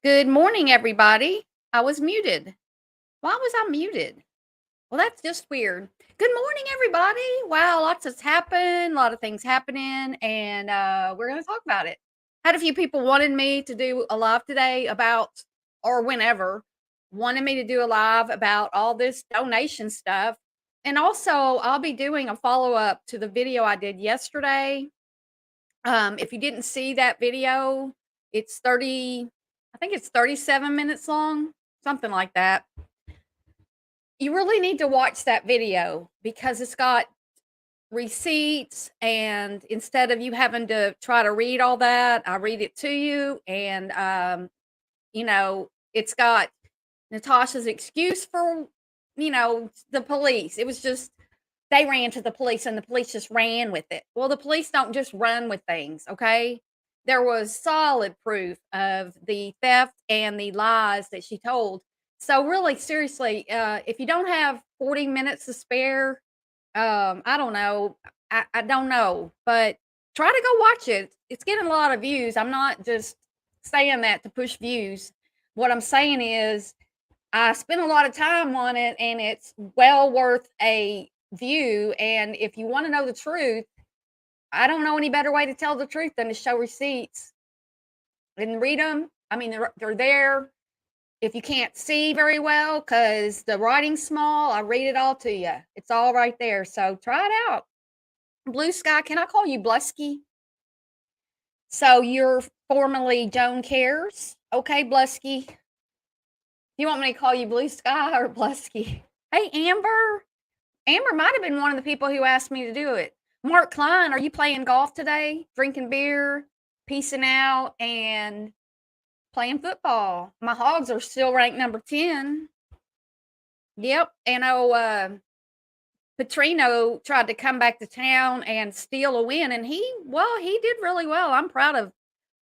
Good morning, everybody. I was muted. Why was I muted? Well, that's just weird. Good morning, everybody. Wow, lots has happened, a lot of things happening, and we're going to talk about it. Had a few people wanted me to do a live today about, or whenever, wanted me to do a live about all this donation stuff. And also, I'll be doing a follow up to the video I did yesterday. If you didn't see that video, it's 30, I think it's 37 minutes long, something like that. You really need to watch that video because it's got receipts, and instead of you having to try to read all that, I read it to you. And, it's got Natasha's excuse for, the police. It was just, they ran to the police and the police just ran with it. Well, the police don't just run with things, okay? There was solid proof of the theft and the lies that she told. So really, seriously, if you don't have 40 minutes to spare, I don't know. I don't know, but try to go watch it. It's getting a lot of views. I'm not just saying that to push views. What I'm saying is I spent a lot of time on it, and it's well worth a view. And if you want to know the truth, I don't know any better way to tell the truth than to show receipts and read them. I mean, they're there. If you can't see very well because the writing's small, I read it all to you. It's all right there. So try it out. Blue Sky, can I call you Blusky? So you're formerly Joan Cares. Okay, Blusky. You want me to call you Blue Sky or Blusky? Hey, Amber. Amber might have been one of the people who asked me to do it. Mark Klein, are you playing golf today? Drinking beer, peacing out, and playing football. My Hogs are still ranked number 10. Yep. And Petrino tried to come back to town and steal a win, and he did really well. I'm proud of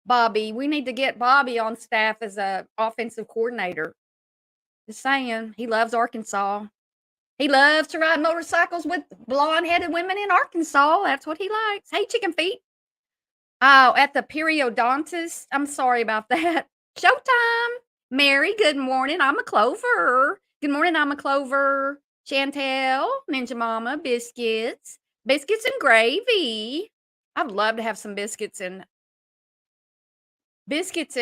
Bobby. We need to get Bobby on staff as a offensive coordinator. Just saying, he loves Arkansas. He loves to ride motorcycles with blonde-headed women in Arkansas. That's what he likes. Hey, chicken feet. Oh, at the periodontist. I'm sorry about that. Showtime. Mary, good morning. I'm a Clover. Good morning, I'm a Clover. Chantel, Ninja Mama, biscuits. Biscuits and gravy. I'd love to have some biscuits and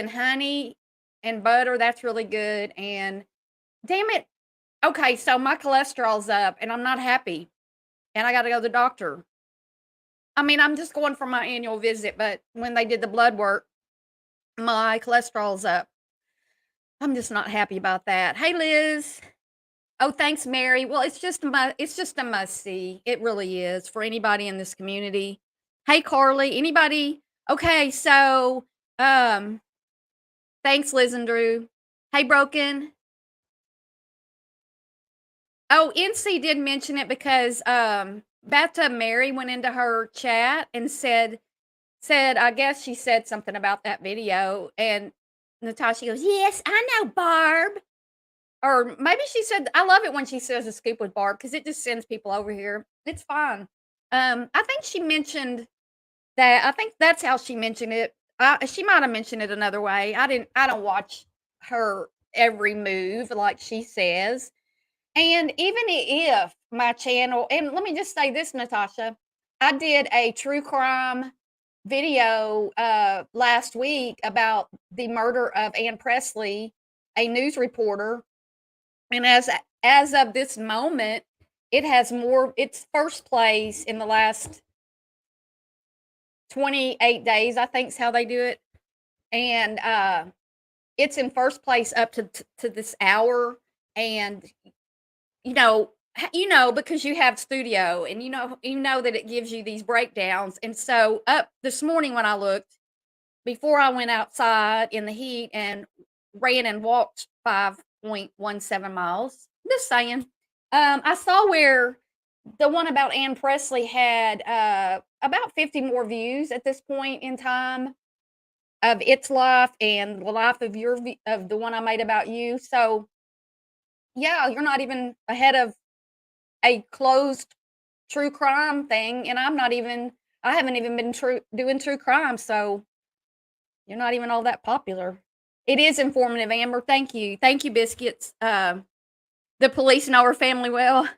honey and butter. That's really good. And damn it. Okay, so my cholesterol's up and I'm not happy. And I got to go to the doctor. I mean, I'm just going for my annual visit, but when they did the blood work, my cholesterol's up. I'm just not happy about that. Hey, Liz. Oh, thanks, Mary. Well, it's just a must see. It really is for anybody in this community. Hey, Carly. Anybody? Okay, so um, thanks, Liz and Drew. Hey, Broken. Oh, NC did mention it because Bathtub Mary went into her chat and said, I guess she said something about that video, and Natasha goes, "Yes, I know, Barb." Or maybe she said, I love it when she says a scoop with Barb because it just sends people over here. It's fine. I think she mentioned that. I think that's how she mentioned it. She might have mentioned it another way. I don't watch her every move like she says. And even if my channel, and let me just say this, Natasha, I did a true crime video last week about the murder of Ann Presley, a news reporter. And as of this moment, it's first place in the last 28 days, I think is how they do it. And it's in first place up to this hour. And because you have studio, and you know that it gives you these breakdowns. And so up this morning when I looked, before I went outside in the heat and ran and walked 5.17 miles, just saying, I saw where the one about Ann Presley had about 50 more views at this point in time of its life and the life of of the one I made about you. So yeah, you're not even ahead of a closed true crime thing, and I haven't even been doing true crime, so you're not even all that popular. It is informative, Amber. Thank you. Thank you, Biscuits. The police know her family well.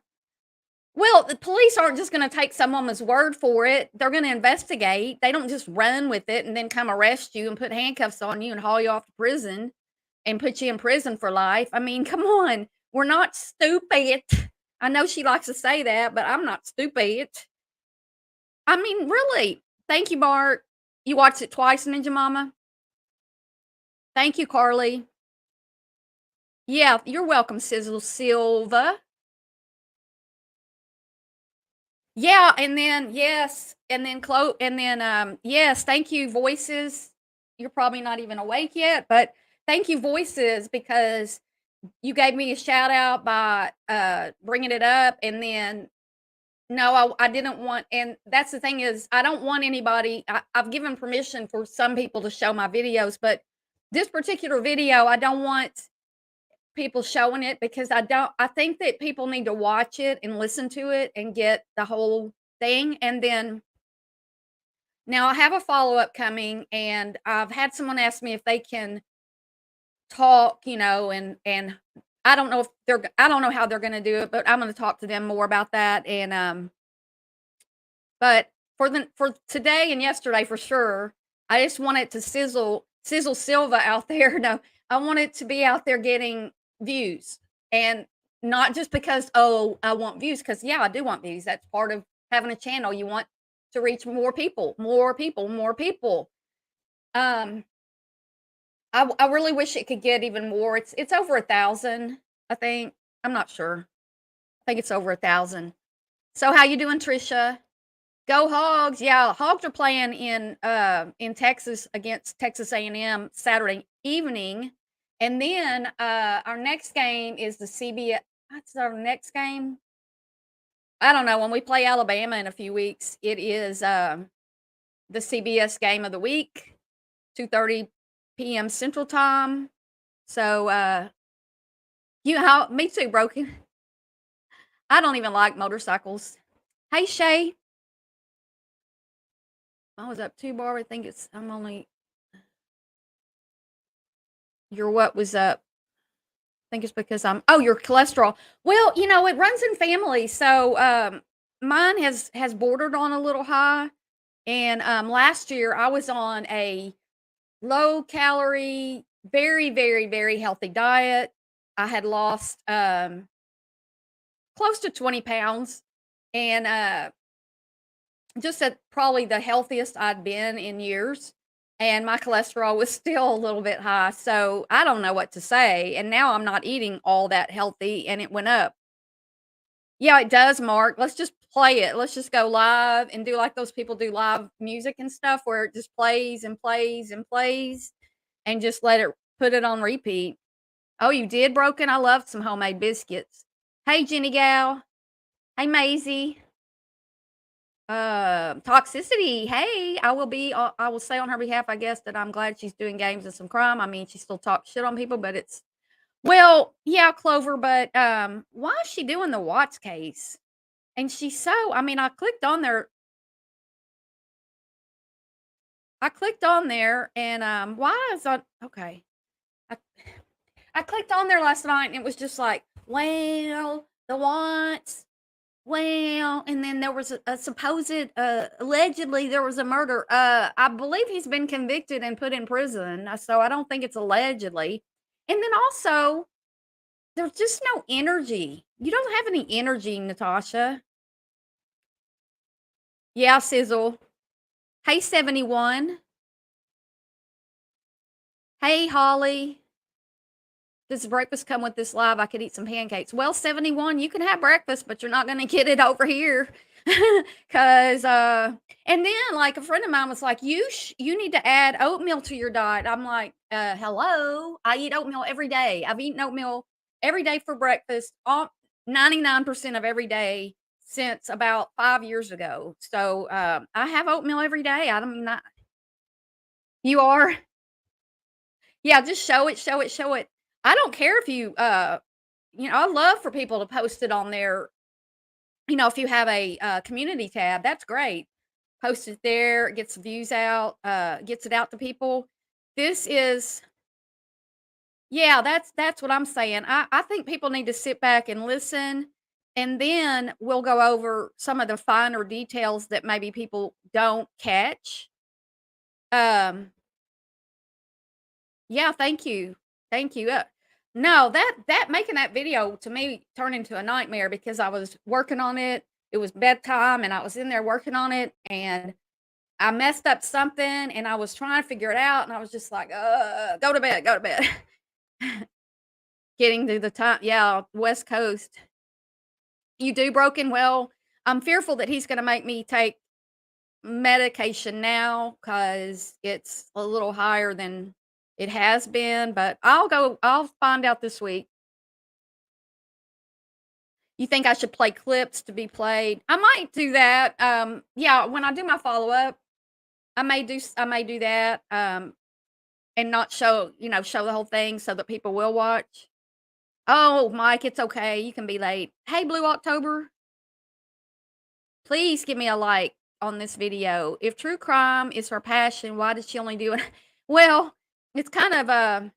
Well, the police aren't just gonna take someone's word for it. They're gonna investigate. They don't just run with it and then come arrest you and put handcuffs on you and haul you off to prison and put you in prison for life. I mean, come on. We're not stupid. I know she likes to say that, but I'm not stupid. I mean, really. Thank you, Bart. You watched it twice, Ninja Mama? Thank you, Carly. Yeah, you're welcome, Sizzle Silva. Yeah, and then yes, and then yes, thank you, Voices. You're probably not even awake yet, but thank you, Voices, because you gave me a shout out by bringing it up, and then no, I didn't want, and that's the thing is, I don't want anybody. I've given permission for some people to show my videos, but this particular video, I don't want people showing it because I think that people need to watch it and listen to it and get the whole thing, and then now I have a follow-up coming, and I've had someone ask me if they can talk, and I don't know how they're gonna do it, but I'm gonna talk to them more about that, and, but for today and yesterday for sure, I just want it to sizzle Silva out there. No, I want it to be out there getting views, and not just because, "Oh, I want views," because yeah, I do want views. That's part of having a channel. You want to reach more people, more people, more people. Um, I really wish it could get even more. It's over 1,000, I think. I'm not sure. I think it's over 1,000. So how you doing, Trisha? Go Hogs. Yeah, Hogs are playing in Texas against Texas A&M Saturday evening. And then our next game is the CBS. What's our next game? I don't know. When we play Alabama in a few weeks, it is the CBS game of the week, 2:30 p.m. Central Time. So me too, Broken. I don't even like motorcycles. Hey Shay. I was up 2 bar. I think I'm only your what was up. I think it's because your cholesterol. Well, it runs in families. So mine has bordered on a little high. And last year I was on a low calorie, very, very, very healthy diet. I had lost close to 20 pounds, and just at probably the healthiest I'd been in years, and my cholesterol was still a little bit high, so I don't know what to say, and now I'm not eating all that healthy, and it went up. Yeah, it does, Mark. Let's just play it. Let's just go live and do like those people do live music and stuff where it just plays and plays and plays, and just let it put it on repeat. Oh, you did, Broken? I loved some homemade biscuits. Hey, Jenny Gal. Hey, Maisie. Toxicity. Hey, I will say on her behalf, I guess, that I'm glad she's doing games and some crime. I mean, she still talks shit on people, but well, yeah, Clover, but why is she doing the Watts case? And I mean, I clicked on there and why is that okay. I, I clicked on there last night and it was just like, well, the Watts. Well, and then there was a supposed, allegedly there was a murder. I believe he's been convicted and put in prison, so I don't think it's allegedly. And then also, there's just no energy. You don't have any energy, Natasha. Yeah, Sizzle. Hey, 71. Hey, Holly. Does breakfast come with this live? I could eat some pancakes. Well, 71, you can have breakfast, but you're not going to get it over here. Cause, and then like a friend of mine was like, you need to add oatmeal to your diet. I'm like, hello, I eat oatmeal every day. I've eaten oatmeal every day for breakfast, all 99% of every day since about 5 years ago. So, I have oatmeal every day. I don't mean that you are. Yeah, just show it, show it, show it. I don't care if I love for people to post it on there. If you have a community tab, that's great. Post it there, it gets views out, gets it out to people. This is Yeah, that's what I'm saying. I think people need to sit back and listen, and then we'll go over some of the finer details that maybe people don't catch. Um, yeah, thank you. Thank you. No, that making that video to me turned into a nightmare because I was working on it. It was bedtime and I was in there working on it and I messed up something and I was trying to figure it out and I was just like, go to bed, go to bed. Getting to the time, yeah, West Coast. You do broken? Well, I'm fearful that he's gonna make me take medication now because it's a little higher than it has been, but I'll find out this week. You think I should play clips to be played? I might do that. Yeah, when I do my follow-up, I may do that, and not show the whole thing so that people will watch. Oh, Mike, it's okay. You can be late. Hey, Blue October. Please give me a like on this video. If true crime is her passion, why does she only do it? Well, it's kind of I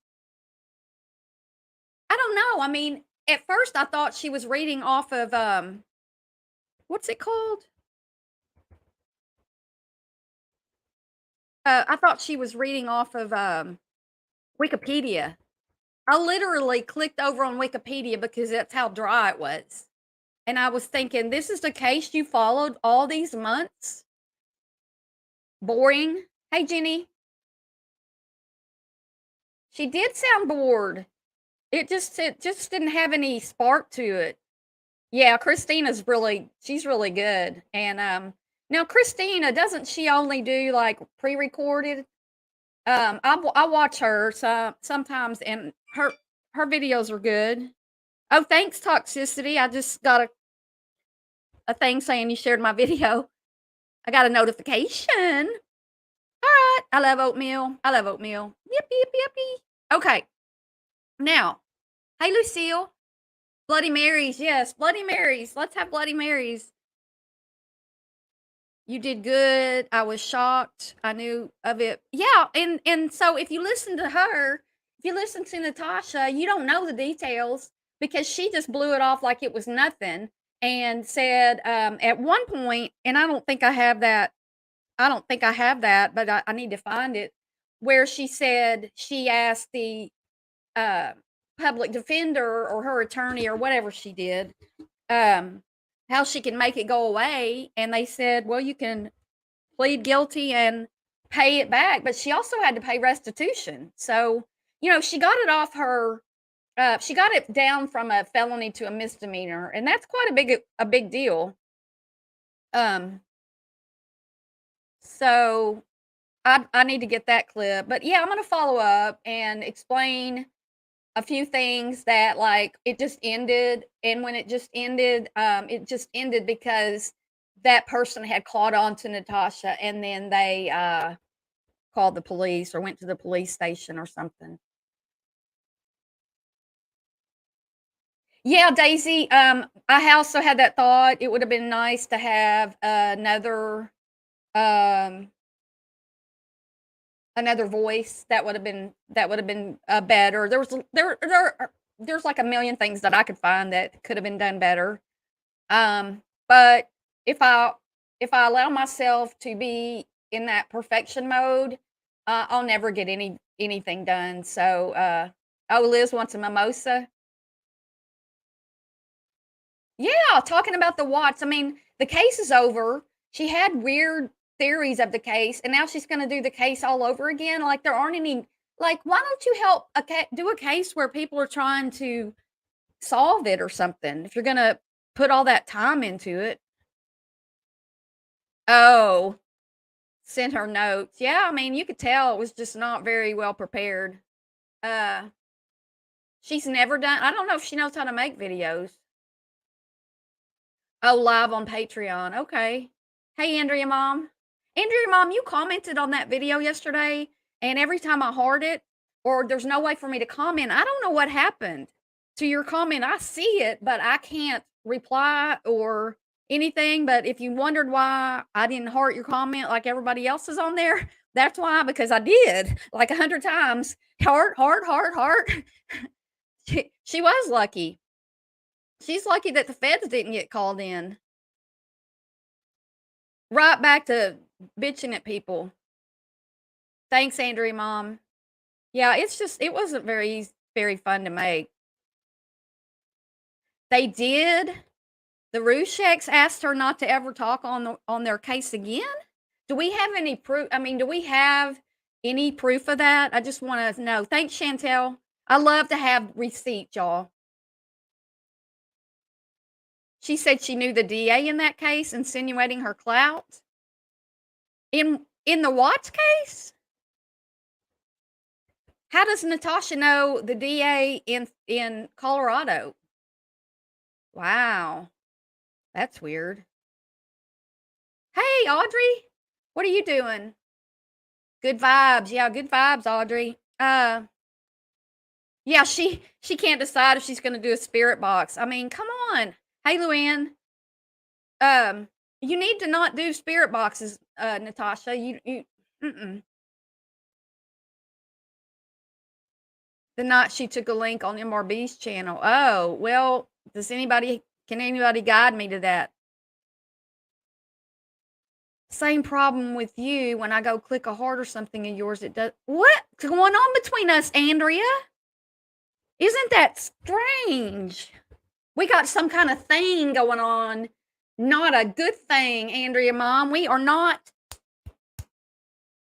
don't know. I mean, at first I thought she was reading off of what's it called? I thought she was reading off of Wikipedia. I literally clicked over on Wikipedia because that's how dry it was. And I was thinking, this is the case you followed all these months? Boring. Hey, Jenny. She did sound bored. It just didn't have any spark to it. Yeah, she's really good. And now Christina, doesn't she only do like pre-recorded? I watch her sometimes and her videos are good. Oh, thanks Toxicity. I just got a thing saying you shared my video. I got a notification. All right. I love oatmeal. I love oatmeal. Yippee yippee yippee. Okay. Now, hey Lucille. Bloody Marys, yes, Bloody Marys. Let's have Bloody Marys. You did good. I was shocked. I knew of it. Yeah, and so if you listen to her, if you listen to Natasha, you don't know the details because she just blew it off like it was nothing and said at one point, and I don't think I have that. I don't think I have that, but I need to find it. Where she said she asked the uh, public defender or her attorney or whatever she did, um, how she can make it go away. And they said, well, you can plead guilty and pay it back. But she also had to pay restitution. So, she got it off her. She got it down from a felony to a misdemeanor, and that's quite a big deal. Um, so I need to get that clip, but yeah, I'm gonna follow up and explain a few things that like it just ended, and when it just ended because that person had caught on to Natasha and then they called the police or went to the police station or something. Yeah, Daisy, I also had that thought. It would have been nice to have um another voice that would have been better. There's like a million things that I could find that could have been done better. But if I if I allow myself to be in that perfection mode, I'll never get anything done. So, oh, Liz wants a mimosa. Yeah, talking about the Watts. I mean, the case is over. She had weird theories of the case, and now she's going to do the case all over again. Like there aren't any. Like, why don't you help do a case where people are trying to solve it or something? If you're going to put all that time into it. Oh, sent her notes. Yeah, I mean, you could tell it was just not very well prepared. Uh, she's never done. I don't know if she knows how to make videos. Oh, live on Patreon. Okay. Hey, Andrea Mom. Andrea Mom, you commented on that video yesterday, and every time I heard it, or there's no way for me to comment, I don't know what happened to your comment. I see it, but I can't reply or anything. But if you wondered why I didn't heart your comment like everybody else is on there, That's why, because I did like 100 times. Heart, heart, heart, heart. She was lucky. She's lucky that the feds didn't get called in. Right back to bitching at people. Thanks, Andrea mom. Yeah, it wasn't very fun to make. They did. The Rusheks asked her not to ever talk on their case again. Do we have any proof? I mean, do we have any proof of that? I just want to know. Thanks, Chantel. I love to have receipts, y'all. She said she knew the DA in that case, insinuating her clout. In the Watts case? How does Natasha know the DA in Colorado? Wow. That's weird. Hey, Audrey. What are you doing? Good vibes. Yeah, good vibes, Audrey. Yeah, she can't decide if she's gonna do a spirit box. I mean, come on. Hey, Luann. You need to not do spirit boxes, Natasha. You mm-mm. The night she took a link on MRB's channel. Oh, well, can anybody guide me to that? Same problem with you. When I go click a heart or something of yours, it does. What's going on between us, Andrea? Isn't that strange? We got some kind of thing going on. Not a good thing, Andrea mom. We are not.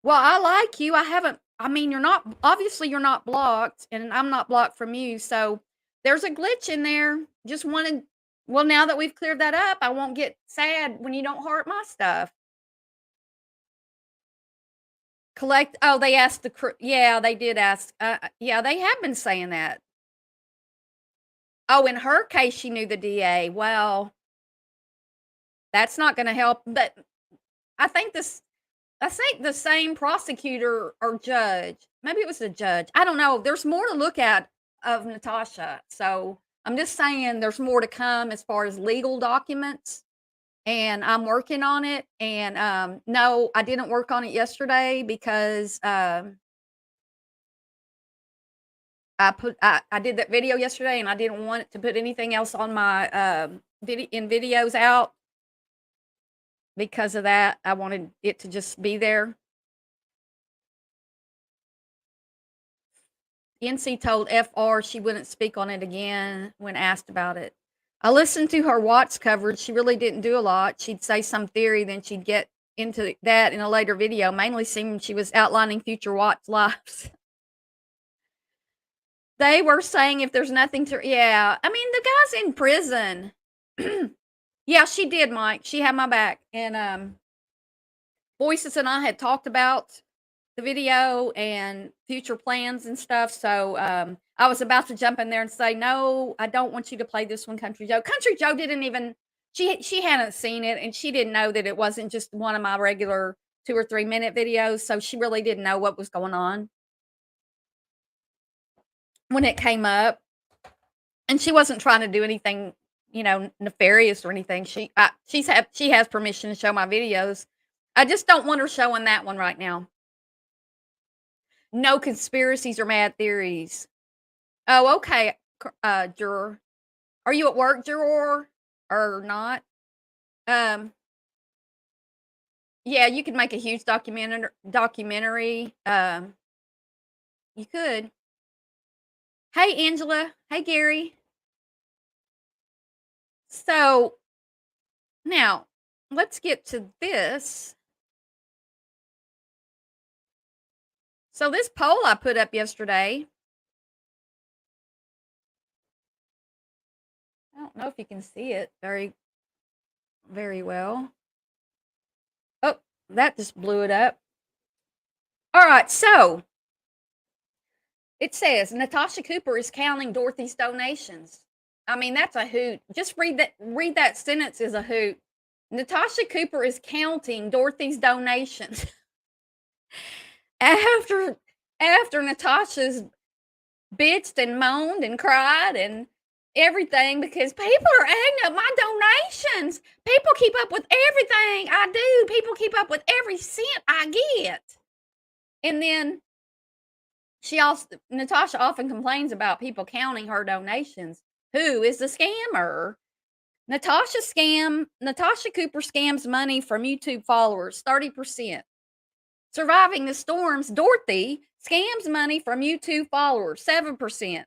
Well, I like you. I mean, you're not blocked, and I'm not blocked from you. So there's a glitch in there. Just wanted, well, now that we've cleared that up, I won't get sad when you don't heart my stuff. Oh, they asked yeah, they did ask. Yeah, they have been saying that. Oh, in her case, she knew the DA. Well, that's not going to help. But I think the same prosecutor or judge, maybe it was the judge. I don't know. There's more to look at of Natasha. So I'm just saying there's more to come as far as legal documents. And I'm working on it. And no, I didn't work on it yesterday because I did that video yesterday, and I didn't want to put anything else on my videos out. Because of that, I wanted it to just be there. NC told FR she wouldn't speak on it again when asked about it. I listened to her Watts coverage. She really didn't do a lot. She'd say some theory, then she'd get into that in a later video, mainly seemed she was outlining future Watts lives. They were saying if there's nothing to, yeah. I mean, the guy's in prison. Yeah, she did, Mike. She had my back. And Voices and I had talked about the video and future plans and stuff. So I was about to jump in there and say, no, I don't want you to play this one, Country Joe. Country Joe didn't even, she hadn't seen it, and she didn't know that it wasn't just one of my regular 2 or 3 minute videos. So she really didn't know what was going on when it came up. And she wasn't trying to do anything, nefarious or anything. She has permission to show my videos. I just don't want her showing that one right now. No conspiracies or mad theories. Oh, okay, juror. Are you at work, juror, or not? Yeah, you could make a huge documentary. You could. Hey, Angela. Hey, Gary. So now let's get to this. So this poll I put up yesterday, I don't know if you can see it very, very well. Oh, that just blew it up. All right, so it says Natasha Cooper is counting Dorothy's donations. I mean, that's a hoot. Just read that sentence is a hoot. Natasha Cooper is counting Dorothy's donations. After Natasha's bitched and moaned and cried and everything because people are adding up my donations. People keep up with everything I do. People keep up with every cent I get. And then Natasha often complains about people counting her donations. Who is the scammer? Natasha Cooper scams money from YouTube followers, 30%. Surviving the storms, Dorothy scams money from YouTube followers, 7%.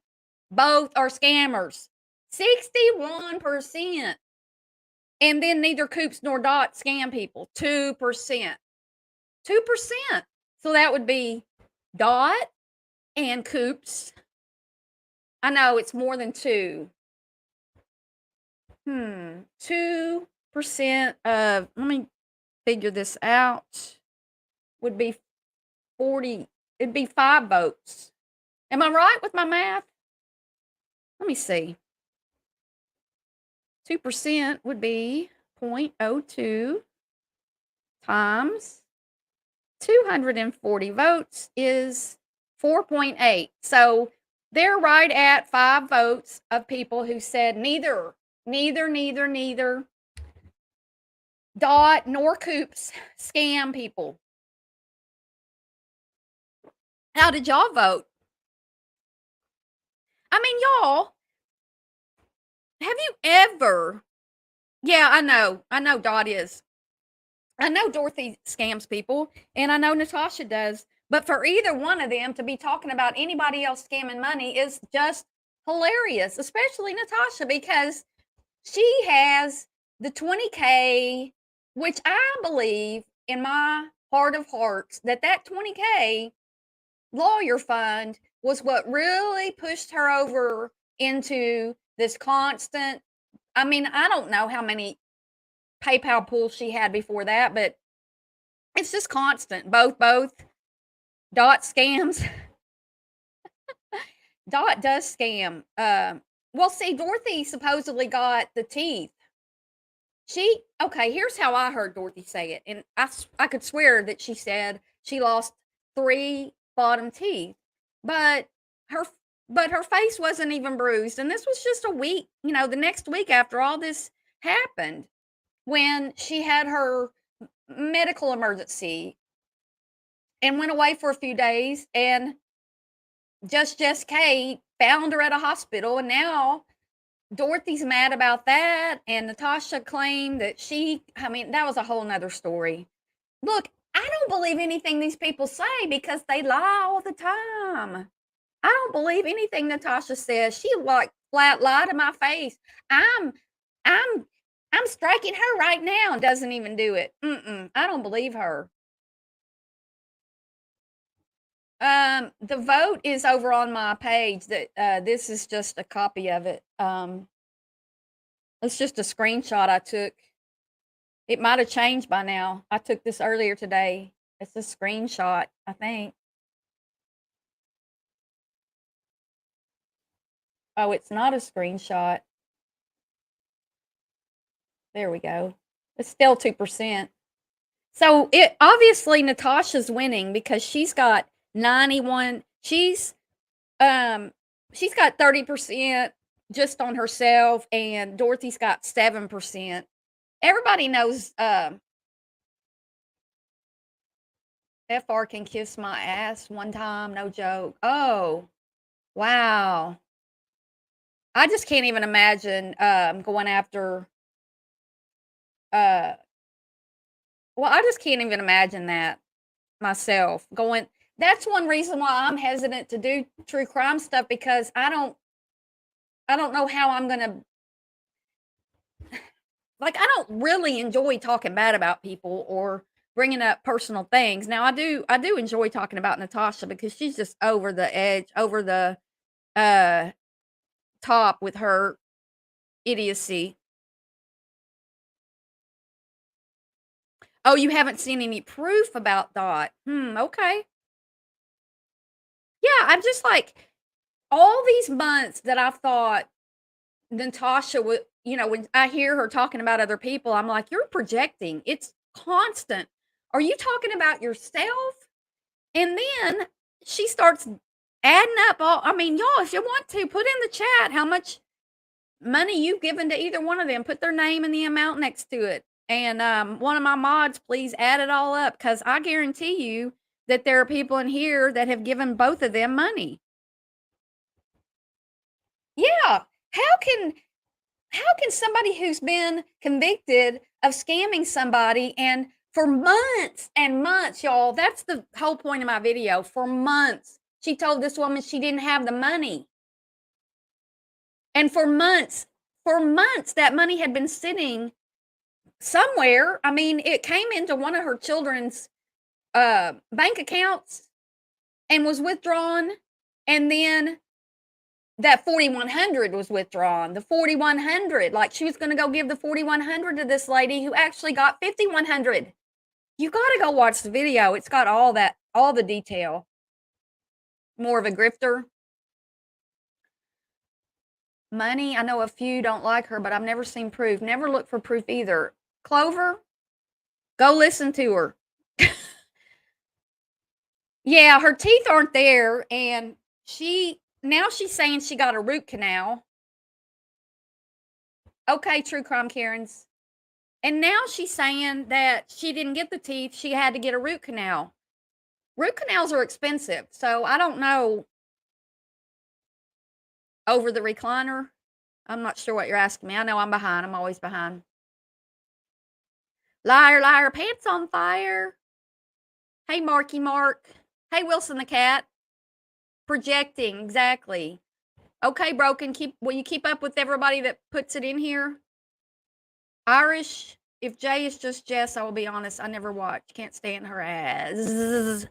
Both are scammers, 61%. And then neither Coops nor Dot scam people, 2%. 2%. So that would be Dot and Coops. I know it's more than 2. 2% of, let me figure this out, would be 40. It'd be 5 votes. Am I right with my math? Let me see. 2% would be 0.02 times 240 votes is 4.8. So they're right at 5 votes of people who said neither Dot nor Coops scam people. How did y'all vote? I mean, y'all, have you ever? Yeah, I know Dot is. I know Dorothy scams people, and I know Natasha does. But for either one of them to be talking about anybody else scamming money is just hilarious, especially Natasha, because she has the 20K, which I believe in my heart of hearts that 20K lawyer fund was what really pushed her over into this constant. I mean, I don't know how many PayPal pools she had before that, but it's just constant. Both Dot scams. Dot does scam. Well, see, Dorothy supposedly got the teeth. Okay, here's how I heard Dorothy say it, and I could swear that she said she lost 3 bottom teeth, but her her face wasn't even bruised, and this was just a week, the next week after all this happened, when she had her medical emergency and went away for a few days, and Just Kay found her at a hospital, and now Dorothy's mad about that, and Natasha claimed that I mean, that was a whole nother story. Look, I don't believe anything these people say because they lie all the time. I don't believe anything Natasha says. She like flat lie to my face. I'm I'm I'm striking her right now and doesn't even do it. I don't believe her. The vote is over on my page. That this is just a copy of it. It's just a screenshot I took. It might have changed by now. I took this earlier today. It's a screenshot, I think. Oh, it's not a screenshot. There we go. It's still 2%. So it obviously Natasha's winning because she's got 91. She's got 30% just on herself, and Dorothy's got 7%. Everybody knows FR can kiss my ass one time, no joke. Oh, wow. I just can't even imagine going after uh well, I just can't even imagine that myself. Going That's one reason why I'm hesitant to do true crime stuff, because I don't know how I'm going to, like, I don't really enjoy talking bad about people or bringing up personal things. Now I do enjoy talking about Natasha because she's just over the edge, over the uh top with her idiocy. Oh, you haven't seen any proof about Dot. Okay. Yeah, I'm just like, all these months that I've thought Natasha would, when I hear her talking about other people, I'm like, you're projecting. It's constant. Are you talking about yourself? And then she starts adding up I mean, y'all, if you want to, put in the chat how much money you've given to either one of them. Put their name and the amount next to it. And one of my mods, please add it all up, because I guarantee you that there are people in here that have given both of them money. Yeah. How can how can somebody who's been convicted of scamming somebody and for months and months, y'all, that's the whole point of my video. For months, she told this woman she didn't have the money. And for months, that money had been sitting somewhere. I mean, it came into one of her children's bank accounts and was withdrawn. And then that 4,100 was withdrawn. The 4,100, like she was going to go give the 4,100 to this lady who actually got 5,100. You got to go watch the video. It's got all that, all the detail. More of a grifter. Money, I know a few don't like her, but I've never seen proof. Never look for proof either. Clover, go listen to her. Yeah, her teeth aren't there, and she's saying she got a root canal. Okay, true crime Karens. And now she's saying that she didn't get the teeth, she had to get a root canal. Root canals are expensive, so I don't know. Over the recliner? I'm not sure what you're asking me. I know I'm behind. I'm always behind. Liar, liar, pants on fire. Hey, Marky Mark. Hey, Wilson the cat. Projecting, exactly. Okay, Broken, will you keep up with everybody that puts it in here? Irish, if Jay is just Jess, I will be honest, I never watch. Can't stand her ass.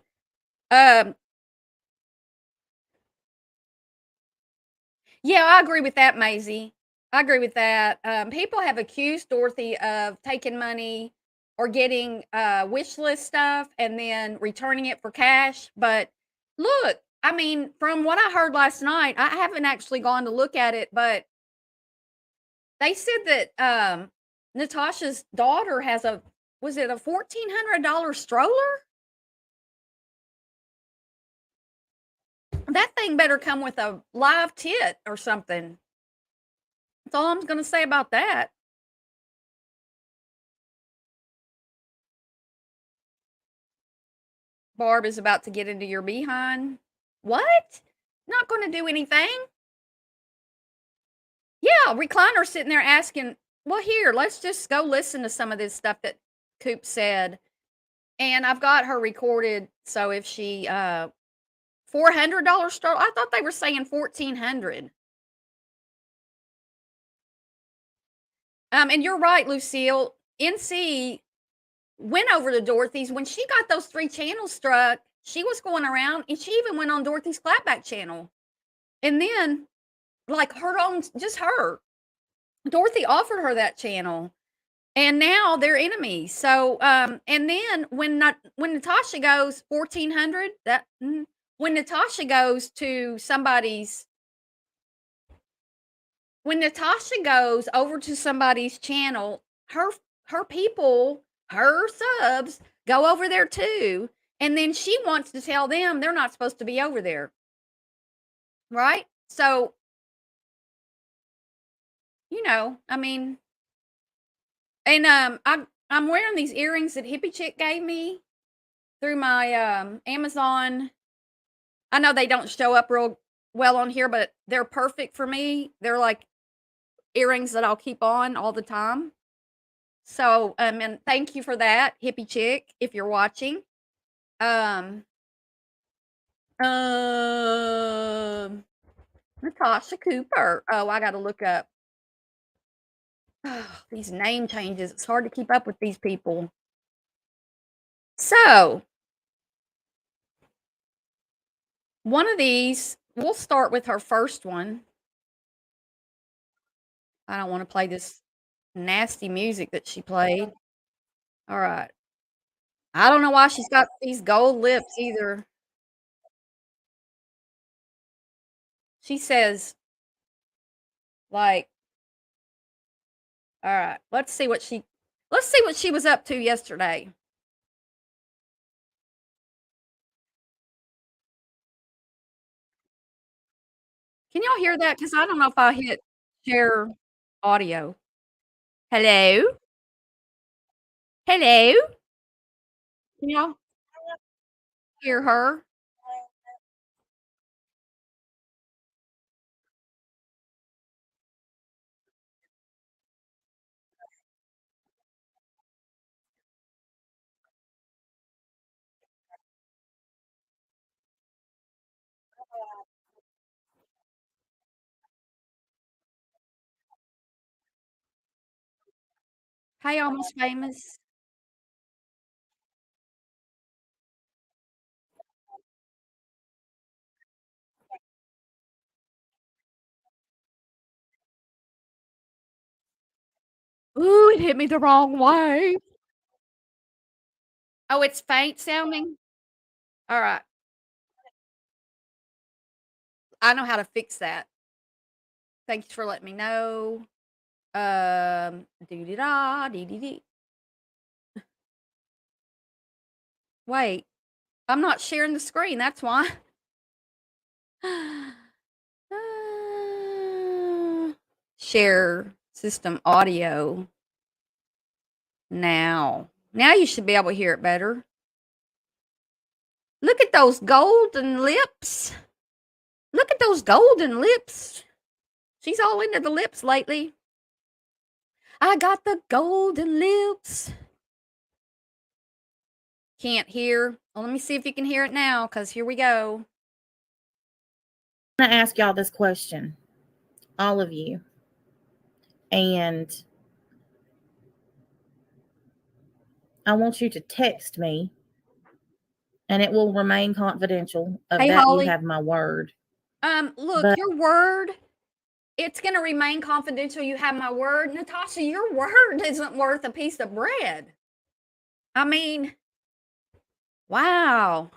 Yeah, I agree with that, Maisie. I agree with that. People have accused Dorothy of taking money or getting wish list stuff and then returning it for cash. But look, I mean, from what I heard last night, I haven't actually gone to look at it, but they said that Natasha's daughter has was it a $1,400 stroller? That thing better come with a live tit or something. That's all I'm going to say about that. Barb is about to get into your behind. What? Not going to do anything. Yeah, recliner sitting there asking, well, here, let's just go listen to some of this stuff that Coop said. And I've got her recorded. So if she, $400 stroller, I thought they were saying 1,400. And you're right, Lucille. NC went over to Dorothy's when she got those 3 channels struck. She was going around and she even went on Dorothy's clapback channel. And then, like her own, just her, Dorothy offered her that channel, and now they're enemies. So, and then when Natasha goes 1,400, when Natasha goes to somebody's, when Natasha goes over to somebody's channel, her people, her subs go over there too, and then she wants to tell them they're not supposed to be over there, right? So, I mean, and I'm wearing these earrings that Hippie Chick gave me through my Amazon. I know they don't show up real well on here, but they're perfect for me. They're like earrings that I'll keep on all the time. So, and thank you for that, Hippie Chick, if you're watching. Um, um, Natasha Cooper. Oh, I got to look up. Oh, these name changes. It's hard to keep up with these people. So, one of these, we'll start with her first one. I don't want to play this nasty music that she played. All right. I don't know why she's got these gold lips either. She says, like, all right, let's see what she was up to yesterday. Can y'all hear that? Because I don't know if I hit share audio. Hello? Hello? Can y'all? hear her. Hey, Almost Famous. Ooh, it hit me the wrong way. Oh, it's faint sounding? Alright. I know how to fix that. Thank you for letting me know. Dee dee da, dee dee dee. Wait, I'm not sharing the screen, that's why. Share system audio now. Now you should be able to hear it better. Look at those golden lips. Look at those golden lips. She's all into the lips lately. I got the golden lips. Can't hear. Well, let me see if you can hear it now, because here we go. I'm going to ask y'all this question, all of you. And I want you to text me, and it will remain confidential. Of Hey, that, Holly. you have my word. Look, But your word, it's going to remain confidential. You have my word. Natasha, your word isn't worth a piece of bread. I mean, wow.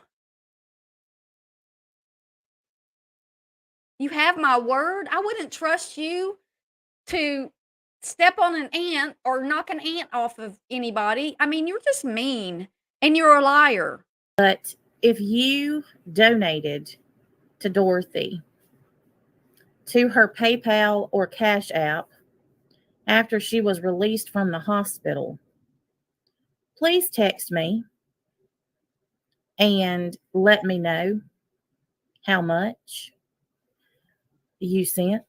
You have my word. I wouldn't trust you to step on an ant or knock an ant off of anybody. I mean, you're just mean and you're a liar. But if you donated to Dorothy to her PayPal or Cash App after she was released from the hospital, please text me and let me know how much you sent.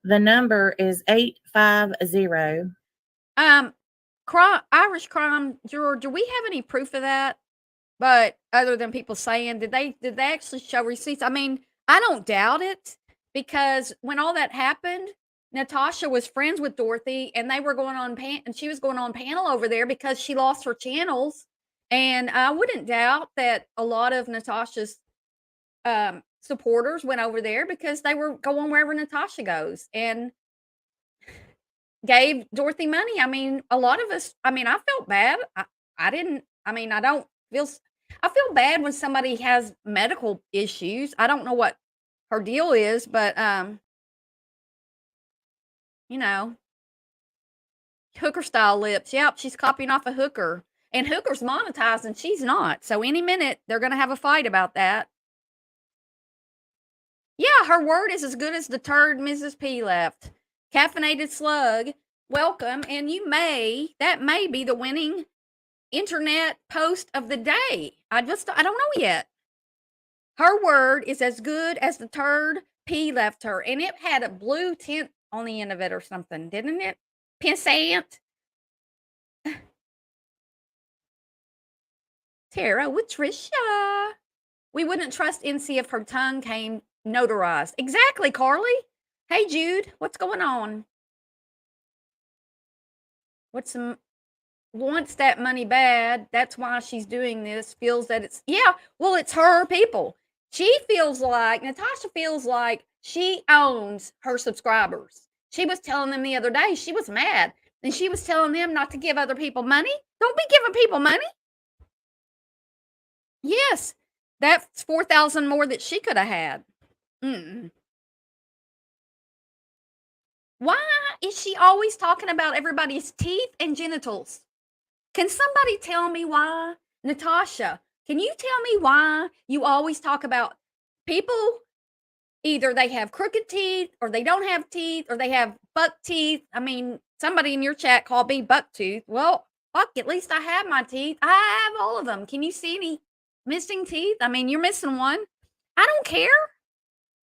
The number is 850. Irish crime, George, do we have any proof of that? But other than people saying, did they actually show receipts? I mean, I don't doubt it, because when all that happened, Natasha was friends with Dorothy and they were going on and she was going on panel over there because she lost her channels. And I wouldn't doubt that a lot of Natasha's supporters went over there because they were going wherever Natasha goes and gave Dorothy money. I mean, a lot of us, I mean, I felt bad. I didn't, I mean, I don't feel, I feel bad when somebody has medical issues. I don't know what her deal is, but, you know, hooker style lips. Yep, she's copying off a hooker. And hooker's monetized and she's not. So any minute they're going to have a fight about that. Yeah, her word is as good as the turd Mrs. P left. Caffeinated slug, welcome, and that may be the winning internet post of the day. I don't know yet. Her word is as good as the turd P left her, and it had a blue tint on the end of it or something, didn't it? Pissant. Tara with Trisha. We wouldn't trust NC if her tongue came notarized. Exactly, Carly. Hey, Jude, what's going on? Wants that money bad. That's why she's doing this. Feels that it's her people. Natasha feels like she owns her subscribers. She was telling them the other day she was mad and she was telling them not to give other people money. Don't be giving people money. Yes, that's 4,000 more that she could have had. Mm-mm. Why is she always talking about everybody's teeth and genitals? Can somebody tell me why? Natasha, can you tell me why you always talk about people? Either they have crooked teeth, or they don't have teeth, or they have buck teeth. I mean, somebody in your chat called me buck tooth. Well, fuck, at least I have my teeth. I have all of them. Can you see any Missing teeth? I mean, you're missing one. I don't care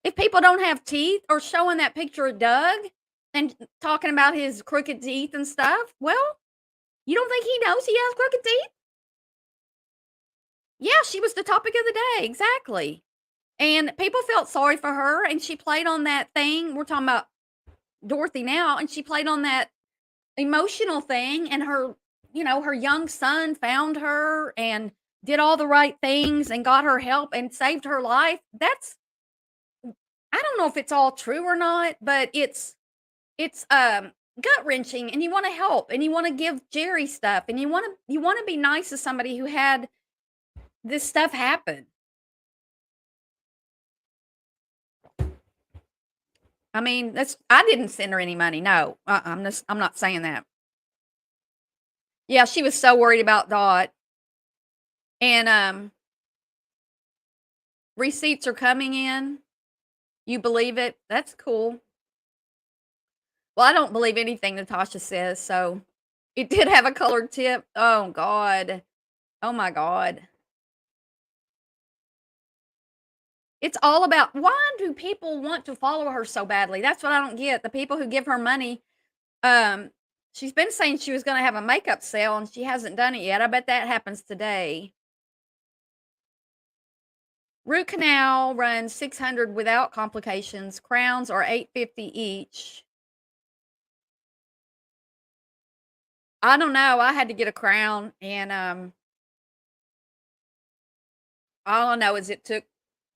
if people don't have teeth or showing that picture of Doug and talking about his crooked teeth and stuff. Well, you don't think he knows he has crooked teeth? Yeah, she was the topic of the day. Exactly. And people felt sorry for her, and she played on that thing. We're talking about Dorothy now, and she played on that emotional thing, and her young son found her and did all the right things and got her help and saved her life. That's I don't know if it's all true or not, but it's gut wrenching, and you want to help and you want to give Jerry stuff, and you want to be nice to somebody who had this stuff happen. I mean, I didn't send her any money. No, I'm not saying that. Yeah, she was so worried about Dot, and receipts are coming in. You believe it? That's cool. Well, I don't believe anything Natasha says, so it did have a colored tip. Oh God. Oh my God. It's all about why do people want to follow her so badly? That's what I don't get. The people who give her money, um, she's been saying she was gonna have a makeup sale and she hasn't done it yet. I bet that happens today. Root canal runs 600 without complications. Crowns are 850 each. I don't know. I had to get a crown, and all I know is it took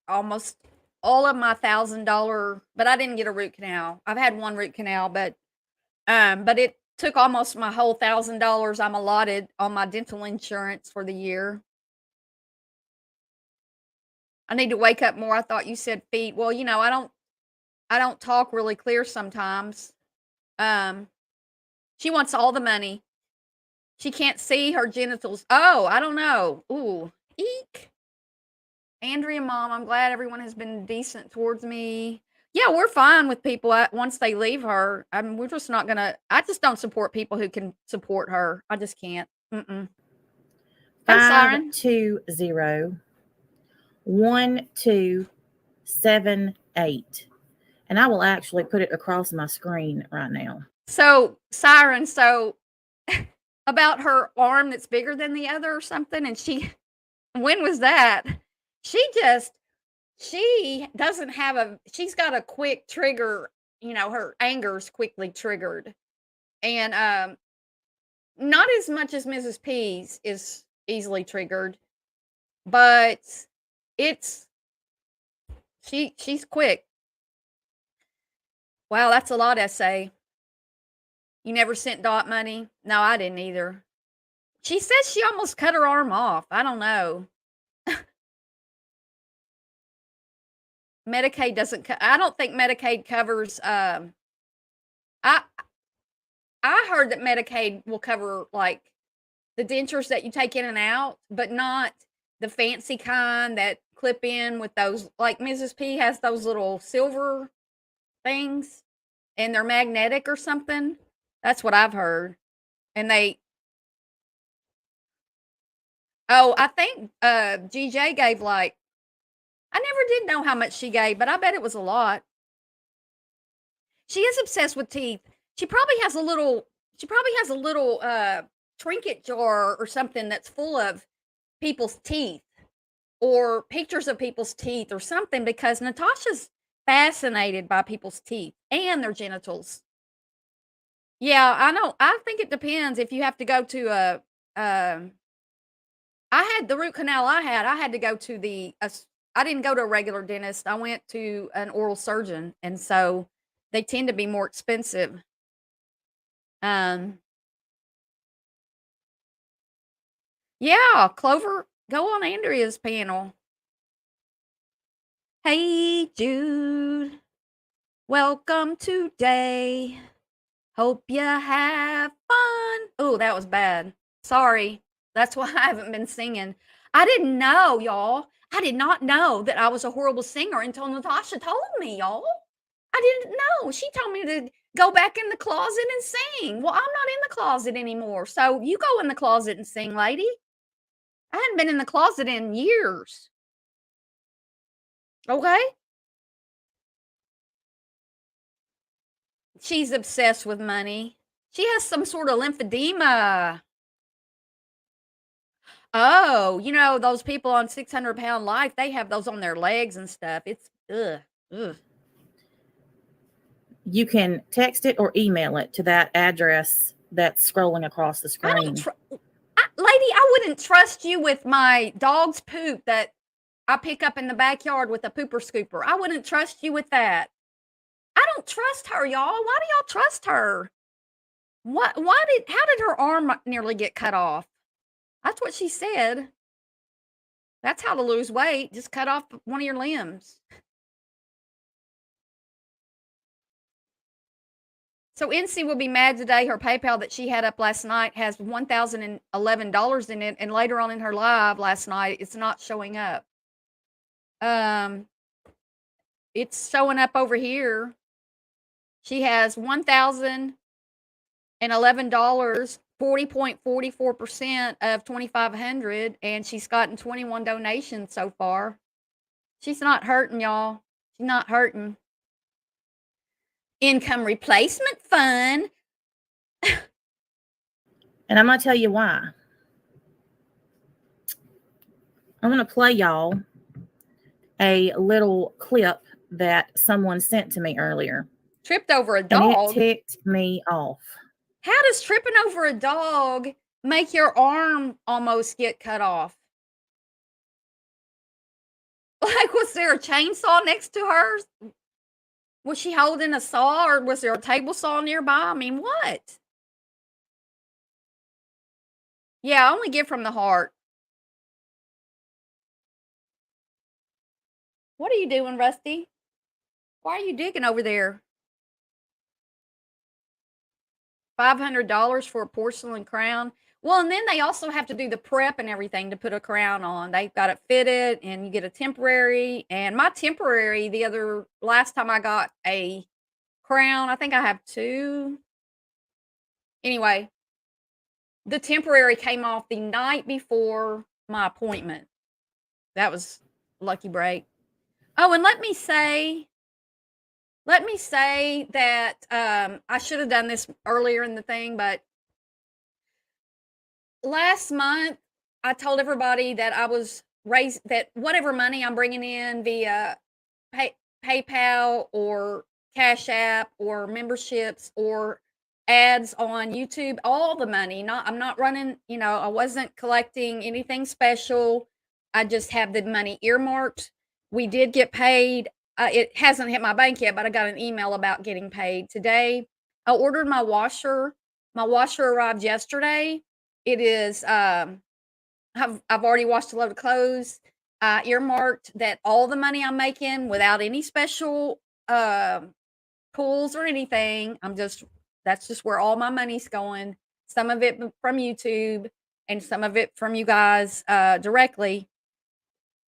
almost all of my $1,000, but I didn't get a root canal. I've had one root canal, but it took almost my whole $1,000 I'm allotted on my dental insurance for the year. I need to wake up more. I thought you said feet. Well, I don't talk really clear sometimes. Um, she wants all the money. She can't see her genitals. Oh, I don't know. Ooh, eek. Andrea, mom, I'm glad everyone has been decent towards me. Yeah, we're fine with people once they leave her. I mean, we're just not gonna. I just don't support people who can support her. I just can't. Mm-mm. Go, Siren. 520 1278. And I will actually put it across my screen right now. So, Siren. So, about her arm that's bigger than the other or something, and when was that? She just she doesn't have she's got a quick trigger, her anger's quickly triggered. And not as much as Mrs. P's is easily triggered, but it's she's quick. Wow, that's a lot, essay. You never sent Dot money? No, I didn't either. She says she almost cut her arm off. I don't know. Medicaid doesn't I don't think Medicaid covers I I heard that Medicaid will cover like the dentures that you take in and out, but not the fancy kind that clip in with those, like Mrs. P has those little silver things and they're magnetic or something. That's what I've heard. And I think GJ gave like, I never did know how much she gave, but I bet it was a lot. She is obsessed with teeth. She probably has a little trinket jar or something that's full of people's teeth or pictures of people's teeth or something, because Natasha's fascinated by people's teeth and their genitals. Yeah, I know. I think it depends if you have to go to um I had the root canal I had to go to I didn't go to a regular dentist. I went to an oral surgeon, and so they tend to be more expensive. Um yeah, Clover, go on Andrea's panel. Hey Jude, welcome today. Hope you have fun. Oh, that was bad. Sorry. That's why I haven't been singing. I didn't know, y'all. I did not know that I was a horrible singer until Natasha told me, y'all. I didn't know. She told me to go back in the closet and sing. Well, I'm not in the closet anymore. So you go in the closet and sing, lady. I hadn't been in the closet in years. Okay? She's obsessed with money. She has some sort of lymphedema. Oh, you know, those people on 600-pound life, they have those on their legs and stuff. It's ugh. Ugh. You can text it or email it to that address that's scrolling across the screen. Lady, I wouldn't trust you with my dog's poop that I pick up in the backyard with a pooper scooper. I wouldn't trust you with that. I don't trust her, y'all. Why do y'all trust her? How did her arm nearly get cut off? That's what she said. That's how to lose weight. Just cut off one of your limbs. So NC will be mad today. Her PayPal that she had up last night has $1,011 in it, and later on in her live last night, it's not showing up. It's showing up over here. She has $1,011, 40.44% of 2,500, and she's gotten 21 donations so far. She's not hurting, y'all. She's not hurting. Income replacement fund. And I'm going to tell you why. I'm going to play y'all a little clip that someone sent to me earlier. Tripped over a dog. And it ticked me off. How does tripping over a dog make your arm almost get cut off? Like, was there a chainsaw next to her? Was she holding a saw, or was there a table saw nearby? I mean, what? Yeah, I only give from the heart. What are you doing, Rusty? Why are you digging over there? $500 for a porcelain crown. Well, and then they also have to do the prep and everything to put a crown on. They've got it fitted, and you get a temporary. And my temporary, last time I got a crown, I think I have two. Anyway, the temporary came off the night before my appointment. That was lucky break. Oh, and let me say that I should have done this earlier in the thing, but last month I told everybody that I was that whatever money I'm bringing in via PayPal or Cash App or memberships or ads on YouTube, all the money, I'm not running, I wasn't collecting anything special. I just have the money earmarked. We did get paid. It hasn't hit my bank yet, but I got an email about getting paid today. I ordered my washer. My washer arrived yesterday. It is, I've already washed a load of clothes. I earmarked that all the money I'm making without any special pulls or anything. That's just where all my money's going. Some of it from YouTube and some of it from you guys directly.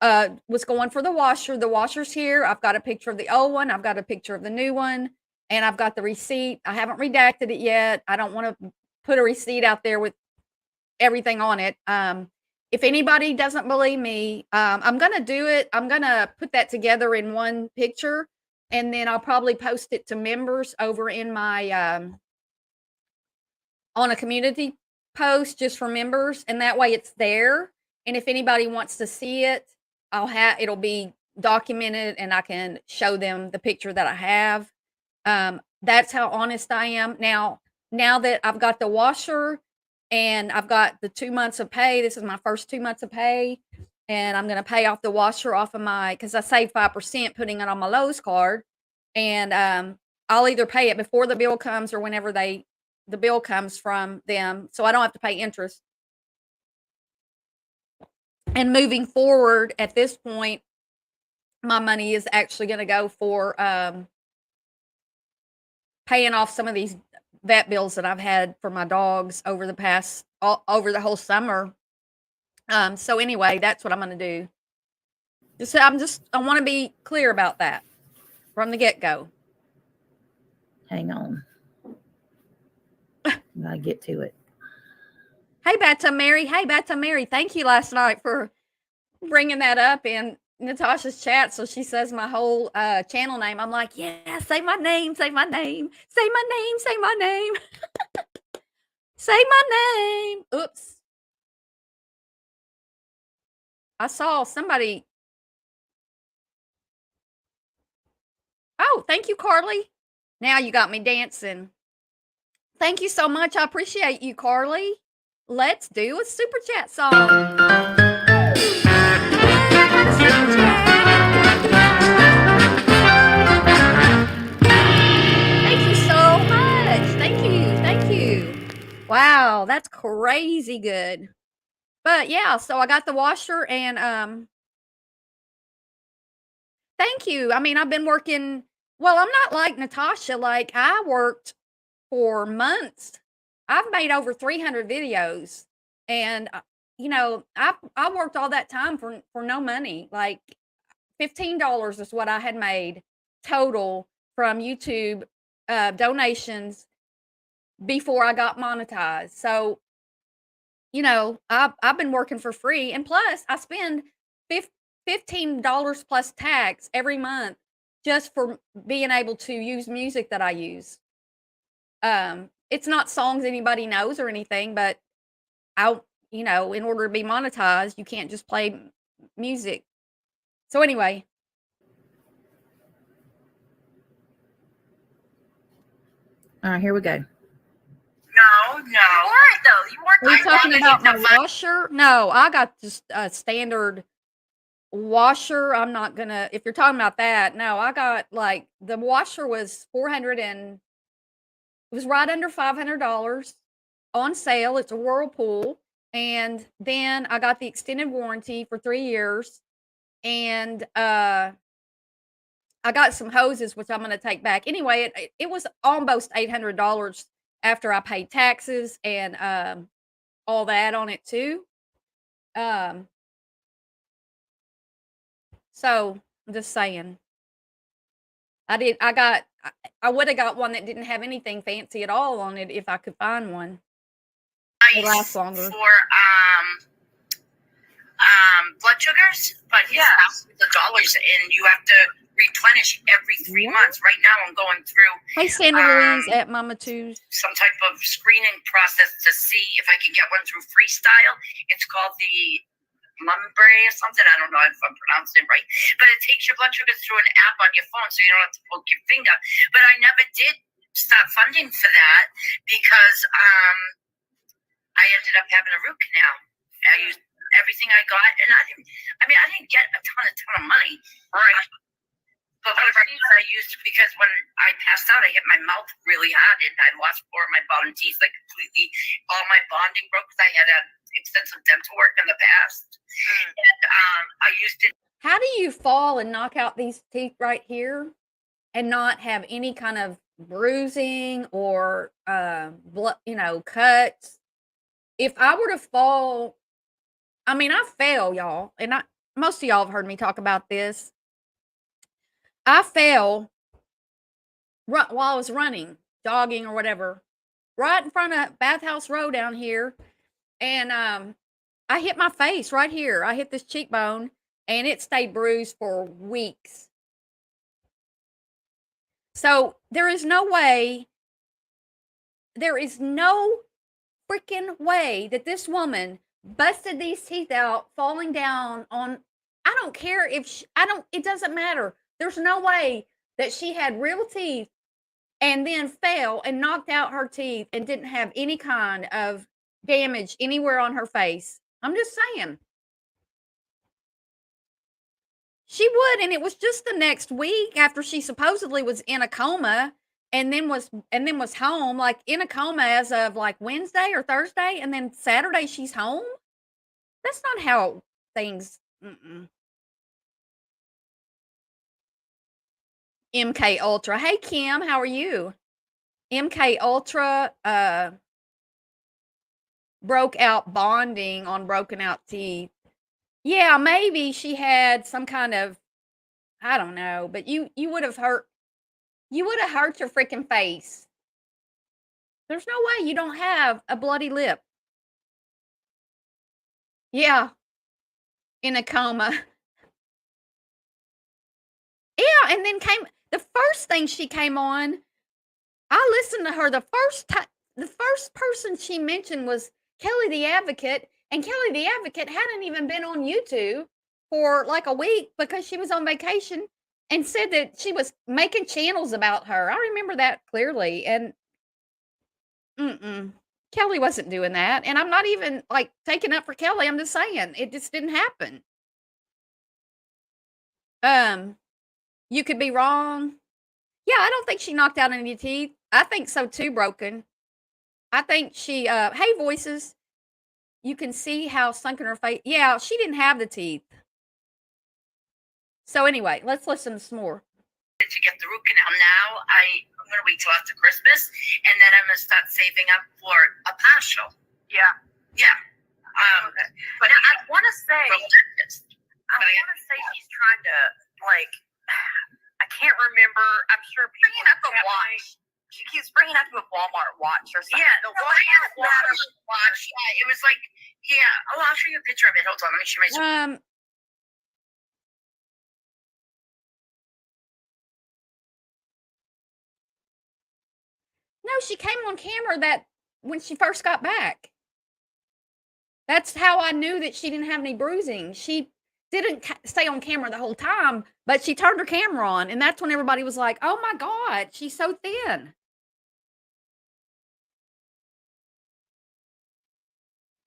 Was going for the washer. The washer's here. I've got a picture of the old one. I've got a picture of the new one, and I've got the receipt. I haven't redacted it yet. I don't want to put a receipt out there with everything on it. If anybody doesn't believe me, I'm going to do it. I'm going to put that together in one picture, and then I'll probably post it to members over in my on a community post just for members, and that way it's there. And if anybody wants to see it, it'll be documented, and I can show them the picture that I have. That's how honest I am. Now that I've got the washer and I've got the 2 months of pay, this is my first 2 months of pay, and I'm going to pay off the washer off of because I saved 5% putting it on my Lowe's card. And I'll either pay it before the bill comes or whenever the bill comes from them, so I don't have to pay interest. And moving forward, at this point, my money is actually going to go for paying off some of these vet bills that I've had for my dogs over the whole summer. So anyway, that's what I'm going to do. I want to be clear about that from the get-go. Hang on. I get to it. Hey, Bata Mary. Hey, Bata Mary. Thank you last night for bringing that up in Natasha's chat. So she says my whole channel name. I'm like, yeah, say my name, say my name, say my name, say my name, say my name. Oops. I saw somebody. Oh, thank you, Carly. Now you got me dancing. Thank you so much. I appreciate you, Carly. Let's do a super chat song. Super chat. Thank you so much. Thank you. Thank you. Wow, that's crazy good. But yeah, so I got the washer and thank you. I mean, I've been working, well, I'm not like Natasha, like I worked for months. I've made over 300 videos and I worked all that time for no money. Like $15 is what I had made total from YouTube donations before I got monetized. So, I've been working for free, and plus I spend $15 plus tax every month just for being able to use music that I use. It's not songs anybody knows or anything, but in order to be monetized, you can't just play music. So anyway, All right, here we go. No, you weren't though. You weren't. are you talking about my washer? No, I got just a standard washer. I'm not gonna. If you're talking about that, no, I got like the washer was 400 and it was right under $500 on sale. It's a Whirlpool, and then I got the extended warranty for 3 years, and I got some hoses which I'm gonna take back. Anyway, it was almost $800 after I paid taxes and all that on it too. Um, so I'm just saying. I would have got one that didn't have anything fancy at all on it if I could find one. It lasts longer. For blood sugars, but the dollars, and you have to replenish every 3 months. Right now, I'm going through. Hey, Sandra Louise at Mama Two's. Some type of screening process to see if I can get one through Freestyle. It's called the Mumbre or something. I don't know if I'm pronouncing it right, but it takes your blood sugars through an app on your phone, so you don't have to poke your finger. But I never did start funding for that because I ended up having a root canal. I used everything I got, and I didn't get a ton of money. Right. But I used because when I passed out, I hit my mouth really hard, and I lost 4 of my bottom teeth, like completely. All my bonding broke because I had extensive dental work in the past, and I used it. How do you fall and knock out these teeth right here, and not have any kind of bruising or blood, cuts? If I were to fall, I mean, I fell, y'all, and most of y'all have heard me talk about this. I fell while I was running, jogging or whatever, right in front of Bathhouse Row down here, and I hit my face right here. I hit this cheekbone, and it stayed bruised for weeks. So there is no freaking way that this woman busted these teeth out falling down on. I don't care if it doesn't matter. There's no way that she had real teeth and then fell and knocked out her teeth and didn't have any kind of damage anywhere on her face. I'm just saying. She would, and it was just the next week after she supposedly was in a coma and then was home, like in a coma as of like Wednesday or Thursday, and then Saturday she's home. That's not how things. MK Ultra. Hey Kim, how are you? MK Ultra broke out bonding on broken out teeth. Yeah, maybe she had some kind of, I don't know, but you would have hurt your freaking face. There's no way you don't have a bloody lip. Yeah, in a coma. Yeah, and then came the first thing she came on, I listened to her the first person she mentioned was Kelly the Advocate, and Kelly the Advocate hadn't even been on YouTube for like a week because she was on vacation and said that she was making channels about her. I remember that clearly, and mm-mm. Kelly wasn't doing that, and I'm not even like taking up for Kelly. I'm just saying it just didn't happen. Um, you could be wrong. Yeah, I don't think she knocked out any teeth. I think so too, Broken. I think she, hey, voices. You can see how sunken her face. Yeah, she didn't have the teeth. So anyway, let's listen to some more. To get the root canal now, I'm going to wait till after Christmas, and then I'm going to start saving up for a partial. Yeah. Yeah. Okay. But now, I want to say he's trying to, like, I can't remember. I'm sure people bringing up a watch. She keeps bringing up a Walmart watch or something. Yeah, the Walmart watch. Yeah, it was like, yeah. Oh, I'll show you a picture of it. Hold on, let me show my. No, she came on camera that when she first got back. That's how I knew that she didn't have any bruising. She didn't stay on camera the whole time, but she turned her camera on, and that's when everybody was like, "Oh my God, she's so thin."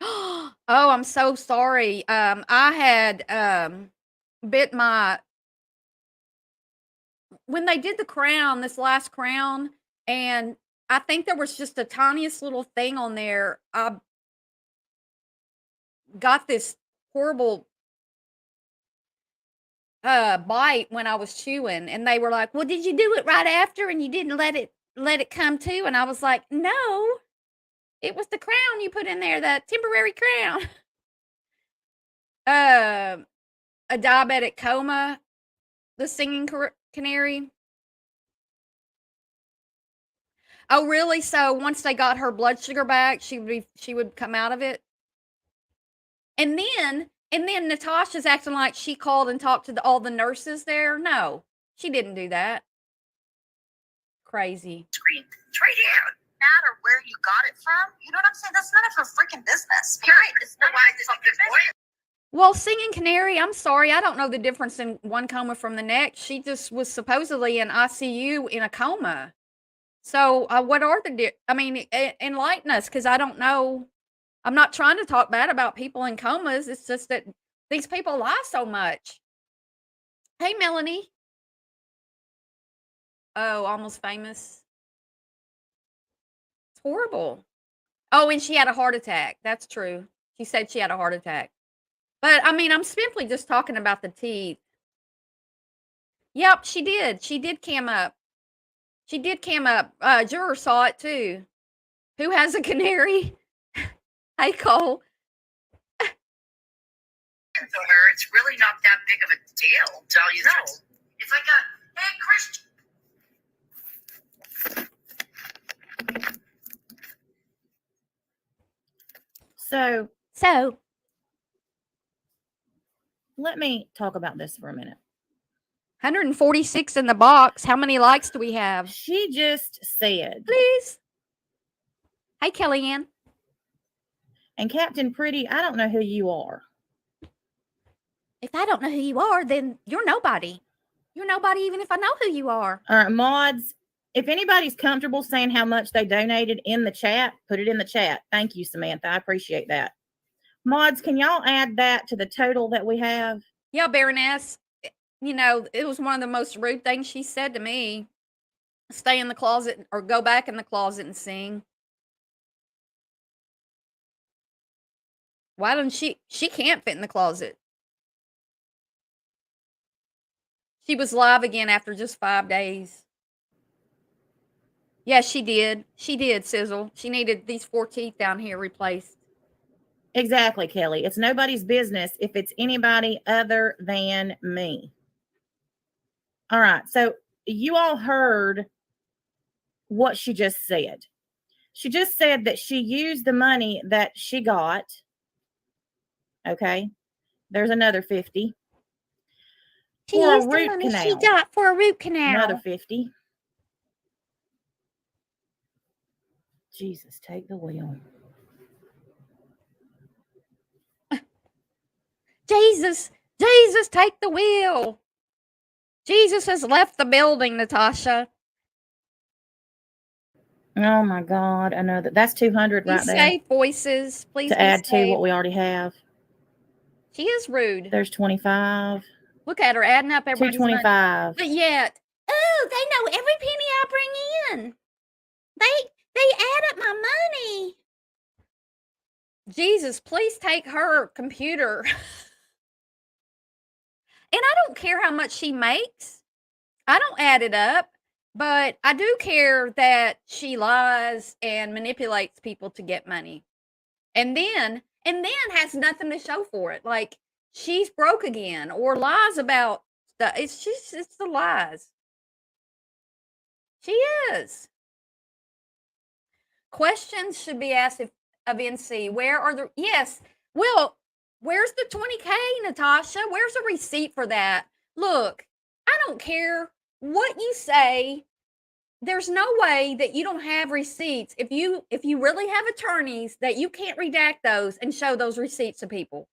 Oh, I'm so sorry. I had bit my when they did the crown, this last crown, and I think there was just the tiniest little thing on there. I got this horrible bite when I was chewing, and they were like, "Well, did you do it right after and you didn't let it come to?" And I was like, "No. It was the crown you put in there, the temporary crown." A diabetic coma, the singing canary. Oh, really? So once they got her blood sugar back, she would come out of it. And then Natasha's acting like she called and talked to all the nurses there. No, she didn't do that. Crazy. Screen. It's right here. Matter where you got it from. You know what I'm saying? That's none of her freaking business. Period. It's not why this is business. Well, singing canary, I'm sorry, I don't know the difference in one coma from the next. She just was supposedly in ICU in a coma. So, what are the I mean, enlighten us, because I don't know. I'm not trying to talk bad about people in comas. It's just that these people lie so much. Hey, Melanie. Oh, almost famous. It's horrible. Oh, and she had a heart attack. That's true. She said she had a heart attack. But I mean, I'm simply just talking about the teeth. Yep, she did. She did cam up. She did cam up. Juror saw it too. Who has a canary? Hey, Cole. To her, it's really not that big of a deal. Tell you no. It's like a hey, Christian. So Let me talk about this for a minute. 146 in the box. How many likes do we have? She just said, please. Hey, Kellyanne. And Captain Pretty, I don't know who you are. If I don't know who you are, then you're nobody. You're nobody even if I know who you are. All right, mods, if anybody's comfortable saying how much they donated in the chat, put it in the chat. Thank you, Samantha. I appreciate that. Mods, can y'all add that to the total that we have? Yeah, Baroness. You know, it was one of the most rude things she said to me. Stay in the closet or go back in the closet and sing. Why don't she can't fit in the closet. She was live again after just 5 days. Yes, she did. She did, Sizzle. She needed these 4 teeth down here replaced. Exactly, Kelly. It's nobody's business if it's anybody other than me. All right. So you all heard what she just said. She just said that she used the money that she got Okay. There's another 50. She For a used the root money she canal. got for a root canal. Another 50. Jesus, take the wheel. Jesus, take the wheel. Jesus has left the building, Natasha. Oh my God. Another. That's 200 Please right there. save voices. Please To be add to saved. what we already have. She is rude. There's 25. Look at her adding up everybody's money. 225. But yet, oh, they know every penny I bring in. They add up my money. Jesus, please take her computer. And I don't care how much she makes. I don't add it up, but I do care that she lies and manipulates people to get money. And then has nothing to show for it. Like she's broke again or lies about stuff. It's the lies. She is. Questions should be asked of NC. Where are the yes? Well, where's the 20K, Natasha? Where's the receipt for that? Look, I don't care what you say. There's no way that you don't have receipts if you really have attorneys that you can't redact those and show those receipts to people.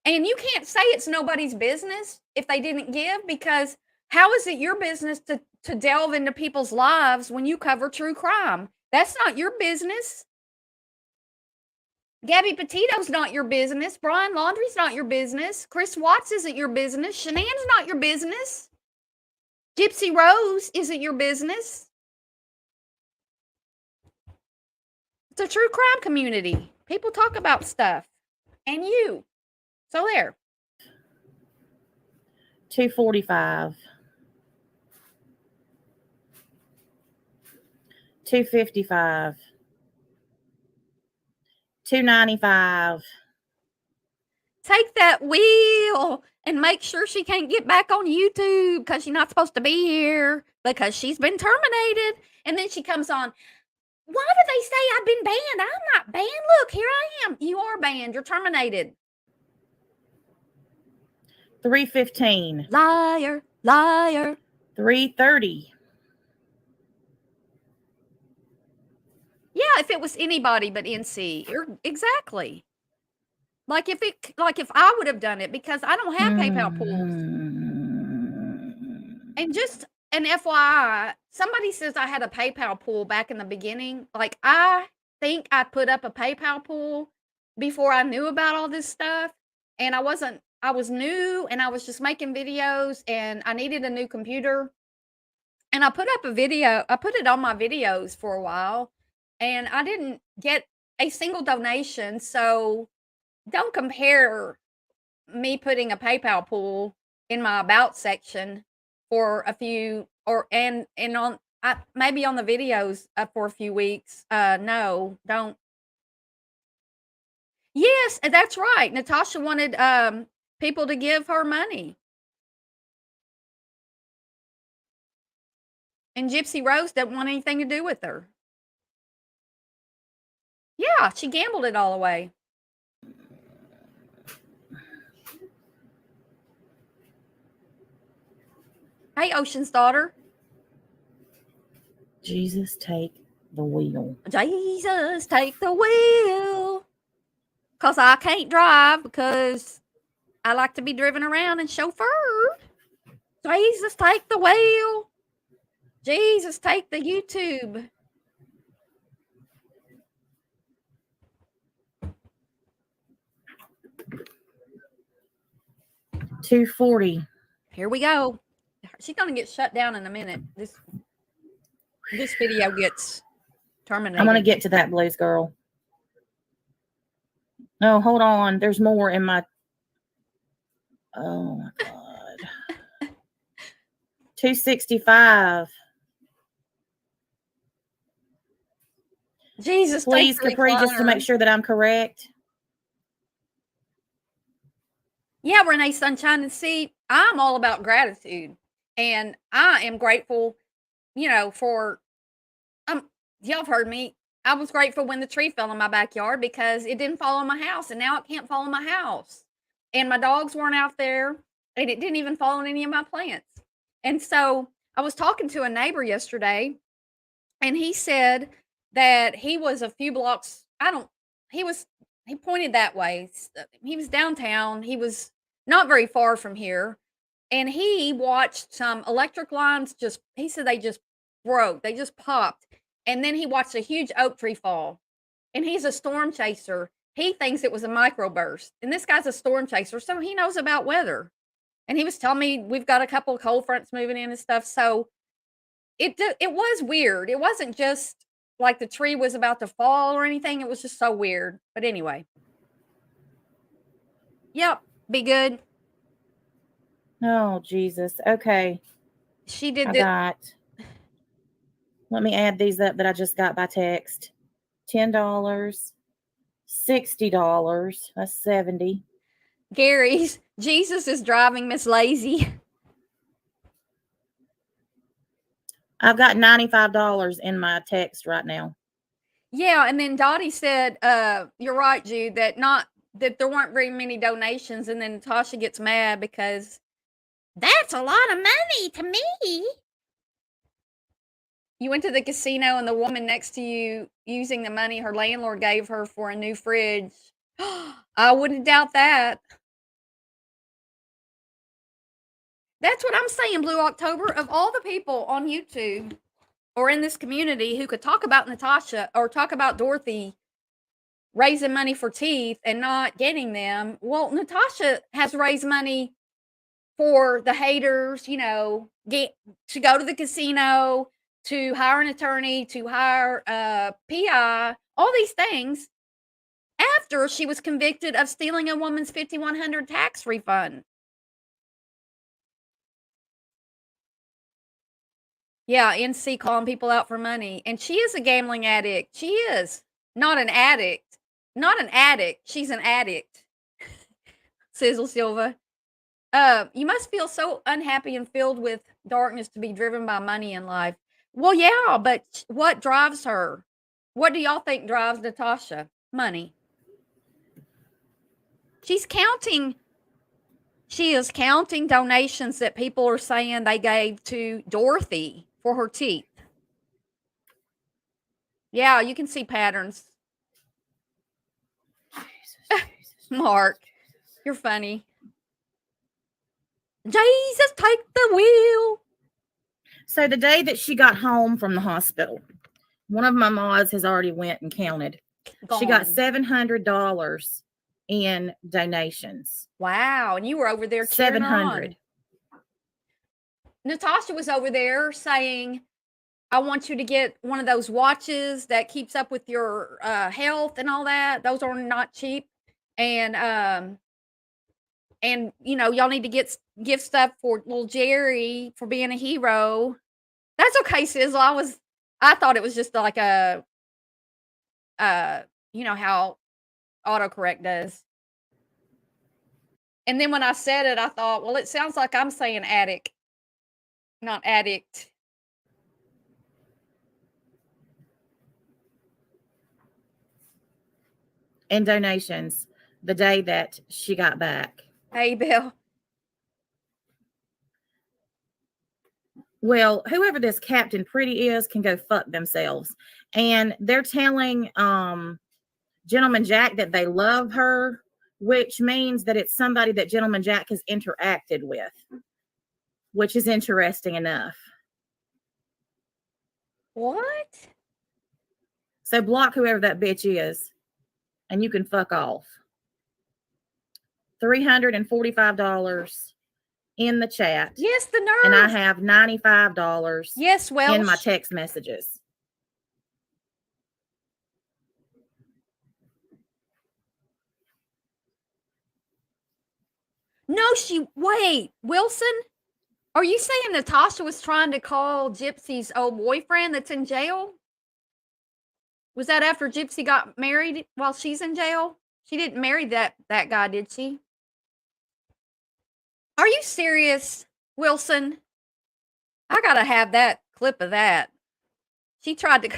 And you can't say it's nobody's business if they didn't give, because how is it your business to delve into people's lives when you cover true crime? That's not your business. Gabby Petito's not your business. Brian Laundrie's not your business. Chris Watts isn't your business. Shanann's not your business. Gypsy Rose isn't your business. It's a true crime community. People talk about stuff. And you. So there. 245. 255. 295. Take that wheel and make sure she can't get back on YouTube because she's not supposed to be here because she's been terminated. And then she comes on. Why do they say I've been banned? I'm not banned. Look, here I am. You are banned. You're terminated. 315. Liar, liar. 330. Yeah, if it was anybody but NC. Exactly. Like if I would have done it, because I don't have PayPal pools. And just an FYI, somebody says I had a PayPal pool back in the beginning. Like I think I put up a PayPal pool before I knew about all this stuff. And I was new and I was just making videos and I needed a new computer. And I put up a video, I put it on my videos for a while and I didn't get a single donation. So don't compare me putting a PayPal pool in my about section for a few and on maybe on the videos for a few weeks. No, don't. Yes, that's right. Natasha wanted people to give her money. And Gypsy Rose didn't want anything to do with her. Yeah, she gambled it all away. Hey, Ocean's daughter. Jesus, take the wheel. Jesus, take the wheel. Because I can't drive because I like to be driven around and chauffeured. Jesus, take the wheel. Jesus, take the YouTube. $240. Here we go. She's going to get shut down in a minute. This video gets terminated. I'm going to get to that, Blues Girl. No, hold on. There's more in my... Oh, my God. 265. Jesus, please, Capri, just to make sure that I'm correct. Yeah, Renee Sunshine, and see, I'm all about gratitude. And I am grateful, for, y'all have heard me. I was grateful when the tree fell in my backyard because it didn't fall on my house, and now it can't fall on my house. And my dogs weren't out there, and it didn't even fall on any of my plants. And so I was talking to a neighbor yesterday, and he said that he was a few blocks. He pointed that way. He was downtown. He was not very far from here, and he watched some electric lines he said they just broke. They just popped. And then he watched a huge oak tree fall. And he's a storm chaser. He thinks it was a microburst. And this guy's a storm chaser, so he knows about weather. And he was telling me we've got a couple of cold fronts moving in and stuff. So it was weird. It wasn't just like the tree was about to fall or anything. It was just so weird. But anyway. Yep. Be good. Oh, Jesus. Okay. She did I this. got, let me add these up that I just got by text. $10, $60. That's 70. Gary's Jesus is driving Miss Lazy. I've got $95 in my text right now. Yeah, and then Dottie said, you're right, Jude, that there weren't very many donations, and then Natasha gets mad because that's a lot of money to me. You went to the casino and the woman next to you using the money her landlord gave her for a new fridge. I wouldn't doubt that. That's what I'm saying, Blue October. Of all the people on YouTube or in this community who could talk about Natasha or talk about Dorothy raising money for teeth and not getting them, well, Natasha has raised money for the haters, to go to the casino, to hire an attorney, to hire a PI, all these things after she was convicted of stealing a woman's $5,100 tax refund. Yeah, NC calling people out for money. And she is a gambling addict. She is. Not an addict. Not an addict. She's an addict. Sizzle Silva. You must feel so unhappy and filled with darkness to be driven by money in life. Well, yeah, but what drives her? What do y'all think drives Natasha? Money. She is counting donations that people are saying they gave to Dorothy for her teeth. Yeah, you can see patterns. Mark, you're funny. Jesus, take the wheel. So the day that she got home from the hospital, one of my mods has already went and counted. She got $700 in donations. Wow, and you were over there cheering her on. Natasha was over there saying, I want you to get one of those watches that keeps up with your health and all that. Those are not cheap. And y'all need to give stuff for little Jerry for being a hero. That's okay, Sizzle. I thought it was just like a how autocorrect does. And then when I said it, I thought, well, it sounds like I'm saying addict, not addict. And donations the day that she got back. Hey, Bill. Well, whoever this Captain Pretty is can go fuck themselves. And they're telling Gentleman Jack that they love her, which means that it's somebody that Gentleman Jack has interacted with, which is interesting enough. What? So block whoever that bitch is, and you can fuck off. $345 in the chat. Yes, the nerve. And I have $95 yes, well, in my text messages. No, wait, Wilson? Are you saying Natasha was trying to call Gypsy's old boyfriend that's in jail? Was that after Gypsy got married while she's in jail? She didn't marry that guy, did she? Are you serious, Wilson? I gotta have that clip of that. She tried to.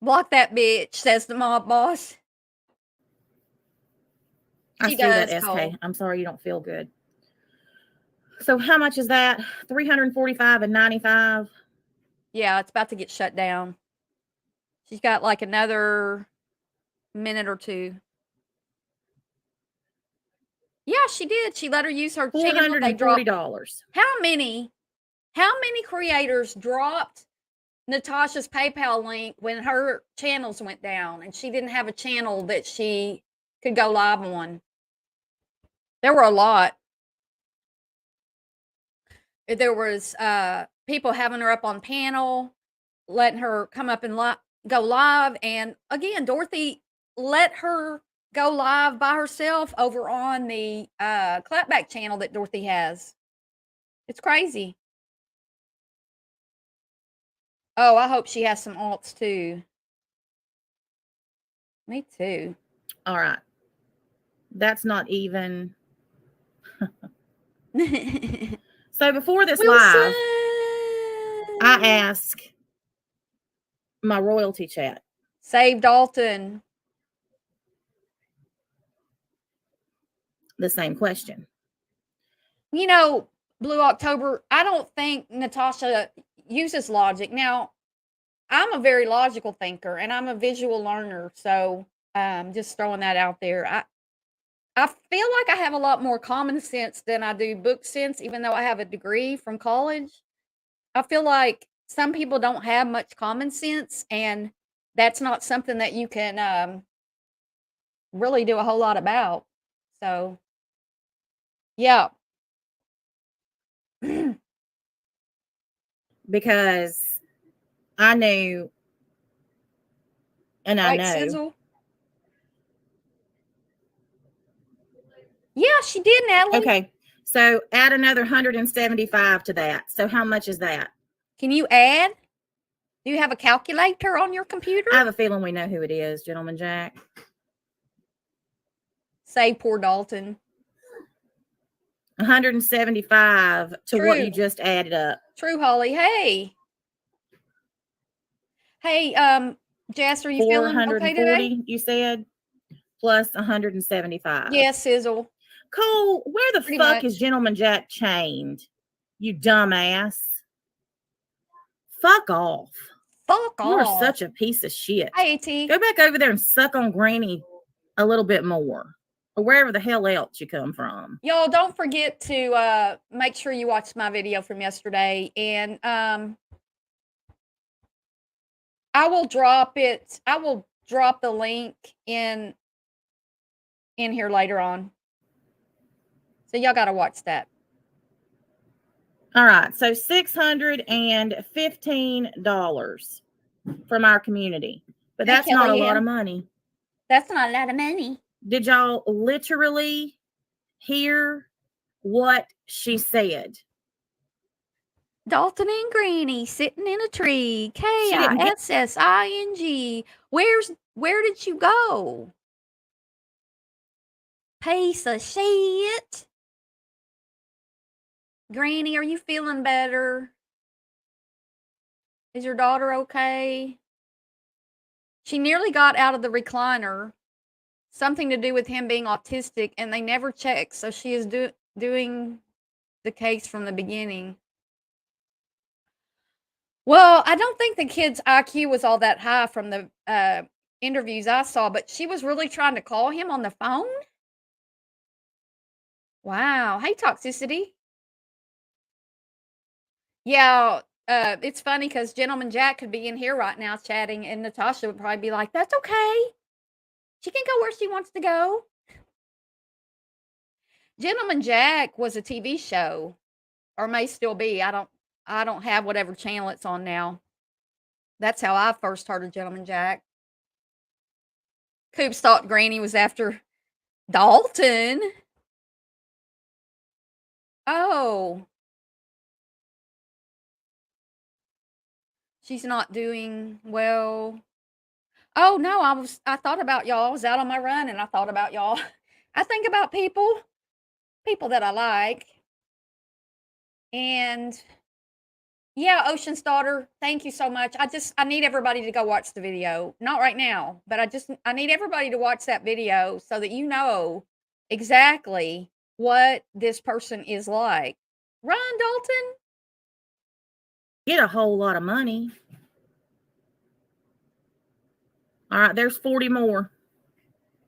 Block that bitch, says the mob boss. I She see that, does, Cole. SK. I'm sorry you don't feel good. So how much is that? 345 and 95. Yeah, it's about to get shut down. She's got like another minute or two. Yeah, she did. She let her use her channel. They dropped. $440. How many creators dropped Natasha's PayPal link when her channels went down and she didn't have a channel that she could go live on? There were a lot. There was people having her up on panel, letting her come up and go live. And again, Dorothy let her go live by herself over on the clapback channel that Dorothy has. It's crazy. Oh, I hope she has some alts too. Me too. All right. That's not even. So before this live, I ask my royalty chat. Save Dalton. The same question. You know, Blue October, I don't think Natasha uses logic. Now, I'm a very logical thinker and I'm a visual learner. So just throwing that out there. I feel like I have a lot more common sense than I do book sense, even though I have a degree from college. I feel like some people don't have much common sense, and that's not something that you can really do a whole lot about. So, yeah. Because I knew, and I Right, know. Sizzle? Yeah, she did, Natalie. Okay, so add another 175 to that. So how much is that? Can you add? Do you have a calculator on your computer? I have a feeling we know who it is, Gentleman Jack. Save poor Dalton. 175 to what you just added up. True, Holly. Hey. Hey, Jess, are you feeling okay today? You said, plus 175. Yes, Sizzle. Cole, where the Pretty fuck much. is Gentleman Jack chained? You dumbass. Fuck off. Fuck off. You're such a piece of shit. Hey, T. Go back over there and suck on Granny a little bit more. Or wherever the hell else you come from. Y'all, don't forget to make sure you watch my video from yesterday. And I will drop it. I will drop the link in here later on. So y'all got to watch that. All right. So $615 from our community. But that's not a lot of money. That's not a lot of money. Did y'all literally hear what she said? Dalton and Granny sitting in a tree. K-I-S-S-I-N-G. Where did you go? Piece of shit. Granny, are you feeling better? Is your daughter okay? She nearly got out of the recliner. Something to do with him being autistic, and they never checked. So she is doing the case from the beginning. Well, I don't think the kid's IQ was all that high from the interviews I saw, but she was really trying to call him on the phone. Wow. Hey, Toxicity. Yeah, it's funny because Gentleman Jack could be in here right now chatting, and Natasha would probably be like, "That's okay. She can go where she wants to go." Gentleman Jack was a TV show, or may still be. I don't have whatever channel it's on now. That's how I first heard of Gentleman Jack. Coops thought Granny was after Dalton. Oh. She's not doing well. Oh, no, I thought about y'all. I was out on my run and I thought about y'all. I think about people that I like. And Yeah, Ocean's Daughter, thank you so much. I need everybody to go watch the video. Not right now, but I need everybody to watch that video so that you know exactly what this person is like. Run, Dalton. Get a whole lot of money. All right, there's 40 more.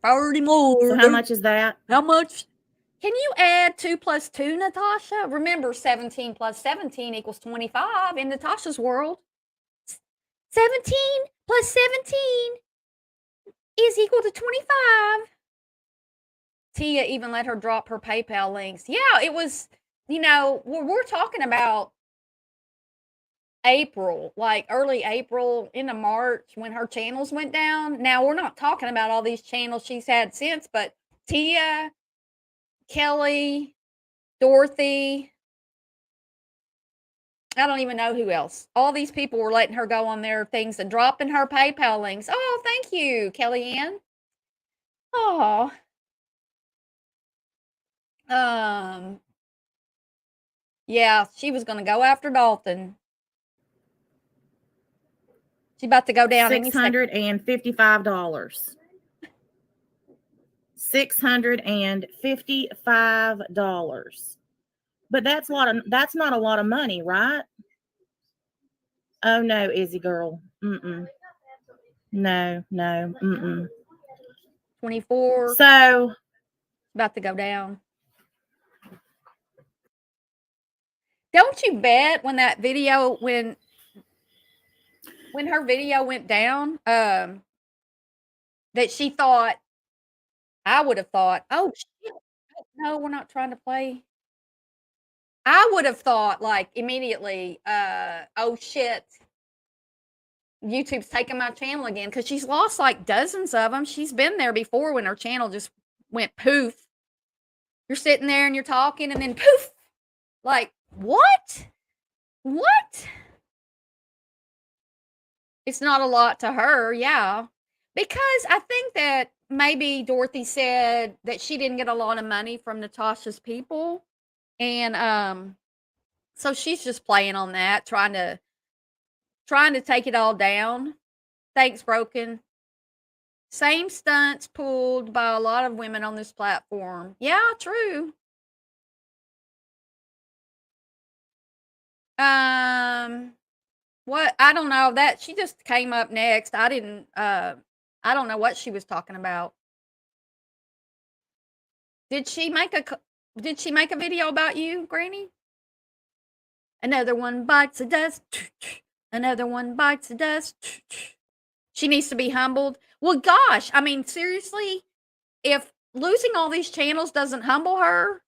30 more. So how much is that? How much? Can you add 2 plus 2, Natasha? Remember, 17 plus 17 equals 25 in Natasha's world. 17 plus 17 is equal to 25. Tia even let her drop her PayPal links. Yeah, it was, we're talking about April, like early April into March when her channels went down. Now, we're not talking about all these channels she's had since, but Tia, Kelly, Dorothy, I don't even know who else. All these people were letting her go on their things and dropping her PayPal links. Oh, thank you, Kellyanne. Oh. Yeah, she was going to go after Dalton. She's about to go down any second. $655. $655. But that's not a lot of money, right? Oh no, Izzy girl. No. 24. So About to go down. Don't you bet when that video when her video went down, that she thought, I would have thought, oh shit, no, we're not trying to play. I would have thought like immediately, oh shit, YouTube's taking my channel again because she's lost like dozens of them. She's been there before when her channel just went poof. You're sitting there and you're talking and then poof. Like, what? What? It's not a lot to her, yeah. Because I think that maybe Dorothy said that she didn't get a lot of money from Natasha's people. And so she's just playing on that, trying to take it all down. Thanks, Broken. Same stunts pulled by a lot of women on this platform. Yeah, true. What? I don't know. That she just came up next. I don't know what she was talking about. Did she make a video about you, Granny? Another one bites the dust. Another one bites the dust. She needs to be humbled. Well, gosh, I mean, seriously, if losing all these channels doesn't humble her,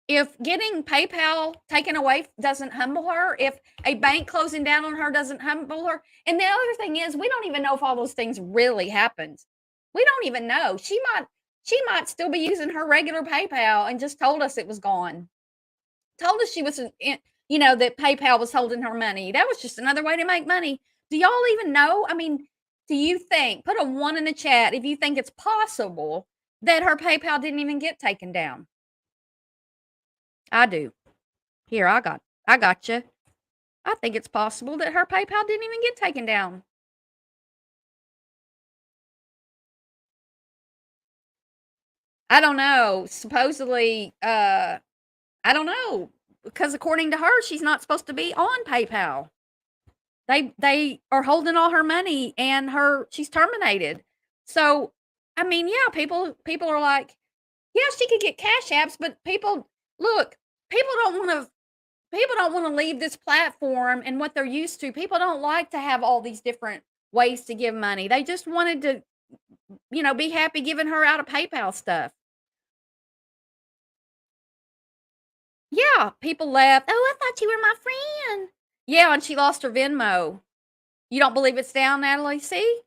if getting PayPal taken away doesn't humble her, if a bank closing down on her doesn't humble her, and the other thing is, we don't even know if all those things really happened. We don't even know. She might still be using her regular PayPal and just told us it was gone. Told us she was, that PayPal was holding her money. That was just another way to make money. Do y'all even know? I mean, do you think, put a 1 in the chat if you think it's possible that her PayPal didn't even get taken down? I do. Here, I got you. I think it's possible that her PayPal didn't even get taken down. I don't know. Supposedly, I don't know, because according to her, she's not supposed to be on PayPal. They are holding all her money and she's terminated. So, I mean, yeah, people are like, yeah, she could get cash apps, but people don't want to leave this platform and what they're used to. People don't like to have all these different ways to give money. They just wanted to, be happy giving her out of PayPal stuff. Yeah, people left. Oh, I thought you were my friend. Yeah, and she lost her Venmo. You don't believe it's down, Natalie? See?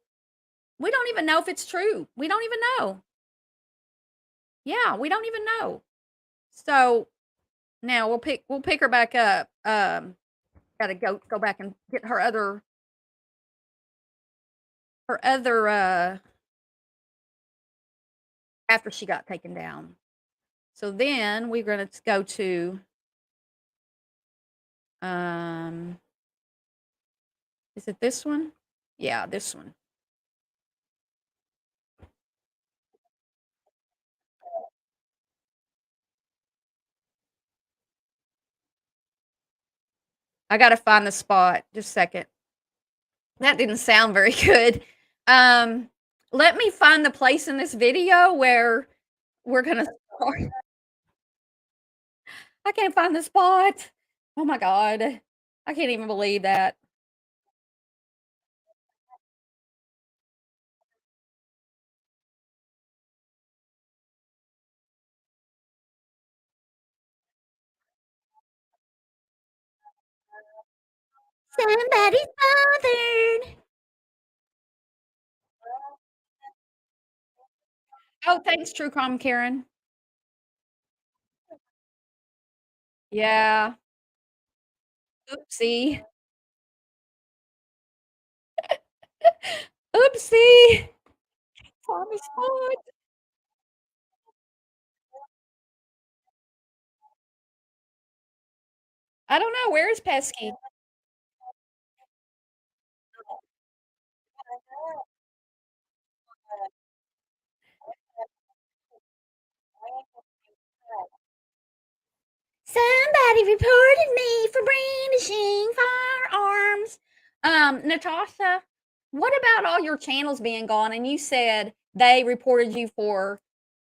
We don't even know if it's true. We don't even know. Yeah, we don't even know. So now we'll pick her back up. Gotta go back and get her other after she got taken down. So then we're gonna go to Is it this one? Yeah, this one. I gotta find the spot. Just a second. That didn't sound very good. Let me find the place in this video where we're gonna start. I can't find the spot. Oh my god. I can't even believe that. Somebody's bothered. Oh, thanks, True Crime Karen. Yeah. Oopsie. Oopsie. Found the spot. I don't know. Where is Pesky? Somebody reported me for brandishing firearms. Natasha, what about all your channels being gone? And you said they reported you for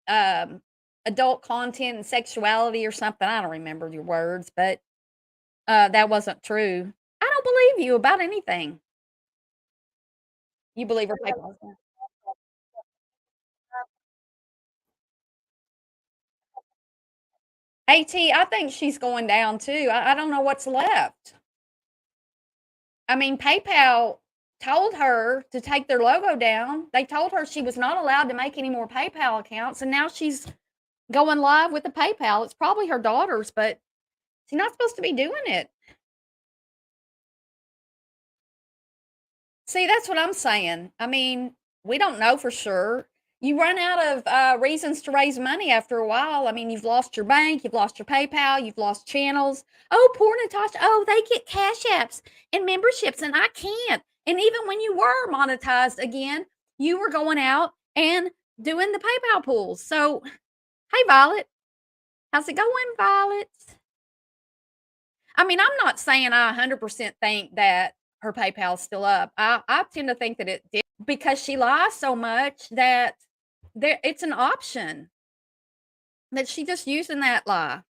um adult content and sexuality or something. I don't remember your words, but that wasn't true. I don't believe you about anything. You believe her paper. AT, I think she's going down too. I don't know what's left. I mean, PayPal told her to take their logo down. They told her she was not allowed to make any more PayPal accounts, and now she's going live with the PayPal. It's probably her daughter's, but she's not supposed to be doing it. See, that's what I'm saying. I mean, we don't know for sure. You run out of reasons to raise money after a while. I mean, you've lost your bank, you've lost your PayPal, you've lost channels. Oh, poor Natasha. Oh, they get cash apps and memberships, and I can't. And even when you were monetized again, you were going out and doing the PayPal pools. So, hey, Violet, how's it going, Violet? I mean, I'm not saying I 100% think that her PayPal's still up. I tend to think that it did because she lies so much that it's an option that she just using that lie.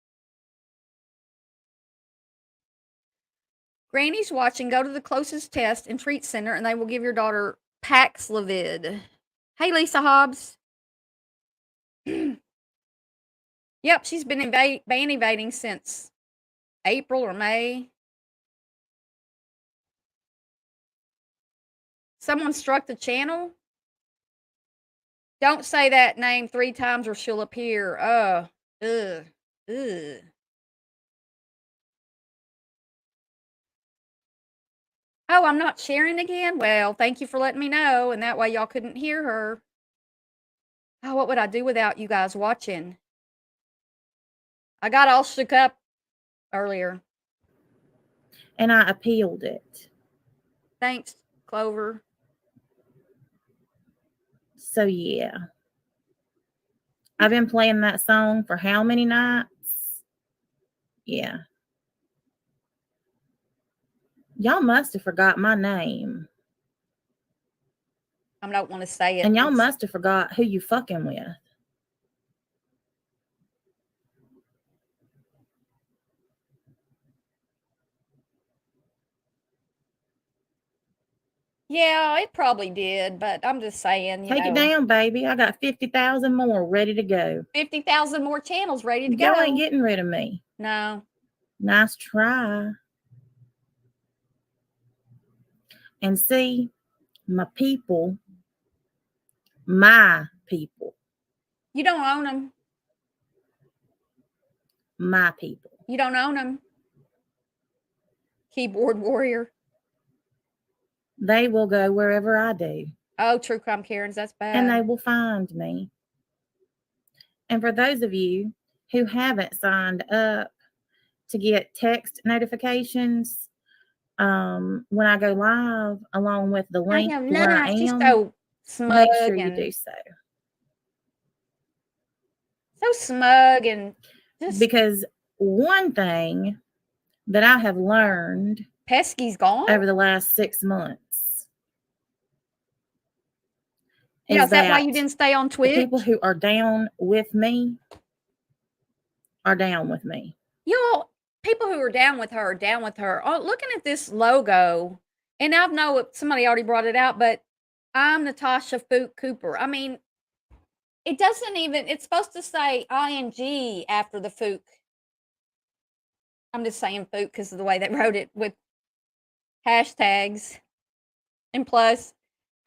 Granny's watching. Go to the closest test and treat center, and they will give your daughter Paxlovid. Hey, Lisa Hobbs. Yep, she's been ban evading since April or May. Someone struck the channel. Don't say that name 3 times or she'll appear. Ugh. Ugh. Oh, I'm not sharing again? Well, thank you for letting me know, and that way y'all couldn't hear her. Oh, what would I do without you guys watching? I got all shook up earlier. And I appealed it. Thanks, Clover. So, yeah. I've been playing that song for how many nights? Yeah. Y'all must have forgot my name. I don't want to say it. And y'all must have forgot who you fucking with. Yeah, it probably did, but I'm just saying, Take it down, baby. I got 50,000 more ready to go. 50,000 more channels ready to go. Y'all ain't getting rid of me. No. Nice try. And see, my people. You don't own them. My people. You don't own them. Keyboard warrior. They will go wherever I do. Oh, True Crime Karens, that's bad. And they will find me. And for those of you who haven't signed up to get text notifications, when I go live, along with the I link am to where I not. She's am, so smug make sure you and do so. so smug and just Because one thing that I have learned pesky's gone. over the last 6 months Yeah, is is that why you that didn't stay on the Twitch? people who are down with me are down with me. Y'all, people who are down with her are down with her. Oh, looking at this logo, and I know somebody already brought it out, but I'm Natasha Fook Cooper. I mean, it doesn't even, it's supposed to say ing after the Fook. I'm just saying Fook because of the way they wrote it with hashtags. And plus,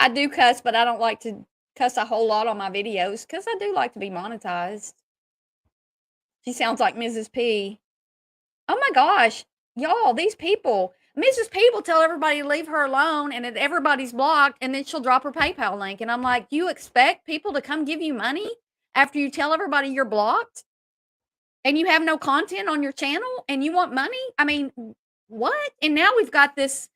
I do cuss, but I don't like to cuss a whole lot on my videos because I do like to be monetized. She sounds like Mrs. P. Oh my gosh, y'all, these people. Mrs. P will tell everybody to leave her alone and that everybody's blocked, and then she'll drop her PayPal link. And I'm like, you expect people to come give you money after you tell everybody you're blocked and you have no content on your channel and you want money? I mean, what? And now we've got this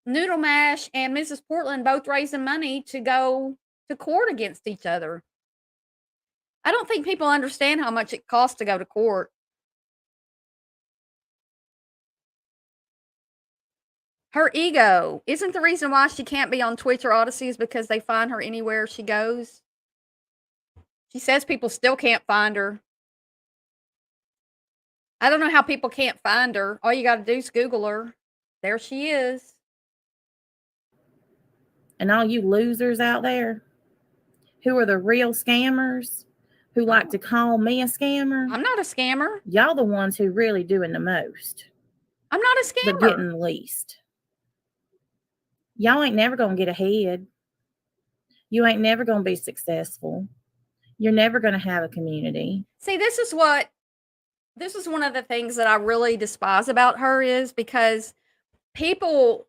Noodle Mash and Mrs. Portland both raising money to go to court against each other. I don't think people understand how much it costs to go to court. Her ego isn't the reason why she can't be on Twitch or Odyssey is because they find her anywhere she goes. She says people still can't find her. I don't know how people can't find her. All you got to do is Google her. There she is. And all you losers out there who are the real scammers, who like to call me a scammer, I'm not a scammer. y'all the ones who really doing the most, I'm not a but scammer. getting the least. Y'all ain't never gonna get ahead. You ain't never gonna be successful. You're never gonna have a community. See, this is one of the things that I really despise about her is because people,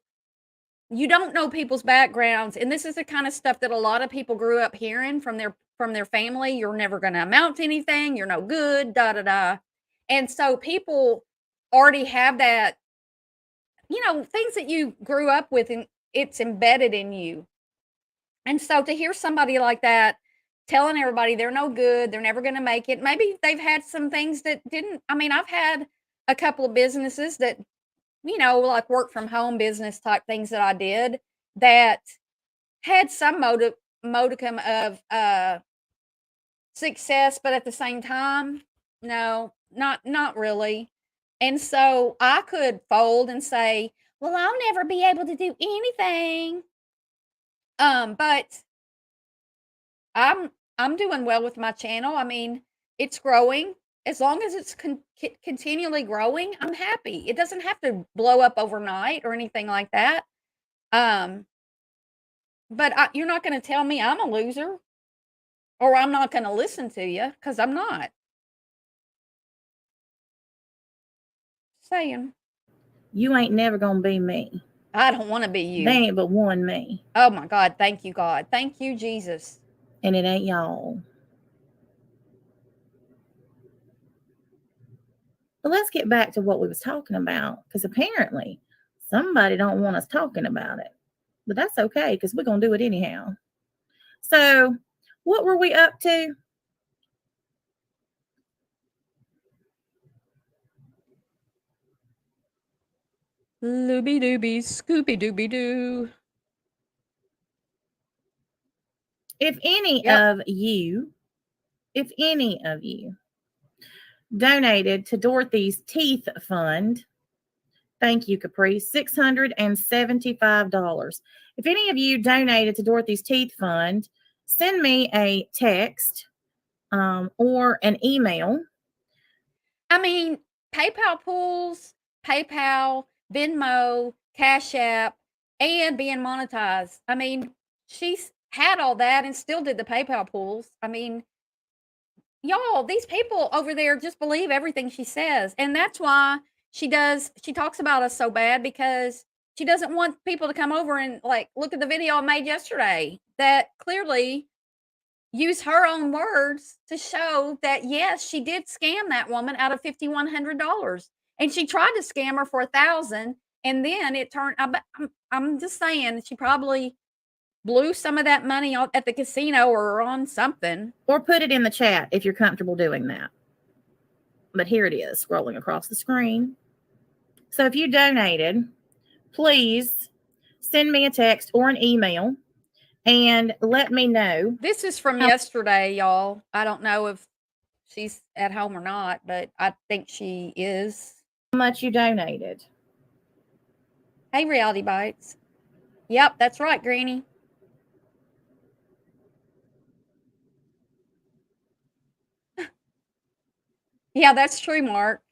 you don't know people's backgrounds, and this is the kind of stuff that a lot of people grew up hearing from their family. You're never going to amount to anything. You're no good. Da da da. And so people already have that, things that you grew up with, and it's embedded in you. And so to hear somebody like that telling everybody they're no good, they're never going to make it. Maybe they've had some things that didn't. I mean, I've had a couple of businesses that, like work from home business type things that I did that had some modicum of success, but at the same time, no, not really. And so I could fold and say, "Well, I'll never be able to do anything." But I'm doing well with my channel. I mean, it's growing. As long as it's continually growing, I'm happy. It doesn't have to blow up overnight or anything like that. But you're not going to tell me I'm a loser, or I'm not going to listen to you because I'm not. Saying You ain't never gonna be me. I don't want to be you. They ain't but one me. Oh my God! Thank you, God. Thank you, Jesus. And it ain't y'all. But let's get back to what we was talking about, because apparently somebody don't want us talking about it. But that's okay, because we're gonna do it anyhow. So what were we up to? Looby dooby, Scooby dooby doo. If any Yep. of you donated to Dorothy's Teeth Fund, thank you, Caprice, $675. If any of you donated to Dorothy's Teeth Fund, send me a text or an email. I mean, PayPal pools, PayPal, Venmo, Cash App, and being monetized. I mean, she's had all that and still did the PayPal pools. I mean, y'all, these people over there just believe everything she says. And that's why she talks about us so bad, because she doesn't want people to come over and like look at the video I made yesterday that clearly use her own words to show that yes, she did scam that woman out of $5,100, and she tried to scam her for 1,000, And then it turned I'm just saying she probably blew some of that money at the casino or on something. Or put it in the chat if you're comfortable doing that. But here it is, scrolling across the screen. So if you donated, please send me a text or an email and let me know. This is from yesterday, y'all. I don't know if she's at home or not, but I think she is. How much you donated. Hey, Reality Bites. Yep, that's right, Granny. Yeah, that's true, Mark.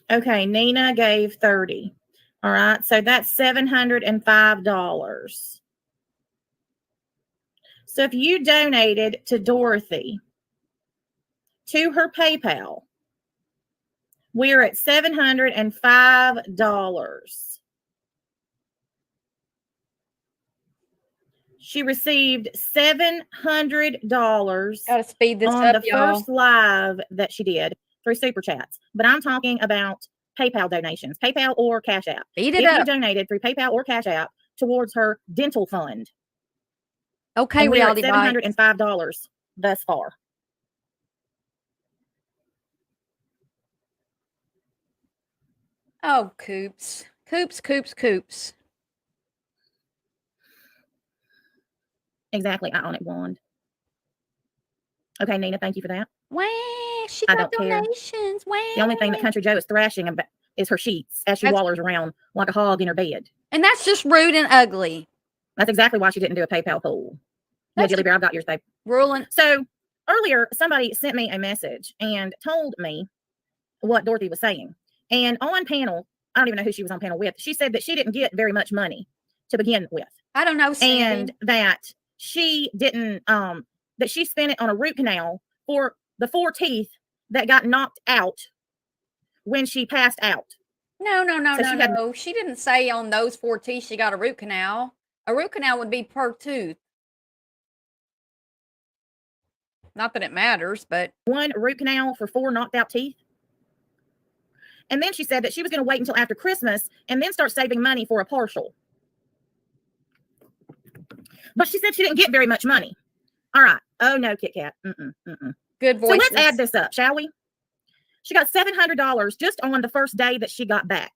Okay, Nina gave 30. All right, so that's $705. So if you donated to Dorothy to her PayPal, we're at $705. She received $700 Gotta speed this on up, the y'all. first live that she did through Super Chats. But I'm talking about PayPal donations, PayPal or Cash App. Speed it If up. you donated through PayPal or Cash App towards her dental fund, Okay, and we're at Reality Bites. $705 thus far. Oh, Coops. Coops. Exactly. I own it blonde. Okay, Nina, thank you for that. Wow, she I got don't care. donations. Wow. The only thing that Country Joe is thrashing about is her sheets as she wallers around like a hog in her bed. And that's just rude and ugly. That's exactly why she didn't do a PayPal poll. Yeah, Jelly Bear, I've got yours, babe. Ruling. So earlier, somebody sent me a message and told me what Dorothy was saying. And on panel, I don't even know who she was on panel with. She said that she didn't get very much money to begin with. I don't know, Sandy. And that she didn't, that she spent it on a root canal for the 4 teeth that got knocked out when she passed out. No. So She didn't say on those 4 teeth she got a root canal. A root canal would be per tooth. Not that it matters, but 1 root canal for 4 knocked out teeth. And then she said that she was going to wait until after Christmas and then start saving money for a partial. But she said she didn't get very much money. All right. Oh, no, Kit Kat. Good voices. So let's add this up, shall we? She got $700 just on the first day that she got back.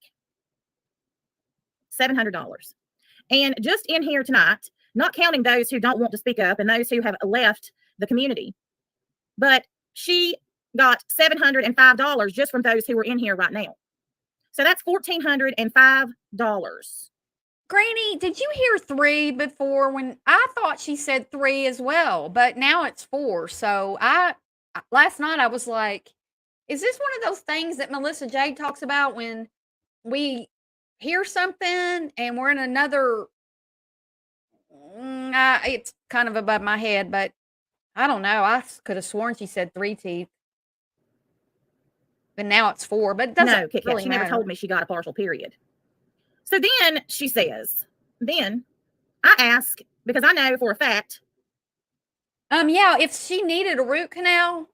$700. And just in here tonight, not counting those who don't want to speak up and those who have left the community, but she got $705 just from those who were in here right now. So that's $1,405. Granny, did you hear 3 before? When I thought she said 3 as well, but now it's 4. So last night I was like, is this one of those things that Melissa Jade talks about when we hear something and we're in another? It's kind of above my head, but I don't know. I could have sworn she said 3 teeth. But now it's 4. But it doesn't No, Kit Kat, really she matter. never told me she got a partial period. So then she says, then I ask, because I know for a fact. Yeah, if she needed a root canal,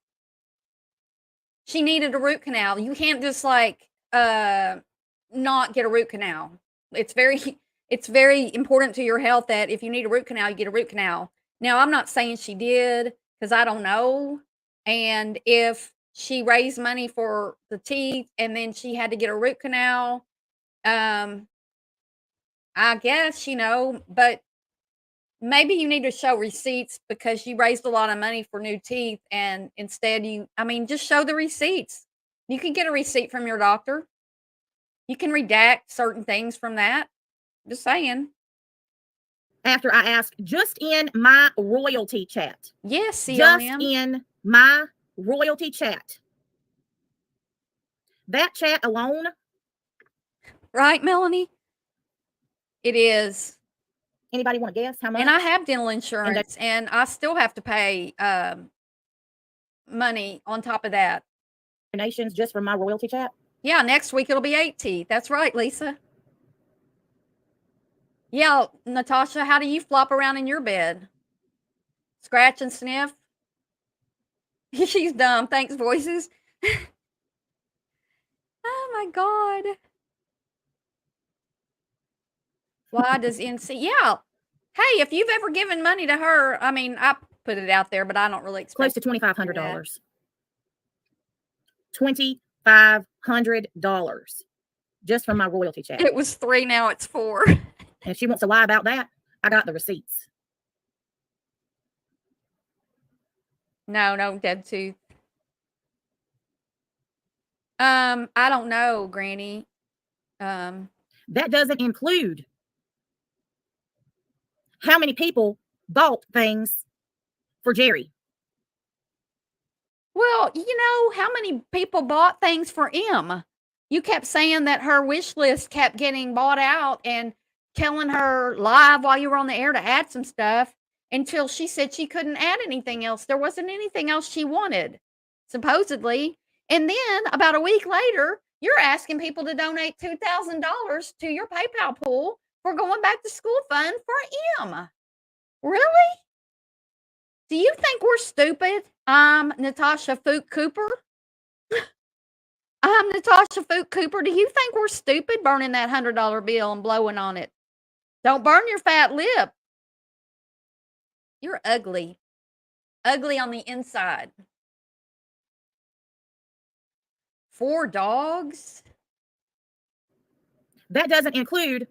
she needed a root canal. You can't just like not get a root canal. It's very important to your health that if you need a root canal, you get a root canal. Now, I'm not saying she did because I don't know. And if she raised money for the teeth and then she had to get a root canal, I guess, but maybe you need to show receipts because you raised a lot of money for new teeth and instead just show the receipts. You can get a receipt from your doctor. You can redact certain things from that. Just saying. After I asked just in my royalty chat. Yes, CLM. Just in my royalty chat. That chat alone. Right, Melanie? It is. Anybody want to guess how much? And I have dental insurance and I still have to pay money on top of that. Donations just from my royalty chat? Yeah, next week it'll be 8 teeth. That's right, Lisa. Yeah, Natasha, how do you flop around in your bed? Scratch and sniff? She's dumb. Thanks, voices. Oh my God. Why does NC? Yeah. Hey, if you've ever given money to her, I mean, I put it out there, but I don't really Close expect to $2,500. $2,500 just from my royalty check. it was 3, now it's 4. And if she wants to lie about that, I got the receipts. No, dead tooth. I don't know, Granny. That doesn't include how many people bought things for Jerry. Well, how many people bought things for M? You kept saying that her wish list kept getting bought out and telling her live while you were on the air to add some stuff until she said she couldn't add anything else. There wasn't anything else she wanted, supposedly. And then about a week later, you're asking people to donate $2,000 to your PayPal pool for going back to school fund for M. Really? Do you think we're stupid? I'm Natasha Fook Cooper. I'm Natasha Fook Cooper. Do you think we're stupid burning that $100 bill and blowing on it? Don't burn your fat lip. You're ugly. Ugly on the inside. 4 dogs? That doesn't include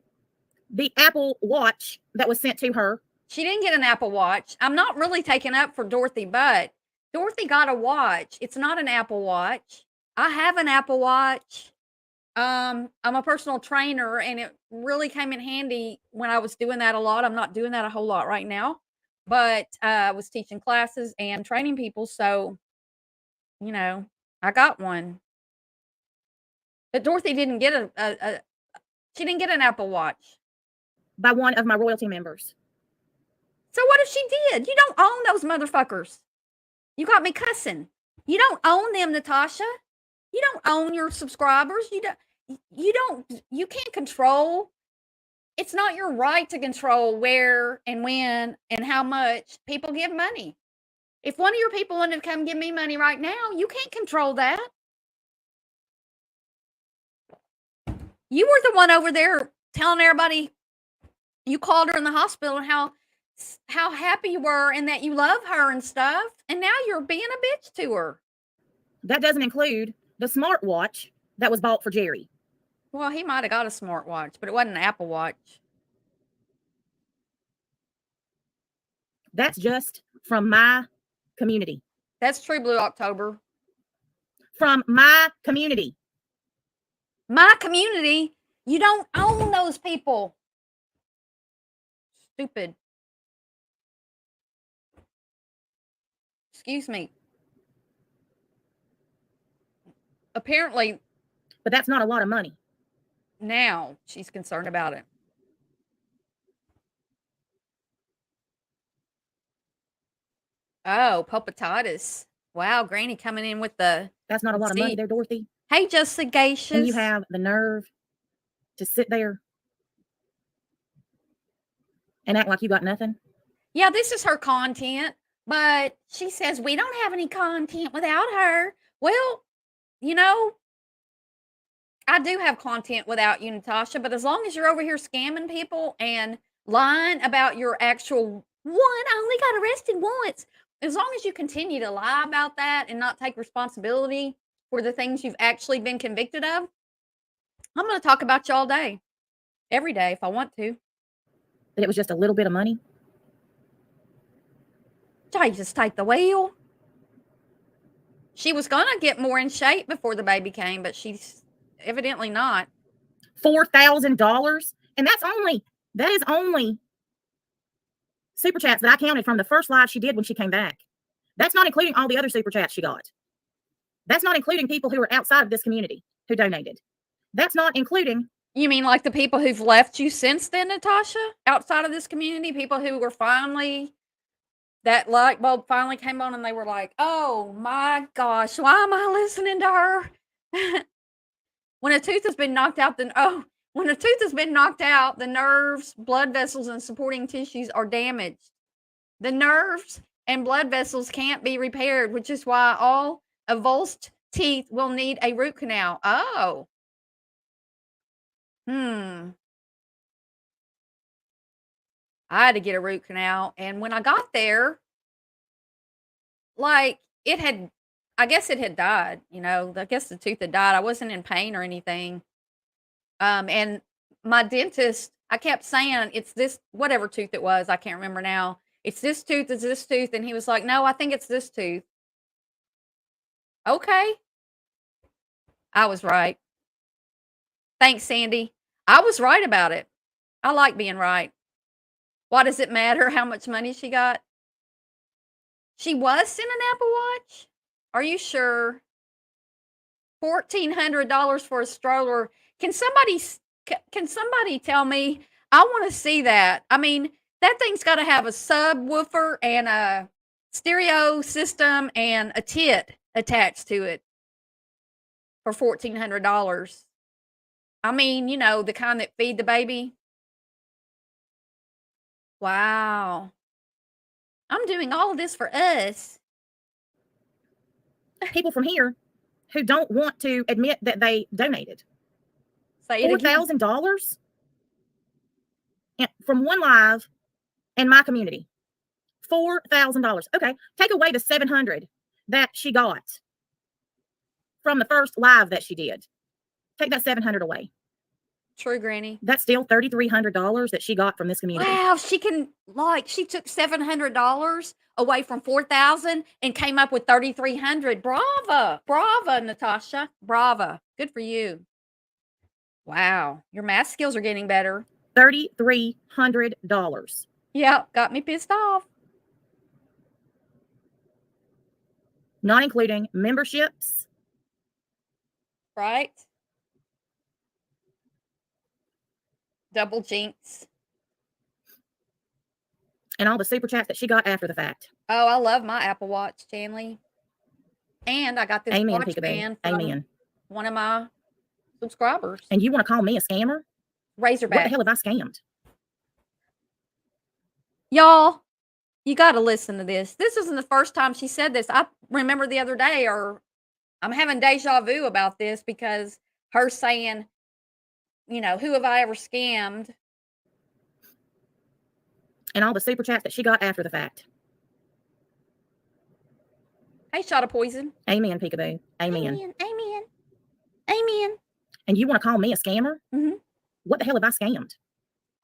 the Apple Watch that was sent to her. She didn't get an Apple Watch. I'm not really taking up for Dorothy, but Dorothy got a watch. It's not an Apple Watch. I have an Apple Watch. I'm a personal trainer, and it really came in handy when I was doing that a lot. I'm not doing that a whole lot right now, but I was teaching classes and training people, so I got one. But Dorothy didn't get she didn't get an Apple Watch by one of my royalty members. So what if she did? You don't own those motherfuckers. You got me cussing. You don't own them, Natasha. You don't own your subscribers. You can't control. It's not your right to control where and when and how much people give money. If one of your people wanted to come give me money right now, you can't control that. You were the one over there telling everybody you called her in the hospital and how happy you were and that you love her and stuff. And now you're being a bitch to her. That doesn't include the smartwatch that was bought for Jerry. Well, he might have got a smartwatch, but it wasn't an Apple Watch. That's just from my community. That's True Blue October. From my community. My community? You don't own those people. Stupid. Excuse me. Apparently. But that's not a lot of money. Now she's concerned about it. Oh, pulpititis. Wow, Granny coming in with the... That's not a lot of money there, Dorothy. Hey, just sagacious. And you have the nerve to sit there and act like you got nothing? Yeah, this is her content, but she says we don't have any content without her. Well, I do have content without you, Natasha, but as long as you're over here scamming people and lying about your actual I only got arrested once. As long as you continue to lie about that and not take responsibility for the things you've actually been convicted of, I'm going to talk about you all day. Every day if I want to. But it was just a little bit of money? Jesus, take the wheel. She was going to get more in shape before the baby came, but she's evidently not. $4,000? And that is only super chats that I counted from the first live she did when she came back. That's not including all the other super chats she got. That's not including people who are outside of this community who donated. That's not including... You mean like the people who've left you since then, Natasha? Outside of this community? People who were finally... That light bulb finally came on and they were like, oh my gosh, why am I listening to her? When a tooth has been knocked out, the nerves, blood vessels, and supporting tissues are damaged. The nerves and blood vessels can't be repaired, which is why all avulsed teeth will need a root canal. Oh, I had to get a root canal, and when I got there, like, I guess it had died, I guess the tooth had died. I wasn't in pain or anything. And my dentist, I kept saying, "It's this whatever tooth it was, I can't remember now. It's this tooth, it's this tooth," and he was like, "No, I think it's this tooth." Okay. I was right. Thanks, Sandy. I was right about it. I like being right. Why does it matter how much money she got? She was sent an Apple Watch? Are you sure? $1,400 for a stroller. Can somebody tell me? I want to see that. I mean, that thing's got to have a subwoofer and a stereo system and a tit attached to it for $1,400. I mean, the kind that feed the baby. Wow. I'm doing all of this for us. People from here who don't want to admit that they donated. Say it again. $4,000 from one live in my community. $4,000. Okay, take away the $700 that she got from the first live that she did. Take that $700 away. True, Granny. That's still $3,300 that she got from this community. Wow, she took $700 away from $4,000 and came up with $3,300. Brava, Natasha. Brava. Good for you. Wow, your math skills are getting better. $3,300. Yeah, got me pissed off. Not including memberships. Right? Double jinx. And all the super chats that she got after the fact. Oh, I love my Apple Watch, Stanley. And I got this Amen, watch band from Amen. one of my subscribers. And you want to call me a scammer? Razorback. What the hell have I scammed? Y'all, you got to listen to this. This isn't the first time she said this. I remember the other day, or I'm having deja vu about this because her saying, who have I ever scammed? And all the super chats that she got after the fact. Hey, shot of poison. Amen, peekaboo. Amen. Amen. Amen. Amen. And you want to call me a scammer? Mm-hmm. What the hell have I scammed?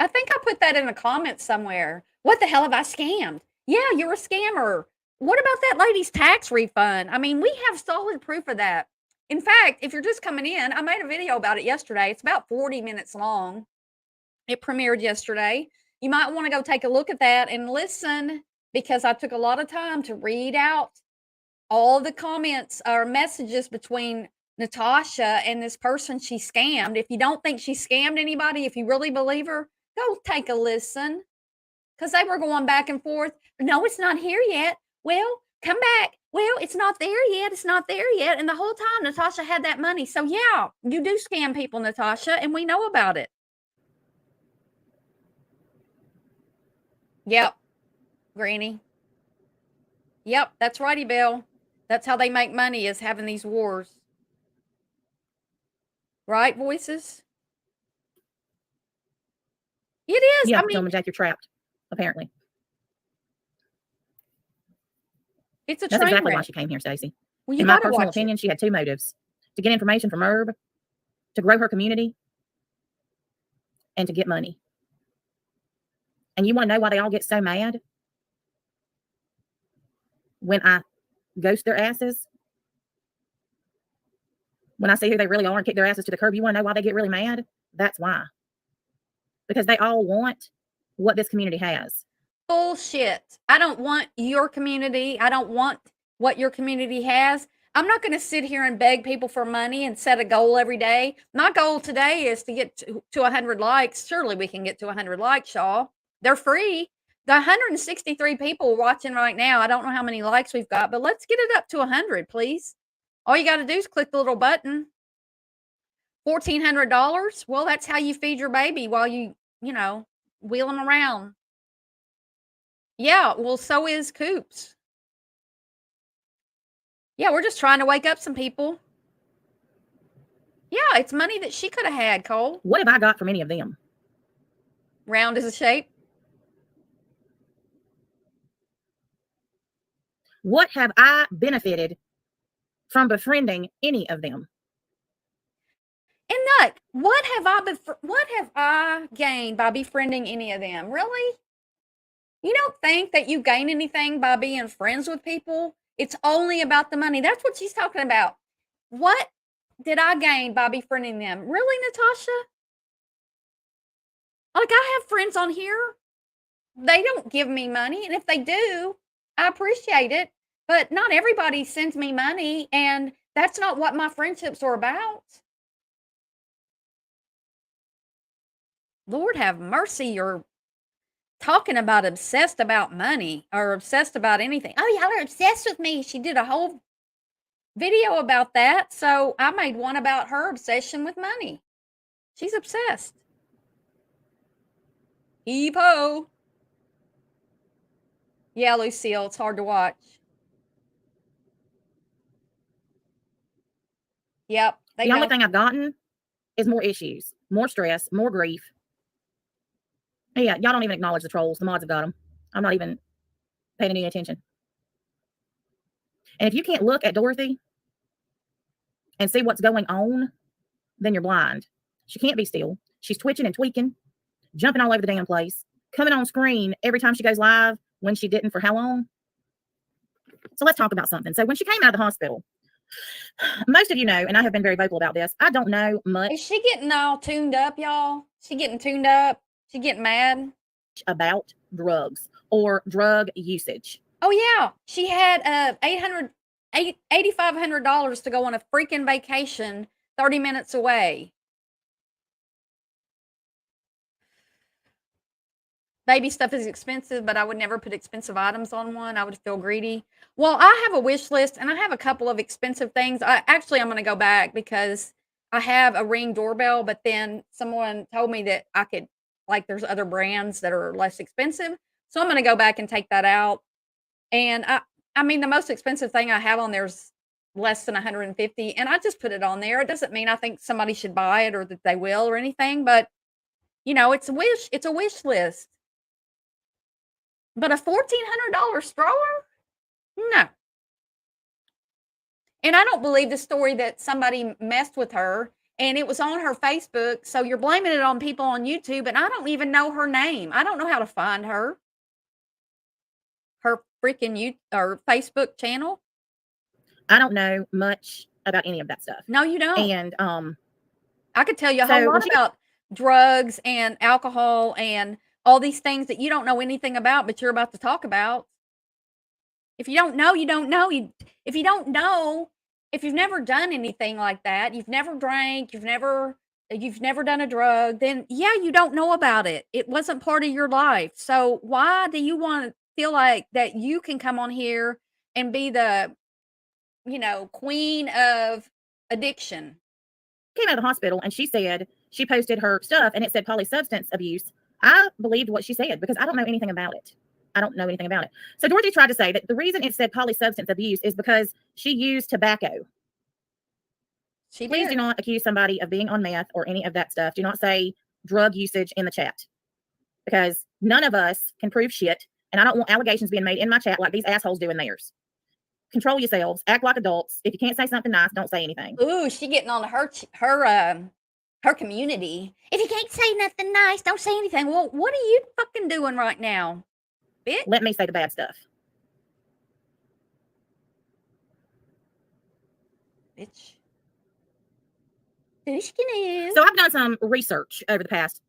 I think I put that in the comments somewhere. What the hell have I scammed? Yeah, you're a scammer. What about that lady's tax refund? I mean, we have solid proof of that. In fact, if you're just coming in, I made a video about it yesterday. It's about 40 minutes long. It premiered yesterday. You might want to go take a look at that and listen, because I took a lot of time to read out all the comments or messages between Natasha and this person she scammed. If you don't think she scammed anybody, if you really believe her, go take a listen. Because they were going back and forth. No, it's not here yet. Well, come back. Well, it's not there yet. It's not there yet. And the whole time, Natasha had that money. So, yeah, you do scam people, Natasha, and we know about it. Yep, Granny. Yep, that's righty, Bill. That's how they make money, is having these wars. Right, voices? It is. Yeah, I mean, Gentleman Jack, you're trapped, apparently. It's a That's train exactly wreck. why she came here, Stacey. Well, you In my gotta personal watch opinion, she had two motives: to get information from Herb, to grow her community, and to get money. And you want to know why they all get so mad when I ghost their asses? When I say who they really are and kick their asses to the curb, you want to know why they get really mad? That's why. Because they all want what this community has. Bullshit. I don't want your community. I don't want what your community has. I'm not going to sit here and beg people for money and set a goal every day. My goal today is to get to 100 likes. Surely we can get to 100 likes, y'all. They're free. The 163 people watching right now, I don't know how many likes we've got, but let's get it up to 100, please. All you got to do is click the little button. $1,400. Well, that's how you feed your baby while you wheel them around. Yeah, well, so is Coops. Yeah, we're just trying to wake up some people. Yeah, it's money that she could have had, Cole. What have I got from any of them? Round as a shape. What have I benefited from befriending any of them? And Nut, what have I gained by befriending any of them? Really? You don't think that you gain anything by being friends with people? It's only about the money. That's what she's talking about. What did I gain by befriending them? Really, Natasha? Like, I have friends on here. They don't give me money. And if they do, I appreciate it. But not everybody sends me money. And that's not what my friendships are about. Lord have mercy. You're talking about obsessed about money or obsessed about anything. Oh, y'all are obsessed with me. She did a whole video about that. So I made one about her obsession with money. She's obsessed. Heave ho. Yeah, Lucille, it's hard to watch. Yep. The only thing I've gotten is more issues, more stress, more grief. Yeah, y'all don't even acknowledge the trolls. The mods have got them. I'm not even paying any attention. And if you can't look at Dorothy and see what's going on, then you're blind. She can't be still. She's twitching and tweaking, jumping all over the damn place, coming on screen every time she goes live when she didn't for how long? So let's talk about something. So when she came out of the hospital, most of you know, and I have been very vocal about this, I don't know much. Is she getting all tuned up, y'all? She getting tuned up? She getting mad? About drugs or drug usage. Oh, yeah. She had $8,500 to go on a freaking vacation 30 minutes away. Baby stuff is expensive, but I would never put expensive items on one. I would feel greedy. Well, I have a wish list, and I have a couple of expensive things. I'm going to go back because I have a Ring doorbell, but then someone told me that I could, like, there's other brands that are less expensive. So I'm going to go back and take that out. And I mean, the most expensive thing I have on there is less than 150, and I just put it on there. It doesn't mean I think somebody should buy it or that they will or anything, but it's a wish. It's a wish list. But a $1,400 stroller? No. And I don't believe the story that somebody messed with her and it was on her Facebook. So you're blaming it on people on YouTube, and I don't even know her name. I don't know how to find her. Her freaking Facebook channel. I don't know much about any of that stuff. No, you don't. And I could tell you a whole lot about drugs and alcohol and all these things that you don't know anything about, but you're about to talk about. If you don't know, you don't know. If you don't know, if you've never done anything like that, you've never drank, you've never done a drug, then yeah, you don't know about it. It wasn't part of your life. So why do you want to feel like that you can come on here and be the, queen of addiction? Came out of the hospital and she said she posted her stuff and it said polysubstance abuse. I believed what she said because I don't know anything about it. I don't know anything about it. So Dorothy tried to say that the reason it said polysubstance abuse is because she used tobacco. Please do not accuse somebody of being on meth or any of that stuff. Do not say drug usage in the chat because none of us can prove shit. And I don't want allegations being made in my chat like these assholes do in theirs. Control yourselves. Act like adults. If you can't say something nice, don't say anything. Ooh, she getting on her community. If you can't say nothing nice, don't say anything. Well, what are you fucking doing right now, bitch? Let me say the bad stuff. Bitch. So I've done some research over the past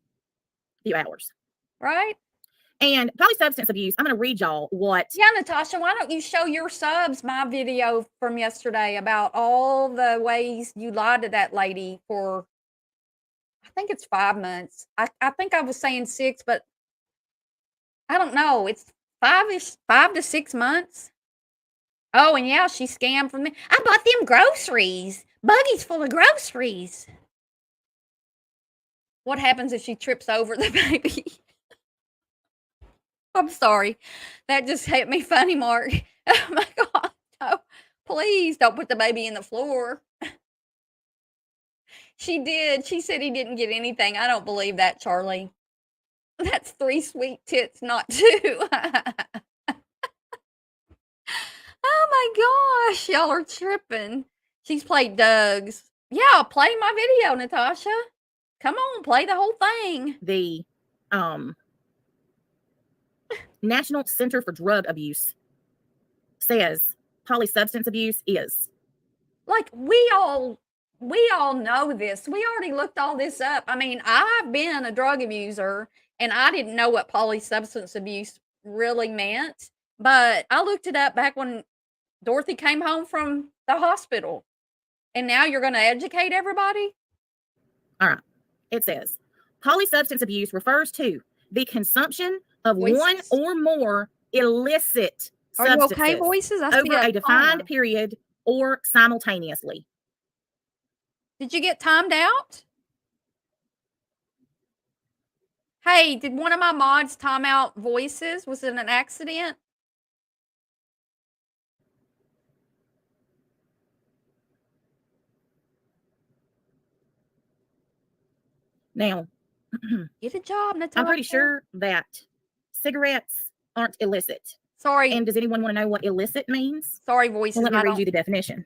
few hours. Right? And polysubstance abuse, I'm going to read y'all what. Yeah, Natasha, why don't you show your subs my video from yesterday about all the ways you lied to that lady for, I think it's 5 months. I think I was saying 6, but I don't know. It's 5 to 6 months. Oh, and yeah, she scammed from me. I bought them groceries. Buggies full of groceries. What happens if she trips over the baby? I'm sorry. That just hit me funny, Mark. Oh my God. No, please don't put the baby in the floor. She did. She said he didn't get anything. I don't believe that, Charlie. That's 3 sweet tits, not 2. Oh my gosh, y'all are tripping. She's played Doug's. Yeah, play my video, Natasha. Come on, play the whole thing. The National Center for Drug Abuse says polysubstance abuse is. Like we all know this. We already looked all this up. I mean, I've been a drug abuser and I didn't know what polysubstance abuse really meant, but I looked it up back when Dorothy came home from the hospital. And now you're going to educate everybody? All right. It says polysubstance abuse refers to the consumption of Voices? one or more illicit Are you substances okay, voices? I see over a defined timer. period or simultaneously. Did you get timed out? Hey, did one of my mods time out voices? Was it an accident? Now, Get a job, Natasha. I'm pretty sure that cigarettes aren't illicit. Sorry. And does anyone want to know what illicit means? Sorry, voices. Well, let me read you the definition.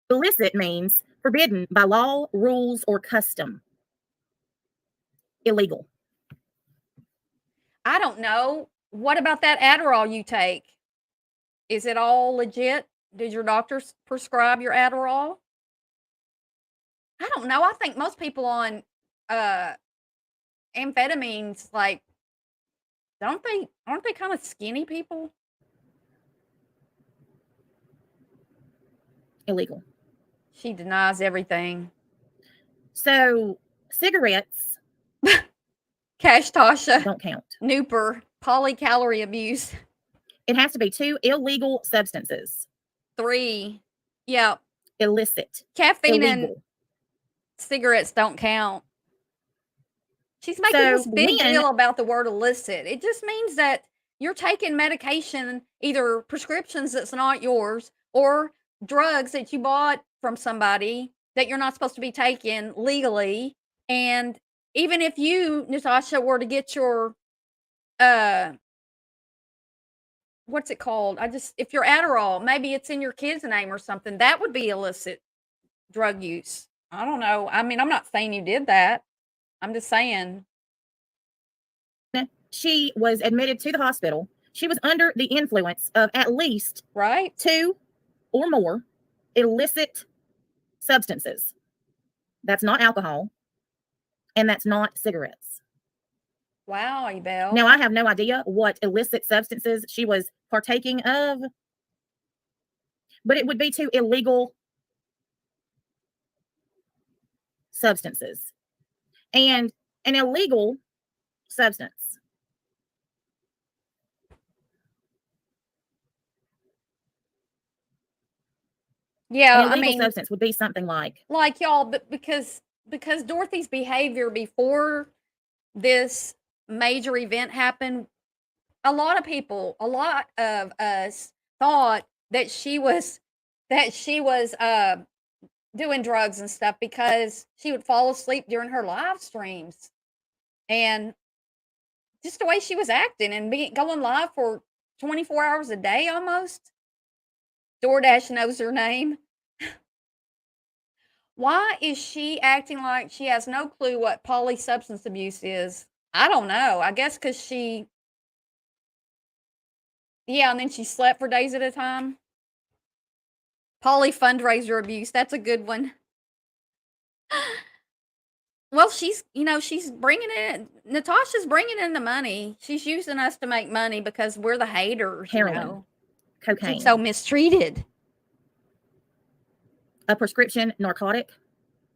Illicit means forbidden by law, rules, or custom. Illegal. I don't know. What about that Adderall you take? Is it all legit? Did your doctor prescribe your Adderall? I don't know. I think most people on amphetamines, like, aren't they kind of skinny people? Illegal. She denies everything. So cigarettes Cash Tasha. don't count. Nooper. Polycalorie abuse. It has to be 2 illegal substances. 3. Yeah. Illicit. Caffeine Illegal. and cigarettes don't count. She's making So this big when- deal about the word illicit. It just means that you're taking medication, either prescriptions that's not yours or drugs that you bought from somebody that you're not supposed to be taking legally. And even if you, Natasha, were to get your what's it called? If your Adderall, maybe it's in your kid's name or something, that would be illicit drug use. I don't know. I mean, I'm not saying you did that. I'm just saying. She was admitted to the hospital. She was under the influence of at least Right? 2 or more illicit substances. That's not alcohol, and that's not cigarettes. Wow, Ebel. Now, I have no idea what illicit substances she was partaking of, but it would be 2 illegal substances. And an illegal substance. Yeah, An I illegal mean, substance would be something like y'all, but because Dorothy's behavior before this major event happened, a lot of us thought that she was doing drugs and stuff because she would fall asleep during her live streams. And just the way she was acting and going live for 24 hours a day almost. DoorDash knows her name. Why is she acting like she has no clue what polysubstance abuse is? I don't know. I guess because and then she slept for days at a time. Poly fundraiser abuse. That's a good one. Well, she's bringing in, Natasha's bringing in the money. She's using us to make money because we're the haters. heroin, cocaine, She's so mistreated. a prescription narcotic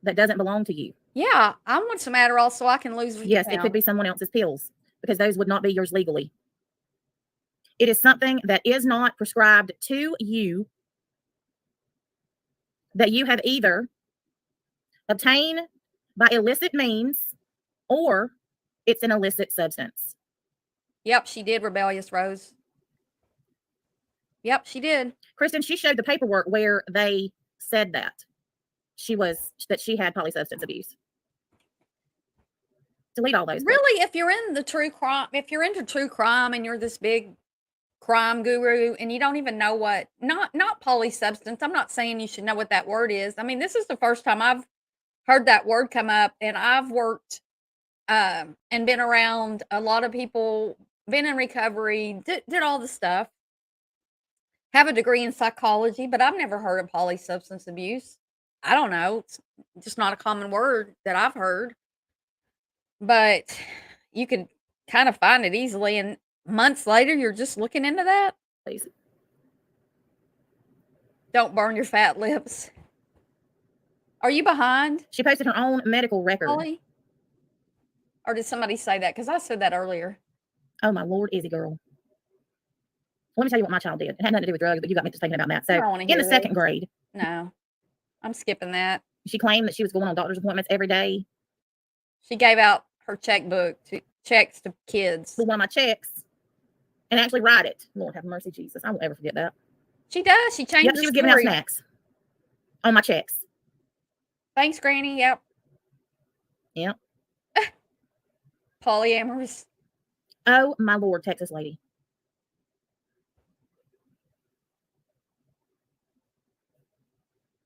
that doesn't belong to you. Yeah, I want some Adderall so I can lose weight. Yes, it could be someone else's pills because those would not be yours legally. It is something that is not prescribed to you, that you have either obtained by illicit means or it's an illicit substance. Yep, she did, Rebellious Rose. Yep, she did. Kristen, she showed the paperwork where they said that. she had polysubstance abuse. Delete all those. Really, if you're into true crime and you're this big crime guru and you don't even know what not polysubstance, I'm not saying you should know what that word is. I mean, this is the first time I've heard that word come up, and I've worked and been around a lot of people, been in recovery, did all the stuff. Have a degree in psychology, but I've never heard of polysubstance abuse. I don't know. It's just not a common word that I've heard. But you can kind of find it easily, and months later, you're just looking into that. Please. Don't burn your fat lips. Are you behind, She posted her own medical record. Holly? Or did somebody say that? Because I said that earlier. Oh my Lord, Izzy girl. Let me tell you what my child did. It had nothing to do with drugs, but you got me just thinking about that. So I don't wanna in hear the second this. grade, No, I'm skipping that. she claimed that she was going on doctor's appointments every day. She gave out her checks to kids. With one of my checks and actually write it. Lord have mercy, Jesus. I won't ever forget that. She does. She changed Yep, the she was giving out story. snacks on my checks. Thanks, Granny. Yep. Yep. Polyamorous. Oh my Lord, Texas lady.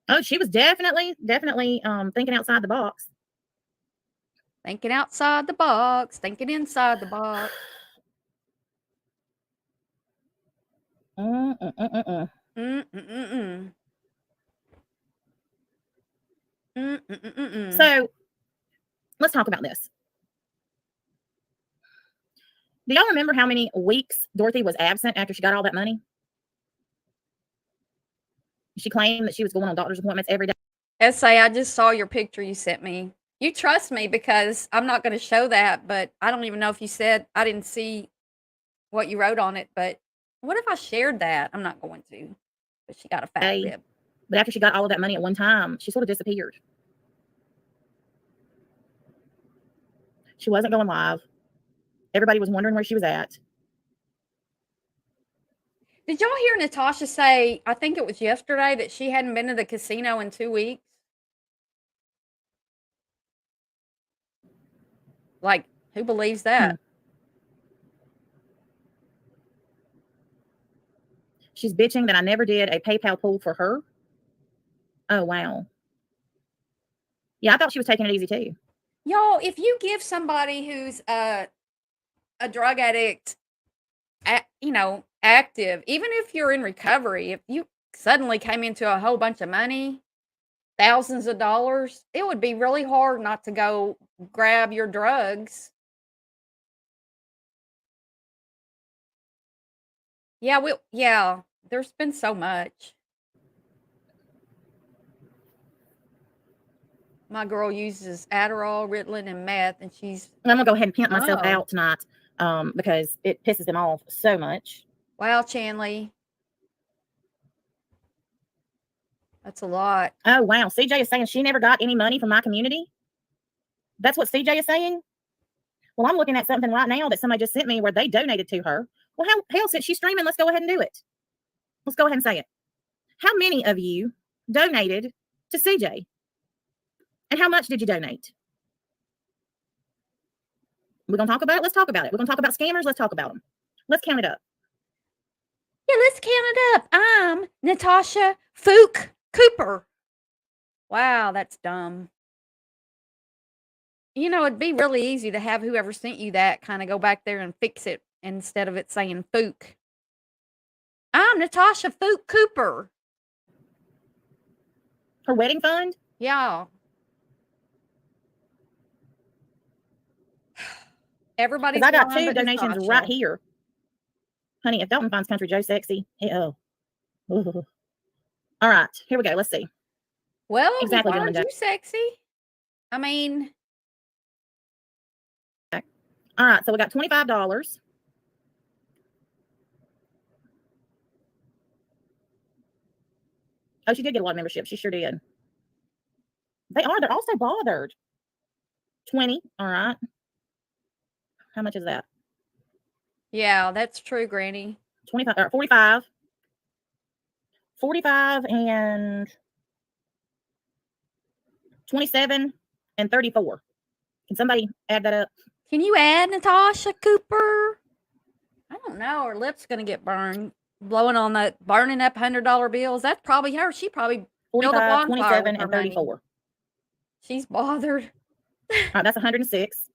Oh, she was definitely thinking outside the box. Thinking outside the box. Thinking inside the box. Mm-mm-mm-mm. Mm-mm-mm-mm. Mm-mm-mm-mm. So let's talk about this. Do y'all remember how many weeks Dorothy was absent after she got all that money? She claimed that she was going on doctor's appointments every day. S.A., I just saw your picture you sent me. You trust me because I'm not going to show that, but I don't even know if you said, I didn't see what you wrote on it, but what if I shared that? I'm not going to, but she got a fat lip. But after she got all of that money at one time, she sort of disappeared. She wasn't going live. Everybody was wondering where she was at. Did y'all hear Natasha say, I think it was yesterday, that she hadn't been to the casino in 2 weeks? Like, who believes that? She's bitching that I never did a PayPal pool for her. Oh, wow. Yeah, I thought she was taking it easy too. Y'all, if you give somebody who's a drug addict, active, even if you're in recovery, if you suddenly came into a whole bunch of money, thousands of dollars, it would be really hard not to go grab your drugs. Yeah, there's been so much. My girl uses Adderall, Ritalin, and meth, and she's... I'm going to go ahead and pimp myself out tonight because it pisses them off so much. Wow, Chanley. That's a lot. Oh, wow. CJ is saying she never got any money from my community. That's what CJ is saying? Well, I'm looking at something right now that somebody just sent me where they donated to her. Well, hell, since she's streaming, let's go ahead and do it. Let's go ahead and say it. How many of you donated to CJ? And how much did you donate? We're going to talk about it? Let's talk about it. We're going to talk about scammers? Let's talk about them. Let's count it up. Yeah, let's count it up. I'm Natasha Fook Cooper. Wow, that's dumb. You know, it'd be really easy to have whoever sent you that kind of go back there and fix it instead of it saying Fook. I'm Natasha Fook Cooper. Her wedding fund? Yeah. Everybody's I got gone 2 but donations Natasha. right here. Honey, if Dalton finds Country Joe sexy, oh. All right, here we go. Let's see. Well, exactly, he found you sexy. I mean... All right, so we got $25. Oh, she did get a lot of membership. She sure did. They're also bothered. 20. All right. How much is that? Yeah, that's true, Granny. 25 or 45. 45 and 27 and 34. Can somebody add that up? Can you add Natasha Cooper? I don't know. Her lip's gonna get burned. Blowing on that, burning up $100 bills. That's probably her. She probably built a 45, bonfire 27, with her and money. 34. She's bothered. All right, that's 106.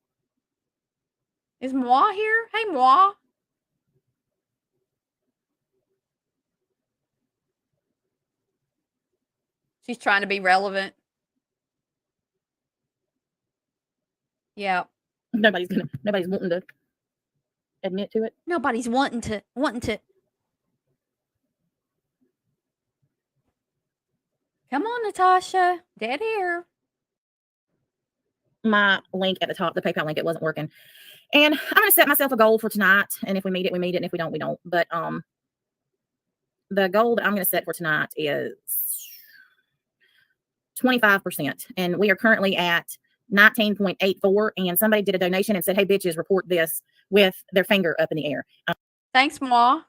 Is Moi here? Hey, Moi. She's trying to be relevant. Yeah. Nobody's wanting to admit to it. Nobody's wanting to. Come on, Natasha. Dead air. My link at the top, the PayPal link, it wasn't working. And I'm going to set myself a goal for tonight. And if we meet it, we meet it. And if we don't, we don't. But the goal that I'm going to set for tonight is 25%. And we are currently at 19.84. And somebody did a donation and said, hey, bitches, report this with their finger up in the air. Thanks, Moi.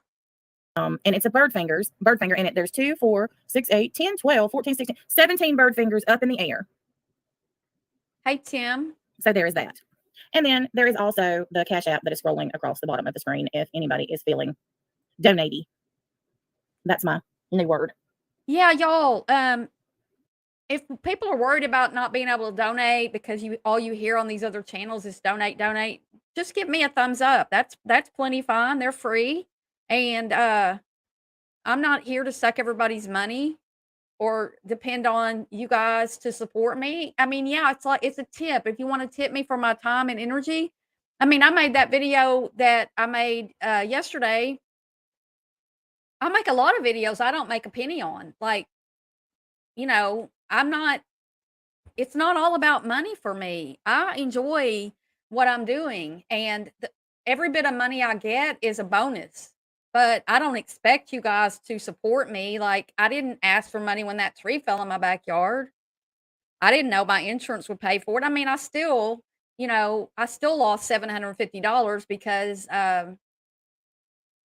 And it's a bird finger in it. There's 2, 4, 6, 8, 10, 12, 14, 16, 17 bird fingers up in the air. Hey, Tim. So there is that. And then there is also the Cash App that is scrolling across the bottom of the screen if anybody is feeling donatey. That's my new word. Yeah, y'all. If people are worried about not being able to donate because all you hear on these other channels is donate, just give me a thumbs up. That's plenty fine. They're free. And I'm not here to suck everybody's money or depend on you guys to support me. I mean, yeah, it's a tip. If you want to tip me for my time and energy. I mean, I made that video that I made yesterday. I make a lot of videos I don't make a penny on. Like, you know, it's not all about money for me. I enjoy what I'm doing, and every bit of money I get is a bonus. But I don't expect you guys to support me. Like, I didn't ask for money when that tree fell in my backyard. I didn't know my insurance would pay for it. I mean, I still lost $750 because I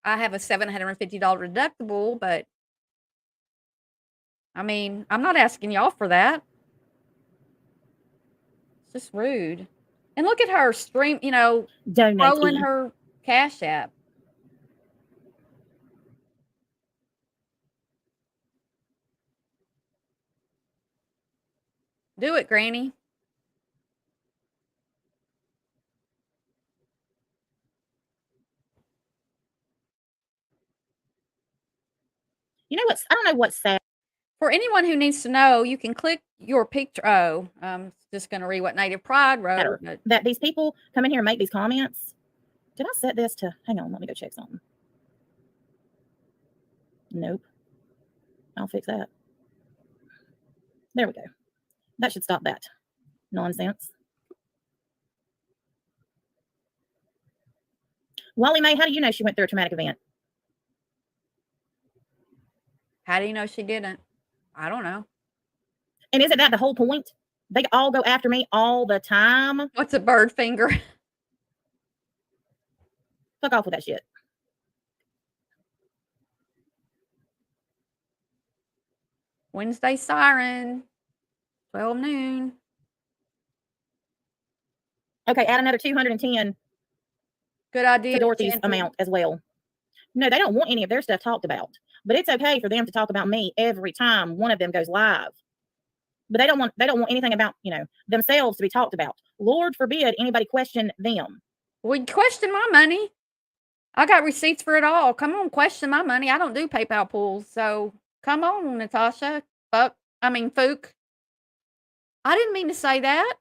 have a $750 deductible, but I mean, I'm not asking y'all for that. It's just rude. And look at her rolling her Cash App. Do it, Granny. You know I don't know what's sad. For anyone who needs to know, you can click your picture. Oh, I'm just going to read what Native Pride wrote. That these people come in here and make these comments. Did I set this to, hang on, let me go check something. Nope. I'll fix that. There we go. That should stop that nonsense. Wally Mae, how do you know she went through a traumatic event? How do you know she didn't? I don't know. And isn't that the whole point? They all go after me all the time. What's a bird finger? Fuck off with that shit. Wednesday siren, 12 noon. Okay, add another 210. Good idea. To Dorothy's amount as well. No, they don't want any of their stuff talked about. But it's okay for them to talk about me every time one of them goes live. But they don't want anything about, themselves to be talked about. Lord forbid anybody question them. Well, question my money. I got receipts for it all. Come on, question my money. I don't do PayPal pulls. So come on, Natasha. Fook. I didn't mean to say that.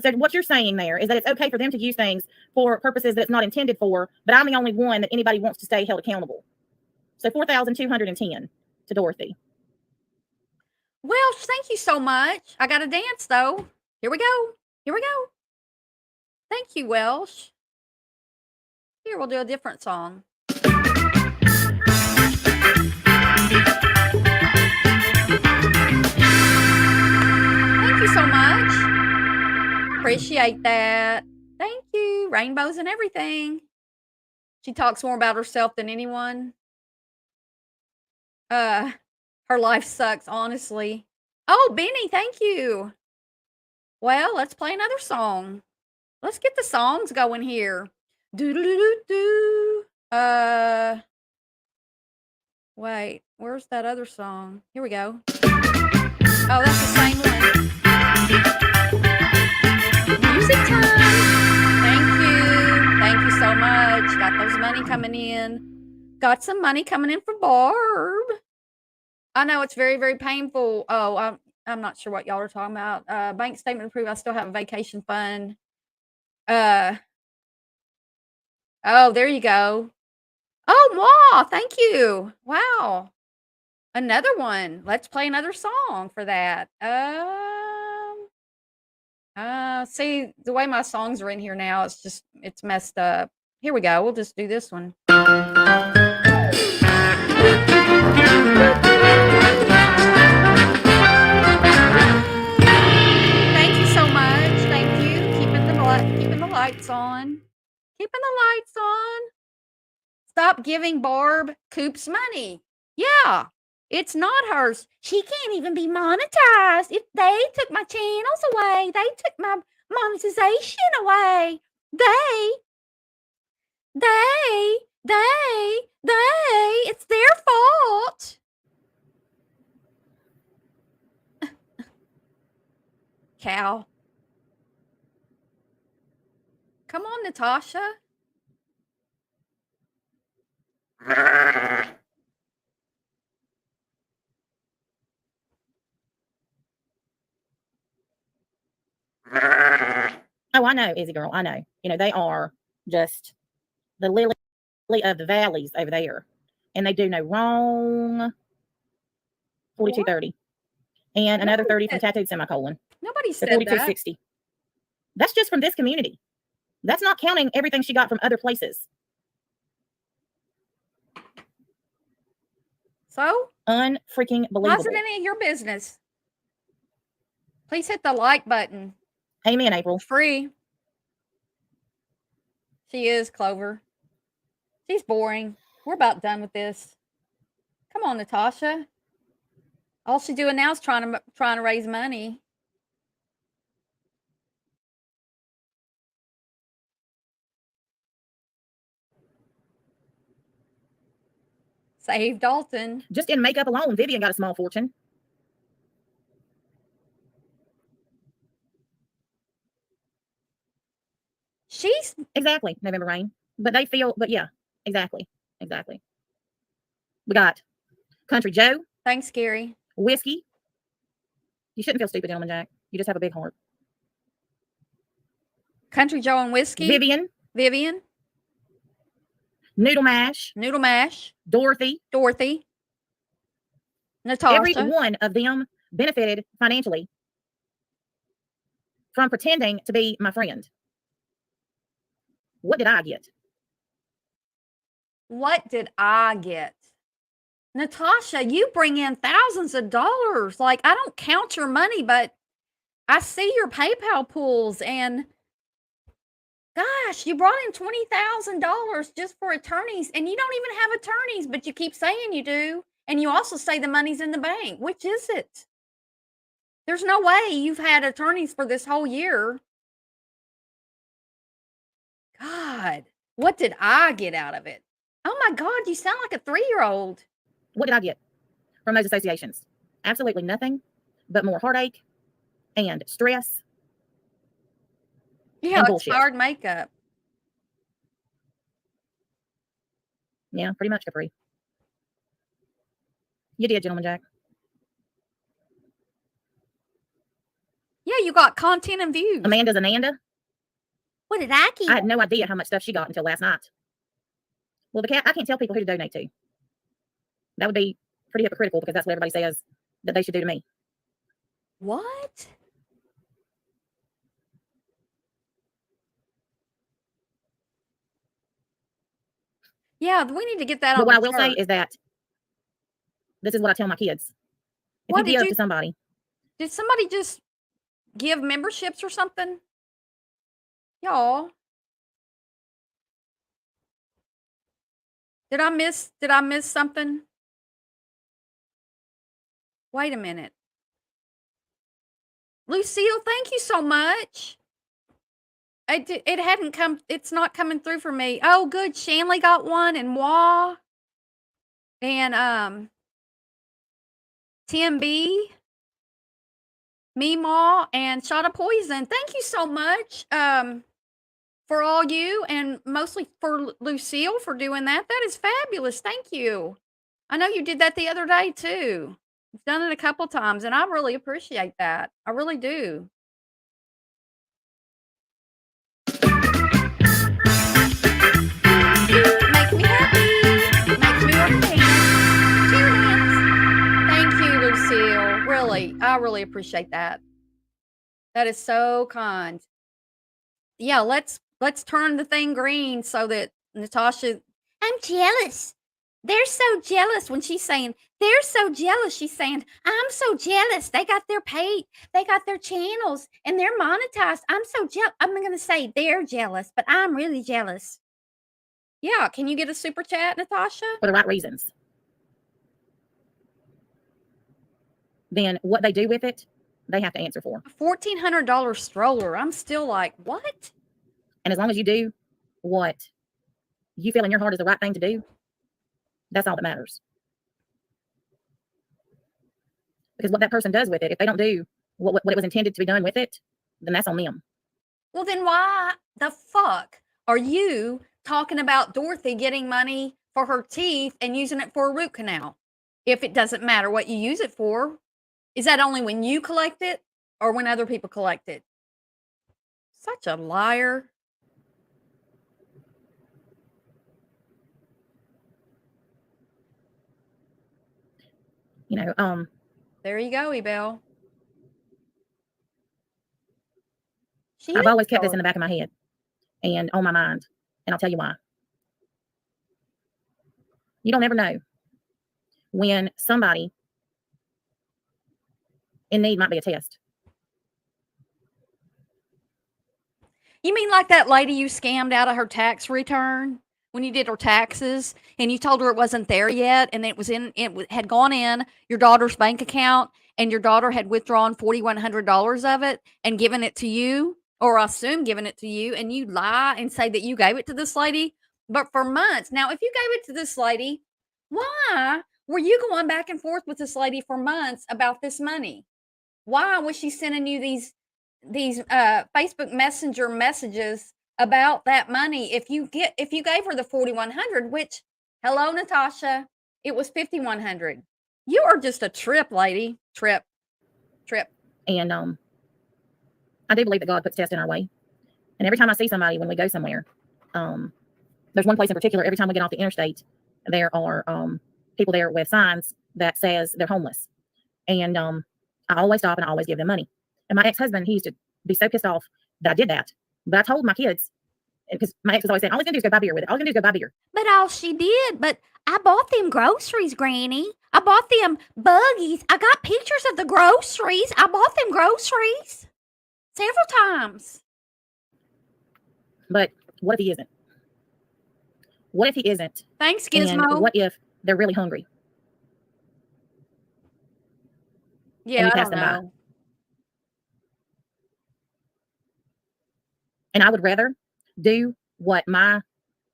So what you're saying there is that it's okay for them to use things for purposes that it's not intended for, but I'm the only one that anybody wants to stay held accountable. So 4,210 to Dorothy. Well, thank you so much. I got to dance, though. Here we go. Thank you, Welsh. Here, we'll do a different song. Thank you so much. Appreciate that. Thank you. Rainbows and everything. She talks more about herself than anyone. Her life sucks, honestly. Oh, Benny, thank you. Well, let's play another song. Let's get the songs going here. Do do do do do. Wait, where's that other song? Here we go. Oh, that's the same one. Music time. Thank you. Thank you so much. Got those money coming in. Got some money coming in for Barb. I know it's very, very painful. Oh, I'm not sure what y'all are talking about. Bank statement approved. I still have a vacation fund. Oh, there you go. Oh, wow. Thank you. Wow. Another one. Let's play another song for that. See, the way my songs are in here now, it's messed up. Here we go. We'll just do this one. Thank you so much. Thank you. Keeping the lights on. Keeping the lights on. Stop giving Barb Coops money. Yeah. It's not hers. She can't even be monetized. If they took my channels away, they took my monetization away. It's their fault. Cow. Come on, Natasha. Oh, I know, Izzy girl. I know. You know, they are just the lily of the valleys over there. And they do no wrong. 4230. And another 30 from tattooed semicolon. Nobody So said that. 4260. That's just from this community. That's not counting everything she got from other places. So? Unfreaking believable. How's it any of your business? Please hit the like button. Amen, April. It's free. She is, Clover. She's boring. We're about done with this. Come on, Natasha. All she's doing now is trying to raise money. Save Dalton. Just in makeup alone, Vivian got a small fortune. She's exactly November Rain. But they feel, but yeah, exactly. We got Country Joe. Thanks, Gary. Whiskey. You shouldn't feel stupid, Gentleman Jack. You just have a big heart. Country Joe and Whiskey. Vivian. Noodle Mash. Dorothy. Natasha. Every one of them benefited financially from pretending to be my friend. What did I get? Natasha, you bring in thousands of dollars. Like, I don't count your money, but I see your PayPal pools, and gosh, you brought in $20,000 just for attorneys, and you don't even have attorneys, but you keep saying you do. And you also say the money's in the bank. Which is it? There's no way you've had attorneys for this whole year. God, what did I get out of it? Oh my God, you sound like a 3-year-old. What did I get from those associations? Absolutely nothing but more heartache and stress. Yeah, expired makeup. Yeah, pretty much, Capri. You did, Gentleman Jack. Yeah, you got content and views. Amanda's Ananda. What did I get? I had no idea how much stuff she got until last night. Well, I can't tell people who to donate to. That would be pretty hypocritical because that's what everybody says that they should do to me. What? Yeah, we need to get that on. But what I will say is that this is what I tell my kids. If you give to somebody. Did somebody just give memberships or something? Y'all. Did I miss something? Wait a minute. Lucille, thank you so much. It hadn't come. It's not coming through for me. Oh, good. Shanley got one, and Waaaa, and Tim B, Meemaw, and Shot of Poison. Thank you so much. For all you, and mostly for Lucille for doing that. That is fabulous. Thank you. I know you did that the other day too. You've done it a couple times, and I really appreciate that. I really do. Makes me happy. Makes me want to dance. Cheer dance. Thank you, Lucille. Really, I really appreciate that. That is so kind. Yeah, let's turn the thing green so that Natasha. I'm jealous. They're so jealous when she's saying they're so jealous. She's saying I'm so jealous. They got their paid. They got their channels and they're monetized. I'm so jealous. I'm going to say they're jealous, but I'm really jealous. Yeah, can you get a super chat, Natasha? For the right reasons. Then what they do with it, they have to answer for. A $1,400 stroller. I'm still like, what? And as long as you do what you feel in your heart is the right thing to do, that's all that matters. Because what that person does with it, if they don't do what it was intended to be done with it, then that's on them. Well, then why the fuck are you talking about Dorothy getting money for her teeth and using it for a root canal? If it doesn't matter what you use it for, is that only when you collect it or when other people collect it? Such a liar. You know, there you go, Ebel. I've always kept this in the back of my head and on my mind, and I'll tell you why. You don't ever know when somebody in need might be a test. You mean like that lady you scammed out of her tax return when you did her taxes and you told her it wasn't there yet and it had gone in your daughter's bank account and your daughter had withdrawn $4,100 of it and given it to you, or I assume given it to you, and you lie and say that you gave it to this lady, but for months. Now, if you gave it to this lady, why were you going back and forth with this lady for months about this money? Why was she sending you these Facebook Messenger messages about that money? If you gave her the 4,100, which, hello, Natasha, it was 5,100. You are just a trip, lady. Trip. And I do believe that God puts tests in our way. And every time I see somebody when we go somewhere, there's one place in particular. Every time we get off the interstate, there are people there with signs that says they're homeless, and I always stop and I always give them money. And my ex-husband, he used to be so pissed off that I did that. But I told my kids, because my ex was always saying, all he's going to do is go buy beer with it. All he's going to do is go buy beer. But all she did, but I bought them groceries, Granny. I bought them buggies. I got pictures of the groceries. I bought them groceries several times. But what if he isn't? What if he isn't? Thanks, Gizmo. And what if they're really hungry? Yeah, I don't know. By. And I would rather do what my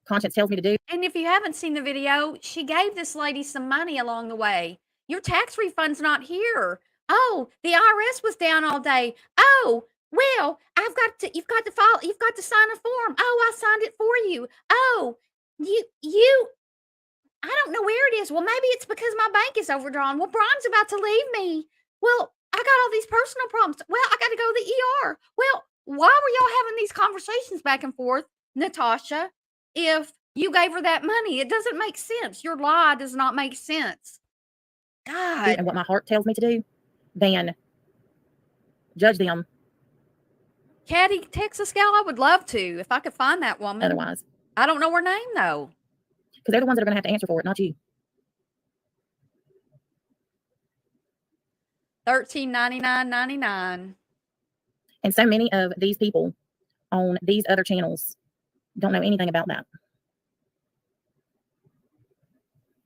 conscience tells me to do. And if you haven't seen the video, she gave this lady some money along the way. Your tax refund's not here. Oh, the IRS was down all day. Oh, well, you've got to sign a form. Oh, I signed it for you. Oh, I don't know where it is. Well, maybe it's because my bank is overdrawn. Well, Brian's about to leave me. Well, I got all these personal problems. Well, I got to go to the ER. Well, why were y'all having these conversations back and forth, Natasha, if you gave her that money? It doesn't make sense. Your lie does not make sense. God. And what my heart tells me to do, then judge them. Caddy, Texas gal, I would love to if I could find that woman. Otherwise. I don't know her name, though. Because they're the ones that are going to have to answer for it, not you. $13.99.99. And so many of these people on these other channels don't know anything about that.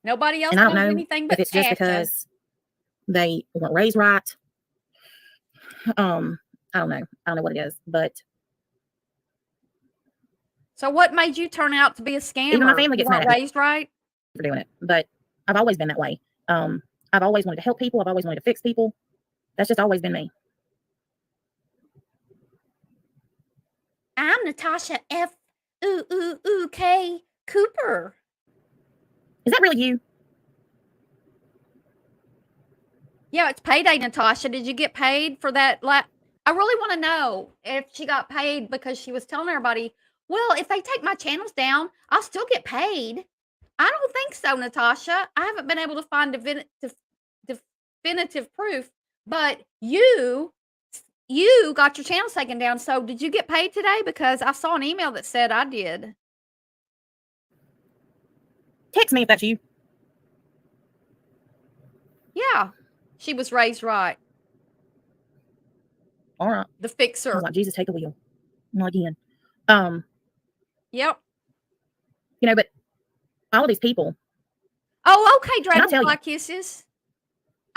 Nobody else and I don't knows know anything but if it's just because they weren't raised right. I don't know what it is, but So what made you turn out to be a scammer? even my family You gets mad weren't at me raised right? for doing it. But I've always been that way. I've always wanted to help people. I've always wanted to fix people. That's just always been me. I'm Natasha F. Cooper. Is that really you? Yeah, it's payday, Natasha. Did you get paid for that? I really want to know if she got paid because she was telling everybody, well, if they take my channels down, I'll still get paid. I don't think so, Natasha. I haven't been able to find definitive proof, but you got your channels taken down. So did you get paid today? Because I saw an email that said I did. Text me if that's you. Yeah, she was raised right. All right. The I fixer. was like, Jesus, take the wheel. Not again. Yep. But all of these people. Oh, okay, And I'll tell Dragonfly you. Kisses.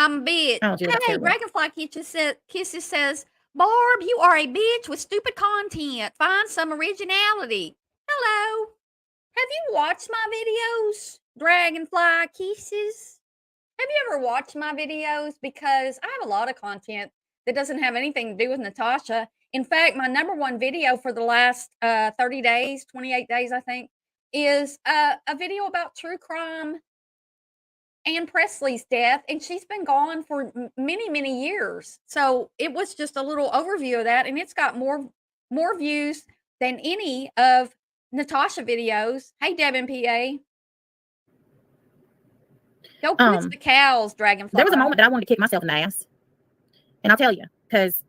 I'm a bitch. Oh, Julie, that's Hey, terrible. Dragonfly Kisses says, Barb, you are a bitch with stupid content. Find some originality. Hello. Have you watched my videos, Dragonfly Kisses? Have you ever watched my videos? Because I have a lot of content that doesn't have anything to do with Natasha. In fact, my number one video for the last 30 days, 28 days, I think, is a video about true crime Ann Presley's death, and she's been gone for many, many years. So it was just a little overview of that, and it's got more views than any of Natasha videos. Hey, Deb MPA. Go kiss the cows, Dragonfly. There was a moment that I wanted to kick myself in the ass. And I'll tell you, because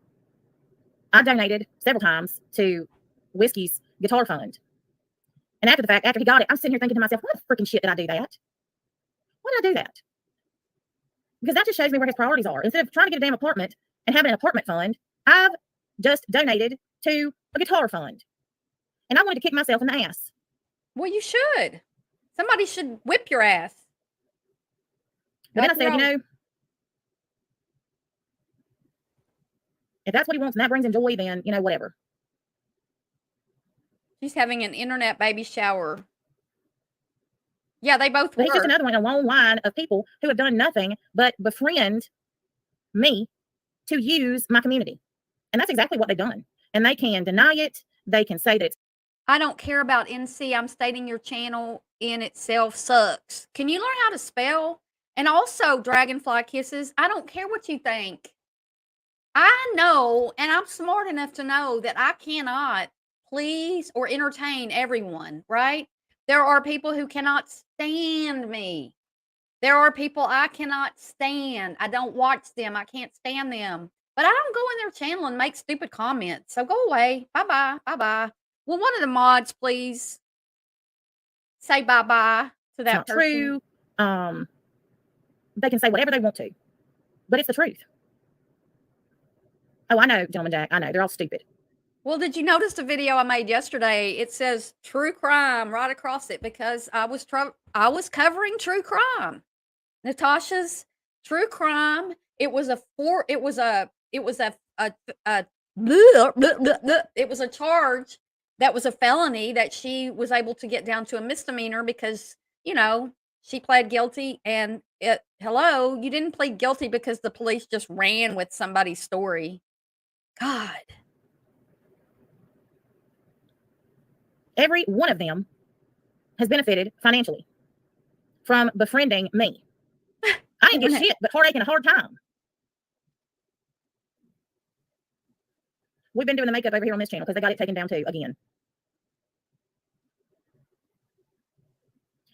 I donated several times to Whiskey's guitar fund. And after the fact, after he got it, I'm sitting here thinking to myself, what the freaking shit did I do that? Why did I do that? Because that just shows me where his priorities are. Instead of trying to get a damn apartment and having an apartment fund, I've just donated to a guitar fund. And I wanted to kick myself in the ass. Well, you should. Somebody should whip your ass. But then I said, if that's what he wants and that brings him joy, then, whatever. She's having an internet baby shower. Yeah, they both were. But he's just another one in a long line of people who have done nothing but befriend me to use my community. And that's exactly what they've done. And they can deny it. They can say that it's I don't care about NC. I'm stating your channel in itself sucks. Can you learn how to spell? And also, Dragonfly Kisses, I don't care what you think. I know, and I'm smart enough to know that I cannot please or entertain everyone, right? There are people who cannot stand me. There are people I cannot stand. I don't watch them. I can't stand them. But I don't go in their channel and make stupid comments. So go away. Bye-bye. Bye-bye. Will one of the mods please say bye-bye to that not true. They can say whatever they want to, but it's the truth. Oh, I know, Gentleman Jack. I know. They're all stupid. Well, did you notice the video I made yesterday? It says true crime right across it because I was covering true crime. Natasha's true crime. It was a charge that was a felony that she was able to get down to a misdemeanor because, she pled guilty and hello, you didn't plead guilty because the police just ran with somebody's story. God. Every one of them has benefited financially from befriending me. I didn't get shit, but heartache and a hard time. We've been doing the makeup over here on this channel because they got it taken down too, again.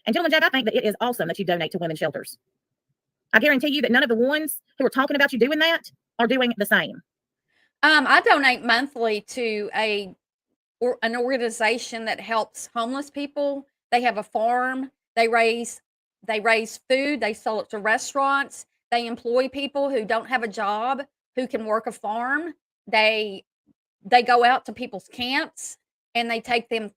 And Gentleman Jack, I think that it is awesome that you donate to women's shelters. I guarantee you that none of the ones who are talking about you doing that are doing the same. I donate monthly to an organization that helps homeless people. They have a farm. They raise food. They sell it to restaurants. They employ people who don't have a job who can work a farm. They go out to people's camps and they take them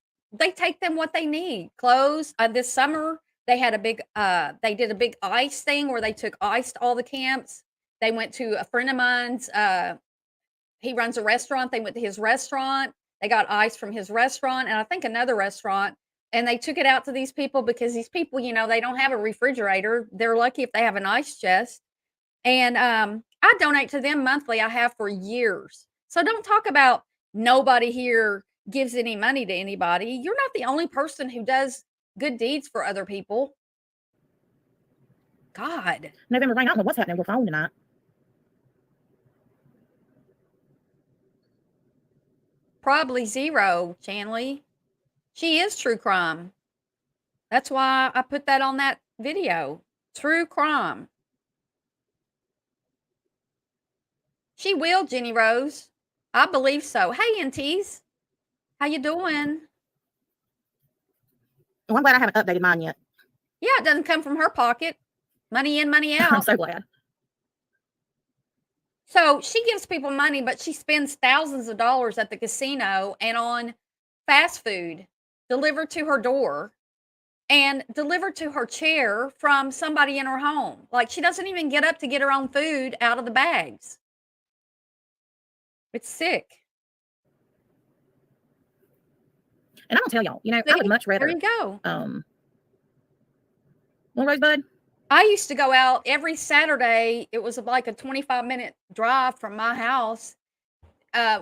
what they need. Clothes. This summer they had they did a big ice thing where they took ice to all the camps. They went to a friend of mine's he runs a restaurant. They went to his restaurant. They got ice from his restaurant, and I think another restaurant. And they took it out to these people because these people, they don't have a refrigerator. They're lucky if they have an ice chest. And I donate to them monthly. I have for years. So don't talk about nobody here gives any money to anybody. You're not the only person who does good deeds for other people. God. November rain. I don't know what's happening with phone tonight. Probably zero, Chanley. She is true crime. That's why I put that on that video. True crime. She will, Jenny Rose. I believe so. Hey, NTs. How you doing? Well, I'm glad I haven't updated mine yet. Yeah, it doesn't come from her pocket. Money in, money out. I'm so glad. So she gives people money, but she spends thousands of dollars at the casino and on fast food delivered to her door and delivered to her chair from somebody in her home. Like, she doesn't even get up to get her own food out of the bags. It's sick. And I'm gonna tell y'all, I would much rather. There you go. Well, Rosebud, I used to go out every Saturday. It was like a 25-minute drive from my house.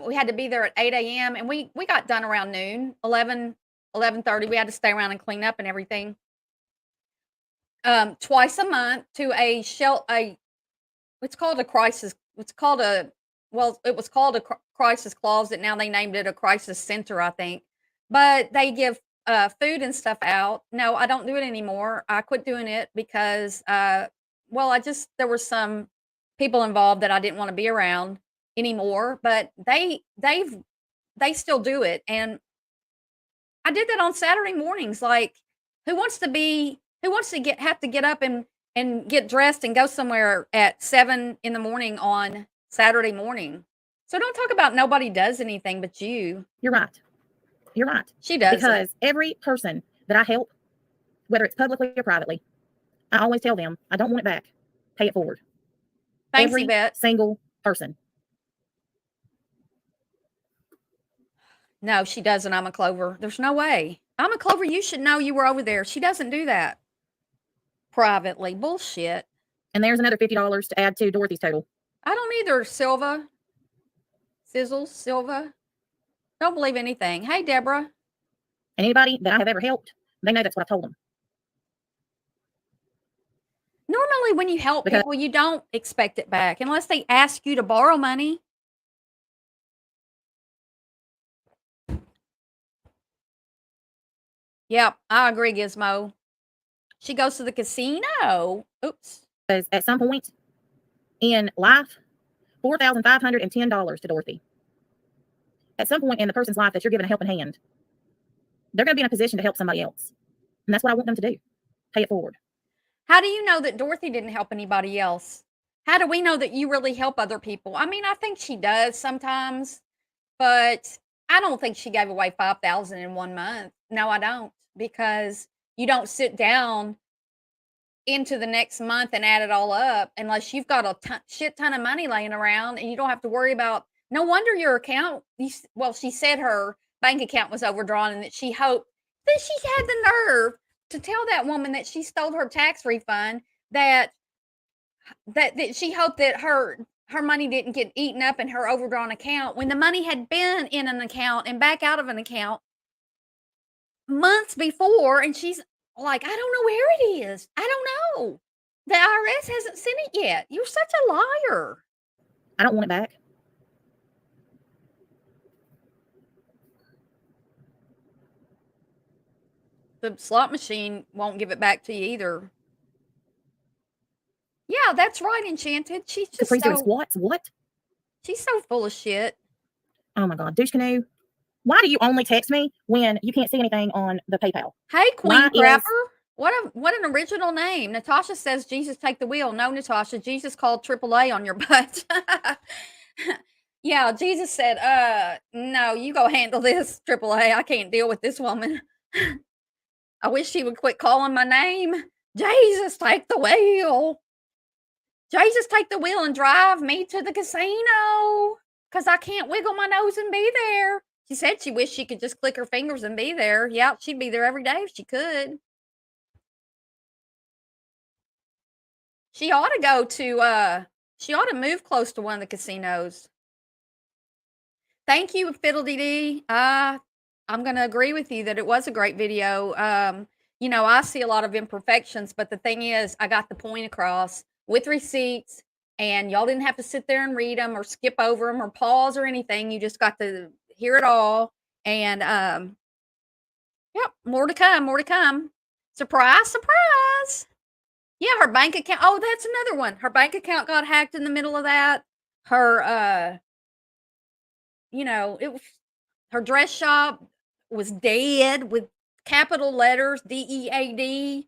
We had to be there at 8 a.m. and we got done around noon, 11:30. We had to stay around and clean up and everything. Twice a month to it's called a crisis. It was called a crisis closet. Now they named it a crisis center, I think. But they give food and stuff out. No, I don't do it anymore. I quit doing it because, there were some people involved that I didn't want to be around anymore. But they still do it, and I did that on Saturday mornings. Like, who wants to have to get up and get dressed and go somewhere at 7 in the morning on Saturday morning? So don't talk about nobody does anything but you. you're right. You're right. She does. Because every person that I help, whether it's publicly or privately, I always tell them, I don't want it back. Pay it forward. Thanks, every Yvette. single person. No, she doesn't. I'm a Clover. There's no way. I'm a Clover. You should know you were over there. She doesn't do that privately. Bullshit. And there's another $50 to add to Dorothy's total. I don't either, Silva. Silva. Don't believe anything. Hey, Deborah. And anybody that I have ever helped, they know that's what I told them. Normally, when you help people, you don't expect it back unless they ask you to borrow money. Yep, I agree, Gizmo. She goes to the casino. Oops. Because at some point in life, $4,510 to Dorothy. At some point in the person's life that you're giving a helping hand, they're going to be in a position to help somebody else. And that's what I want them to do. Pay it forward. How do you know that Dorothy didn't help anybody else? How do we know that you really help other people? I mean, I think she does sometimes, but I don't think she gave away $5,000 in 1 month. No, I don't, because you don't sit down into the next month and add it all up unless you've got a shit ton of money laying around and you don't have to worry about. No wonder your account. She said her bank account was overdrawn and that she hoped that she had the nerve to tell that woman that she stole her tax refund, that she hoped that her money didn't get eaten up in her overdrawn account when the money had been in an account and back out of an account months before. And she's like, I don't know where it is. I don't know. The IRS hasn't sent it yet. You're such a liar. I don't want it back. The slot machine won't give it back to you either. Yeah, that's right, Enchanted. She's just squats. What? She's so full of shit. Oh my God, douche canoe. Why do you only text me when you can't see anything on the PayPal? Hey, Queen Crapper. What an original name. Natasha says, Jesus, take the wheel. No, Natasha, Jesus called AAA on your butt. Yeah, Jesus said, no, you go handle this, AAA. I can't deal with this woman. I wish she would quit calling my name. Jesus, take the wheel. Jesus, take the wheel and drive me to the casino. because I can't wiggle my nose and be there. She said she wished she could just click her fingers and be there. Yeah, she'd be there every day if she could. She ought to go to, she ought to move close to one of the casinos. Thank you, Fiddle-dee-dee. I'm going to agree with you that it was a great video. You know, I see a lot of imperfections, but the thing is, I got the point across with receipts, and y'all didn't have to sit there and read them or skip over them or pause or anything. You just got to hear it all. And, yep, more to come, more to come. Surprise, surprise. Yeah, her bank account. Oh, that's another one. Her bank account got hacked in the middle of that. Her, you know, it was her dress shop was dead with capital letters, DEAD.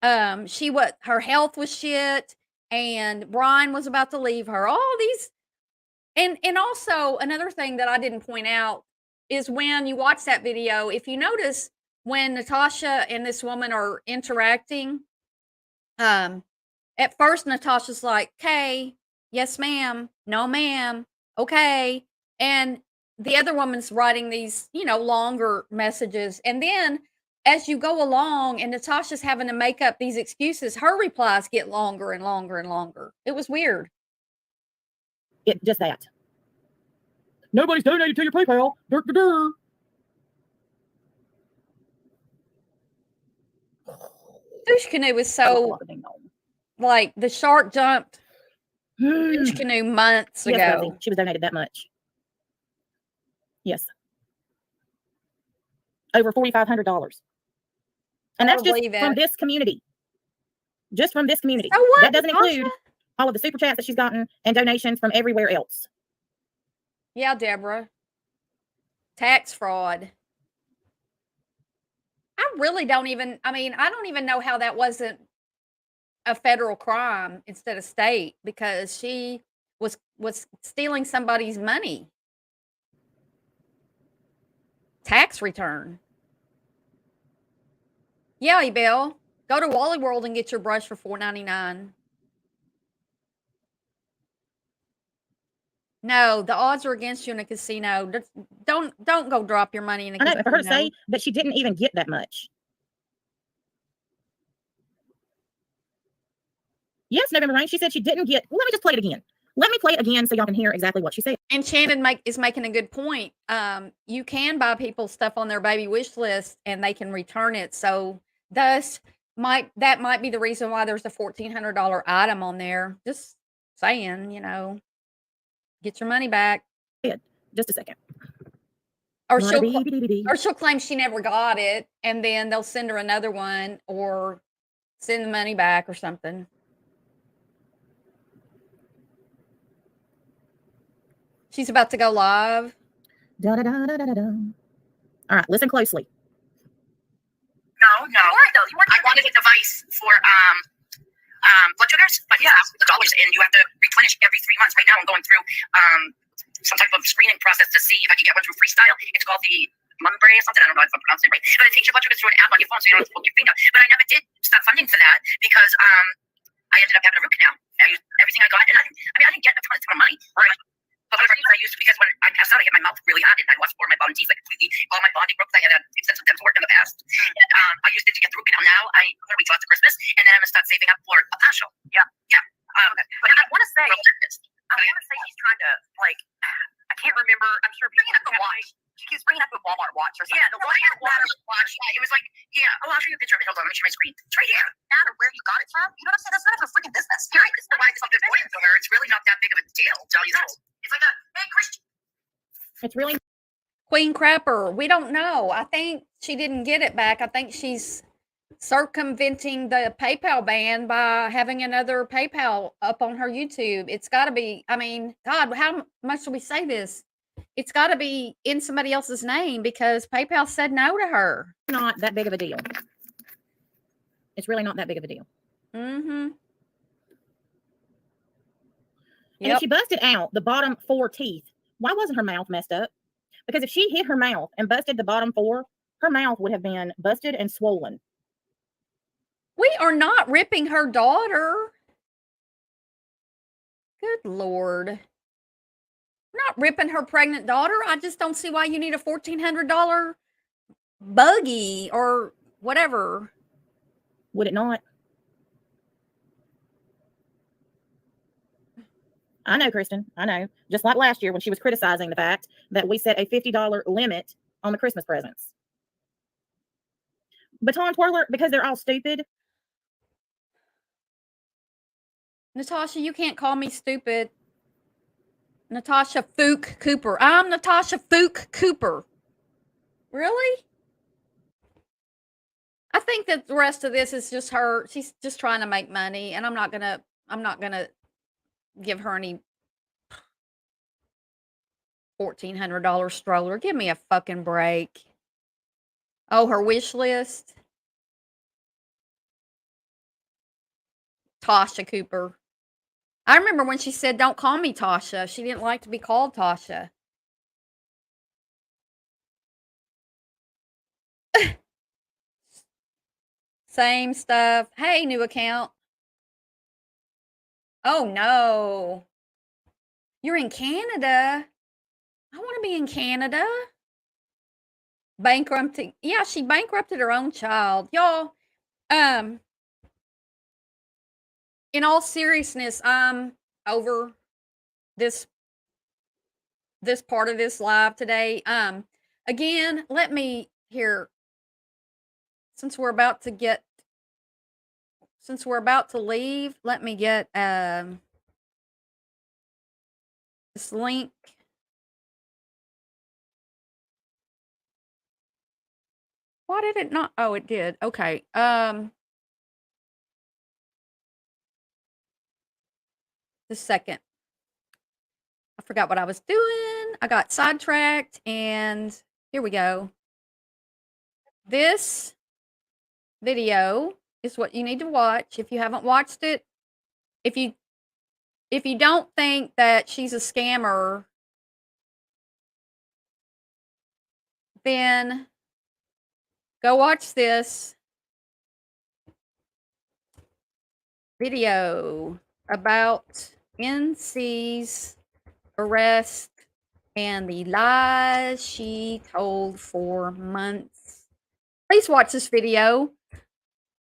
Her health was shit, and Brian was about to leave her. All these, and also another thing that I didn't point out is when you watch that video, if you notice when Natasha and this woman are interacting, at first Natasha's like, "Okay, yes, ma'am, no, ma'am, okay," and the other woman's writing these, you know, longer messages, and then as you go along and Natasha's having to make up these excuses, her replies get longer and longer and longer. It was weird. It just that. Nobody's donated to your PayPal. Dur, dur, dur. Douche Canoe was so, like, the shark jumped Douche Canoe months Yes, ago. Rosie, she was donated that much. Yes. Over $4,500. And that's just from this community. Just from this community. So what, that doesn't Natasha? include all of the super chats that she's gotten and donations from everywhere else. Yeah, Deborah. Tax fraud. I really don't even, I mean, I don't even know how that wasn't a federal crime instead of state, because she was stealing somebody's money. Tax return. Yeah, Bill. Go to Wally World and get your brush for $4.99. No, the odds are against you in a casino. Don't go drop your money in a casino. I know, for her to say that she didn't even get that much. Yes, November Rain, she said she didn't get. Well, let me just play it again. Let me play it again so y'all can hear exactly what she said. And Shannon is making a good point. You can buy people stuff on their baby wish list and they can return it. So thus that might be the reason why there's a $1,400 item on there. Just saying, you know, get your money back. Just a second. Or she'll claim she never got it, and then they'll send her another one or send the money back or something. She's about to go live. Da, da, da, da, da, da. All right, listen closely. No. I wanted a device for blood sugars, but yeah, the dollars, and you have to replenish every 3 months. Right now, I'm going through some type of screening process to see if I can get one through Freestyle. It's called the Mumbrae or something. I don't know if I'm pronouncing it right, but it takes your blood sugars through an app on your phone, so you don't have to poke your finger. But I never did stop funding for that because I ended up having a root canal. I used everything I got, and I didn't get a ton of money. But I used, because when I passed out, I hit my mouth really hard, and I lost 4 of my bottom teeth, like completely. All my bonding broke. I had extensive dental work in the past, and I used it to get the root canal. Now I'm going to wait till after Christmas, and then I'm going to start saving up for a partial. Yeah. But I want to say, he's trying to, like, I can't remember. I'm sure people have the watch. She keeps bringing up the Walmart watch or something. Yeah, the Walmart watch. Yeah, it was like, oh, I'll show you a picture of it. Hold on, let me share my screen. It's right here. No matter where you got it from, you know what I'm saying? That's none of her freaking business. Right. This is why it's something important to her. It's really not that big of a deal, tell you that. It's like hey, Christian. It's really Queen Crapper. We don't know. I think she didn't get it back. I think she's circumventing the PayPal ban by having another PayPal up on her YouTube. It's got to be, I mean, God, how much do we say this? It's got to be in somebody else's name because PayPal said no to her. not that big of a deal. It's really not that big of a deal. Mm-hmm. And if she busted out the bottom 4 teeth, why wasn't her mouth messed up? Because if she hit her mouth and busted the bottom 4, her mouth would have been busted and swollen. We are not ripping her daughter. Good Lord. not ripping her pregnant daughter. I just don't see why you need a $1,400 buggy or whatever. Would it not? I know, Kristen. I know. Just like last year when she was criticizing the fact that we set a $50 limit on the Christmas presents. Baton twirler, because they're all stupid. Natasha, you can't call me stupid. Natasha Fook Cooper. I'm Natasha Fook Cooper. Really? I think that the rest of this is just her. She's just trying to make money, and I'm not gonna give her any $1,400 stroller. Give me a fucking break. Oh, her wish list. Tasha Cooper. I remember when she said, "Don't call me Tasha." She didn't like to be called Tasha. Same stuff. Hey, new account. Oh no. You're in Canada. I want to be in Canada. Bankrupting. Yeah, she bankrupted her own child. Y'all, in all seriousness, I'm over this part of this live today. Again, let me here since we're about to leave, let me get this link. Why did it not? Oh, it did. Okay. Just a second. I forgot what I was doing. I got sidetracked, and here we go. This video is what you need to watch if you haven't watched it. If you don't think that she's a scammer, then go watch this video about NC's arrest and the lies she told for months. Please watch this video.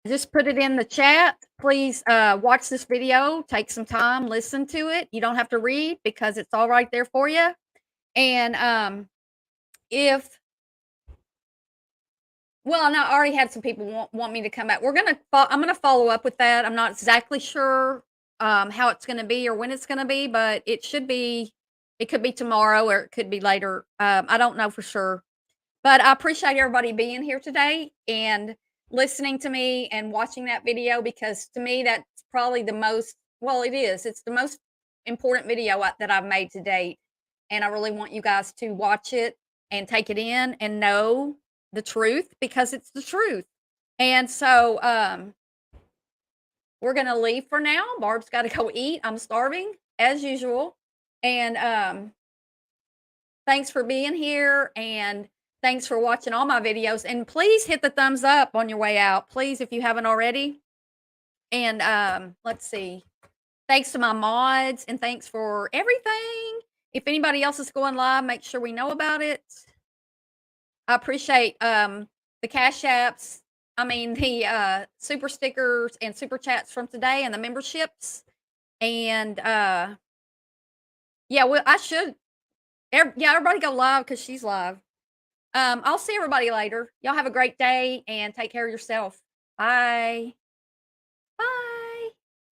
Just put it in the chat. Please watch this video. Take some time, listen to it. You don't have to read because it's all right there for you. And well, no, I already had some people want me to come back. I'm gonna follow up with that. I'm not exactly sure how it's gonna be or when it's gonna be, but it should be. It could be tomorrow or it could be later. I don't know for sure, but I appreciate everybody being here today and listening to me and watching that video because to me that's probably the most. Well, it is. It's the most important video that I've made to date, and I really want you guys to watch it and take it in and know the truth because it's the truth. And so we're gonna leave for now. Barb's got to go eat. I'm starving as usual. And thanks for being here and thanks for watching all my videos. And please hit the thumbs up on your way out, please, if you haven't already. And let's see. Thanks to my mods and thanks for everything. If anybody else is going live, make sure we know about it. I appreciate the cash apps. I mean, the super stickers and super chats from today and the memberships. And yeah, well, I should. Yeah, everybody go live because she's live. I'll see everybody later. Y'all have a great day and take care of yourself. Bye. Bye.